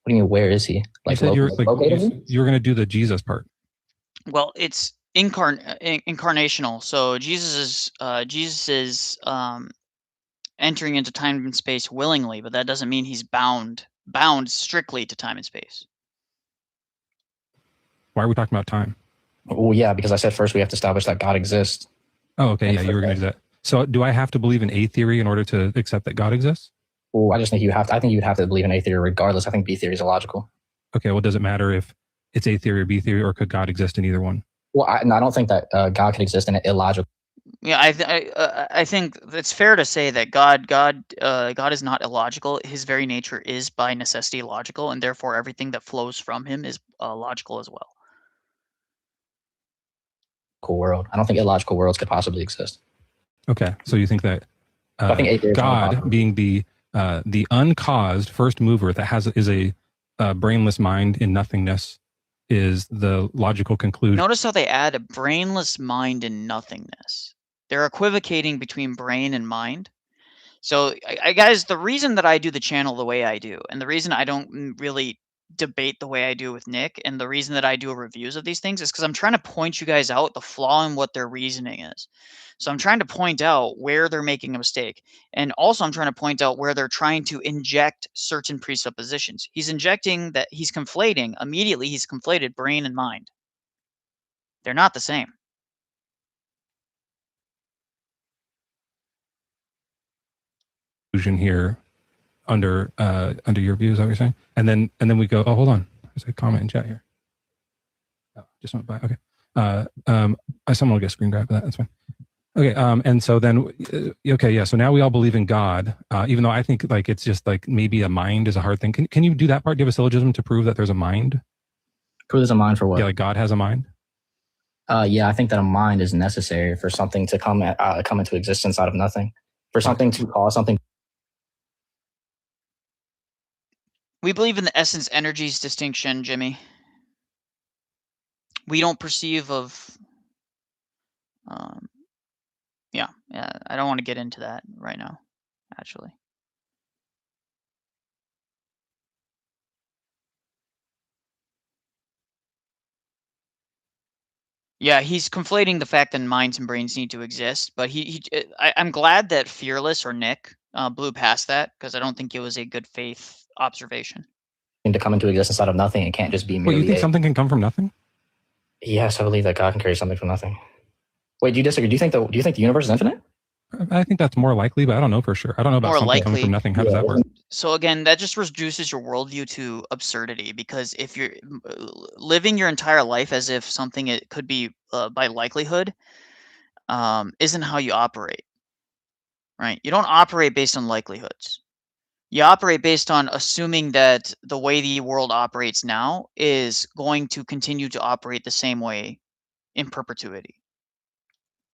What do you mean? Where is he?
Like you said you're going to do the Jesus part.
Well, it's incarnational. So Jesus is entering into time and space willingly, but that doesn't mean he's bound strictly to time and space.
Why are we talking about time?
Well, yeah, because I said first we have to establish that God exists.
Oh, okay. Yeah, you were going to do that. So do I have to believe in A theory in order to accept that God exists?
Well, I just think I think you'd have to believe in A theory regardless. I think B theory is illogical.
Okay. Well, does it matter if it's A theory or B theory, or could God exist in either one?
Well, I don't think that God could exist in an illogical.
Yeah, I think it's fair to say that God is not illogical. His very nature is by necessity logical, and therefore everything that flows from him is logical as well.
World. I don't think illogical worlds could possibly exist.
Okay, so you think that
I think
God, being the uncaused first mover that is a brainless mind in nothingness, is the logical conclusion.
Notice how they add a brainless mind in nothingness. They're equivocating between brain and mind. So, guys, the reason that I do the channel the way I do, and the reason I don't really debate the way I do with Nick, and the reason that I do reviews of these things is because I'm trying to point you guys out the flaw in what their reasoning is. So I'm trying to point out where they're making a mistake. And also I'm trying to point out where they're trying to inject certain presuppositions. He's conflated brain and mind. They're not the same.
Here under your views, is that what you're saying? And then we go, oh, hold on. There's a comment in chat here. Oh, just went by. Okay. Someone will get screen grab that. That's fine. Okay. And so then, okay. Yeah. So now we all believe in God, even though I think like, it's just like maybe a mind is a hard thing. Can you do that part? Do you have a syllogism to prove that there's a mind?
Prove there's a mind for what?
Yeah. Like God has a mind.
Yeah. I think that a mind is necessary for something to come into existence out of nothing, for something to cause something.
We believe in the essence energies distinction, Jimmy. We don't perceive of, yeah, I don't want to get into that right now, actually. Yeah, he's conflating the fact that minds and brains need to exist, but I'm glad that Fearless or Nick blew past that, because I don't think it was a good faith observation.
To come into existence out of nothing, it can't just be merely.
Wait, you think something can come from nothing?
Yes, I believe that God can create something from nothing. Wait, do you disagree? Do you think the universe is infinite?
I think that's more likely, but I don't know for sure. I don't know about something coming from nothing. How does that work?
So again, that just reduces your worldview to absurdity, because if you're living your entire life as if something it could be by likelihood, isn't how you operate, right? You don't operate based on likelihoods. You operate based on assuming that the way the world operates now is going to continue to operate the same way in perpetuity.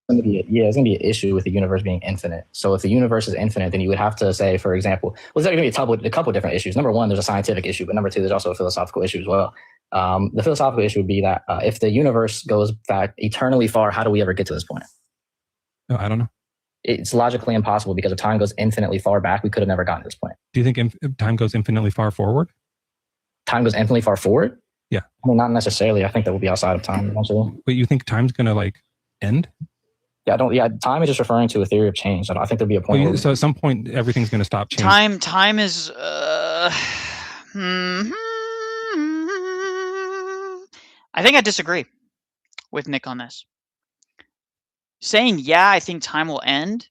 It's going to be an issue with the universe being infinite. So if the universe is infinite, then you would have to say, for example, well, there's going to be a couple of different issues. Number one, there's a scientific issue, but number two, there's also a philosophical issue as well. The philosophical issue would be that if the universe goes back eternally far, how do we ever get to this point?
No, I don't know.
It's logically impossible, because if time goes infinitely far back, we could have never gotten to this point.
Do you think time goes infinitely far forward?
Time goes infinitely far forward?
Yeah.
I mean, not necessarily. I think that will be outside of time eventually.
But you think time's going to like end?
Yeah, time is just referring to a theory of change. I think there'll be a point.
Well, so at some point, everything's going to stop changing.
Time is. I think I disagree with Nick on this. Saying, yeah, I think time will end.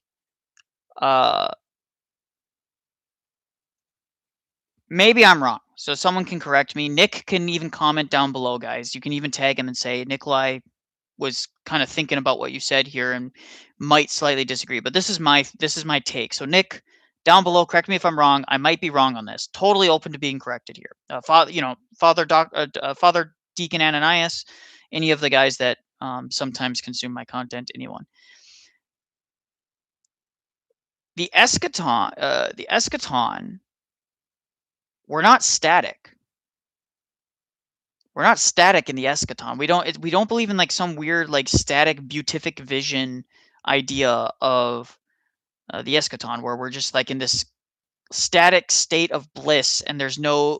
Maybe I'm wrong. So someone can correct me. Nick can even comment down below, guys. You can even tag him and say, Nicholai was kind of thinking about what you said here and might slightly disagree. But this is my take. So Nick, down below, correct me if I'm wrong. I might be wrong on this. Totally open to being corrected here. Father Deacon Ananias, any of the guys that sometimes consume my content, anyone. The eschaton, we're not static. We're not static in the eschaton. We don't believe in like some weird like static beatific vision idea of the eschaton, where we're just like in this static state of bliss and there's no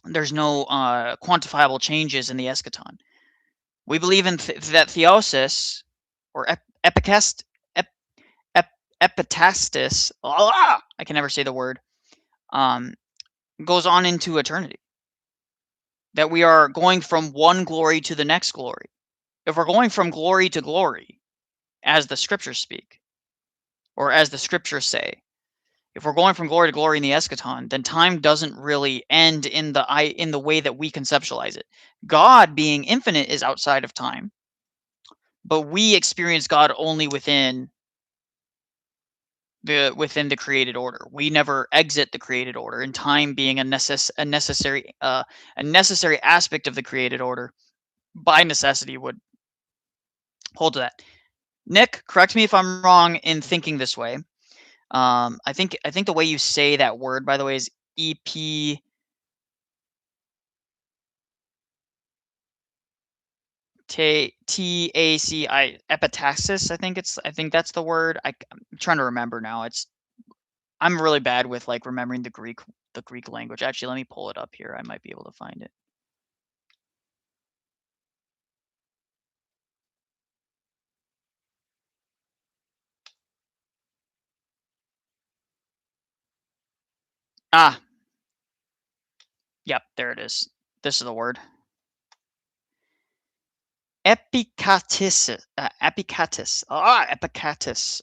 quantifiable changes in the eschaton. We believe in that theosis or epitasis. I can never say the word. Goes on into eternity. That we are going from one glory to the next glory. If we're going from glory to glory, as the scriptures speak, or as the scriptures say, if we're going from glory to glory in the eschaton, then time doesn't really end in the way that we conceptualize it. God, being infinite, is outside of time, but we experience God only within the created order. We never exit the created order, and time being a necessary aspect of the created order, by necessity would hold to that. Nick, correct me if I'm wrong in thinking this way. I think the way you say that word, by the way, is EP. TACI, epitasis. I think that's the word. I'm trying to remember now. I'm really bad with like remembering the Greek language. Actually, let me pull it up here. I might be able to find it. Yep, there it is. This is the word. Epicatis. Epicatis. Epicatis.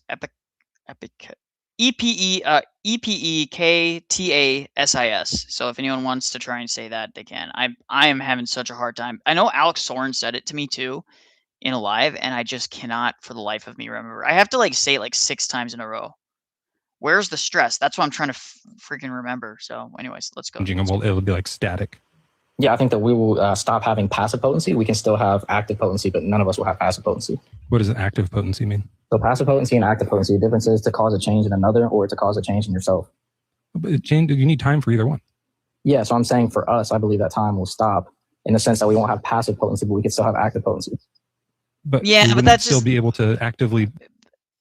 EPEKTASIS. So if anyone wants to try and say that, they can. I am having such a hard time. I know Alex Soren said it to me too in a live, and I just cannot for the life of me remember. I have to like say it like 6 times in a row. Where's the stress? That's what I'm trying to freaking remember. So anyways, let's go.
It'll be like static.
Yeah, I think that we will stop having passive potency. We can still have active potency, but none of us will have passive potency.
What does active potency mean?
So passive potency and active potency, the difference is to cause a change in another or to cause a change in yourself.
But you need time for either one.
Yeah, so I'm saying for us, I believe that time will stop in the sense that we won't have passive potency, but we can still have active potency.
But
yeah, but that's
still be able to actively.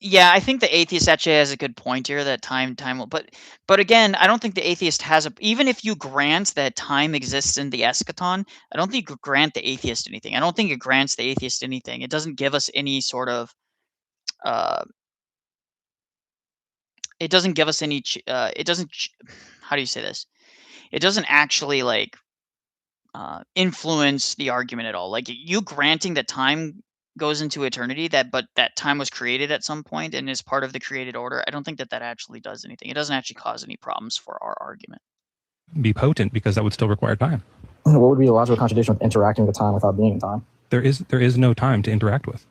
Yeah, I think the atheist actually has a good point here that time will, but again, I don't think the atheist has even if you grant that time exists in the eschaton, I don't think you grant the atheist anything. I don't think it grants the atheist anything. It doesn't give us any sort of, it doesn't give us any, it doesn't, how do you say this? It doesn't actually like influence the argument at all. Like you granting that time goes into eternity, but that time was created at some point and is part of the created order. I don't think that actually does anything. It doesn't actually cause any problems for our argument.
Be potent because that would still require time.
What would be the logical contradiction with interacting with time without being in time?
There is no time to interact with.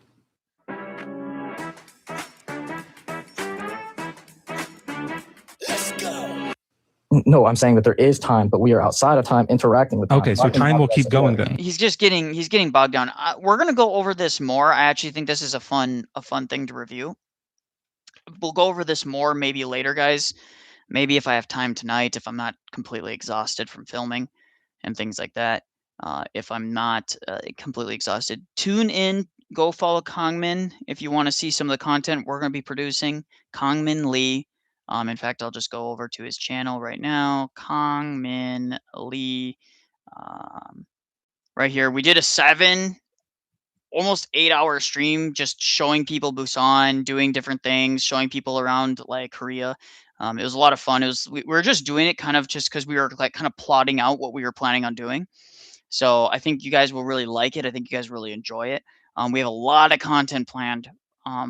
No, I'm saying that there is time, but we are outside of time interacting with time.
Okay, so time will keep going then.
He's getting bogged down. We're gonna go over this more. I actually think this is a fun thing to review. We'll go over this more maybe later, guys. Maybe if I have time tonight, if I'm not completely exhausted from filming and things like that. If I'm not completely exhausted, tune in. Go follow Kongmin if you want to see some of the content we're going to be producing. Kongmin Lee. In fact, I'll just go over to his channel right now. Kongmin Lee. Right here. We did a almost 8-hour stream just showing people Busan, doing different things, showing people around like Korea. It was a lot of fun. We were just doing it kind of just because we were like kind of plotting out what we were planning on doing. So I think you guys will really like it. I think you guys really enjoy it. We have a lot of content planned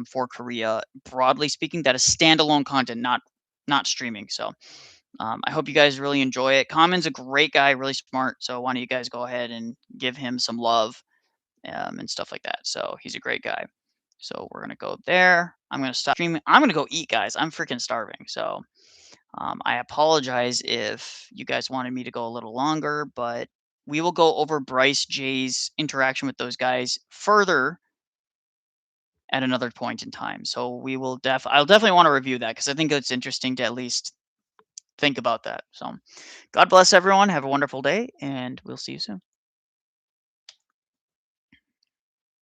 for Korea, broadly speaking, that is standalone content, not streaming. So I hope you guys really enjoy it. Common's a great guy, really smart. So why don't you guys go ahead and give him some love and stuff like that. So he's a great guy. So we're going to go there. I'm going to stop streaming. I'm going to go eat, guys. I'm freaking starving. So I apologize if you guys wanted me to go a little longer, but we will go over Bryce J's interaction with those guys further at another point in time. So we will I'll definitely want to review that because I think it's interesting to at least think about that. So God bless everyone. Have a wonderful day, and we'll see you soon.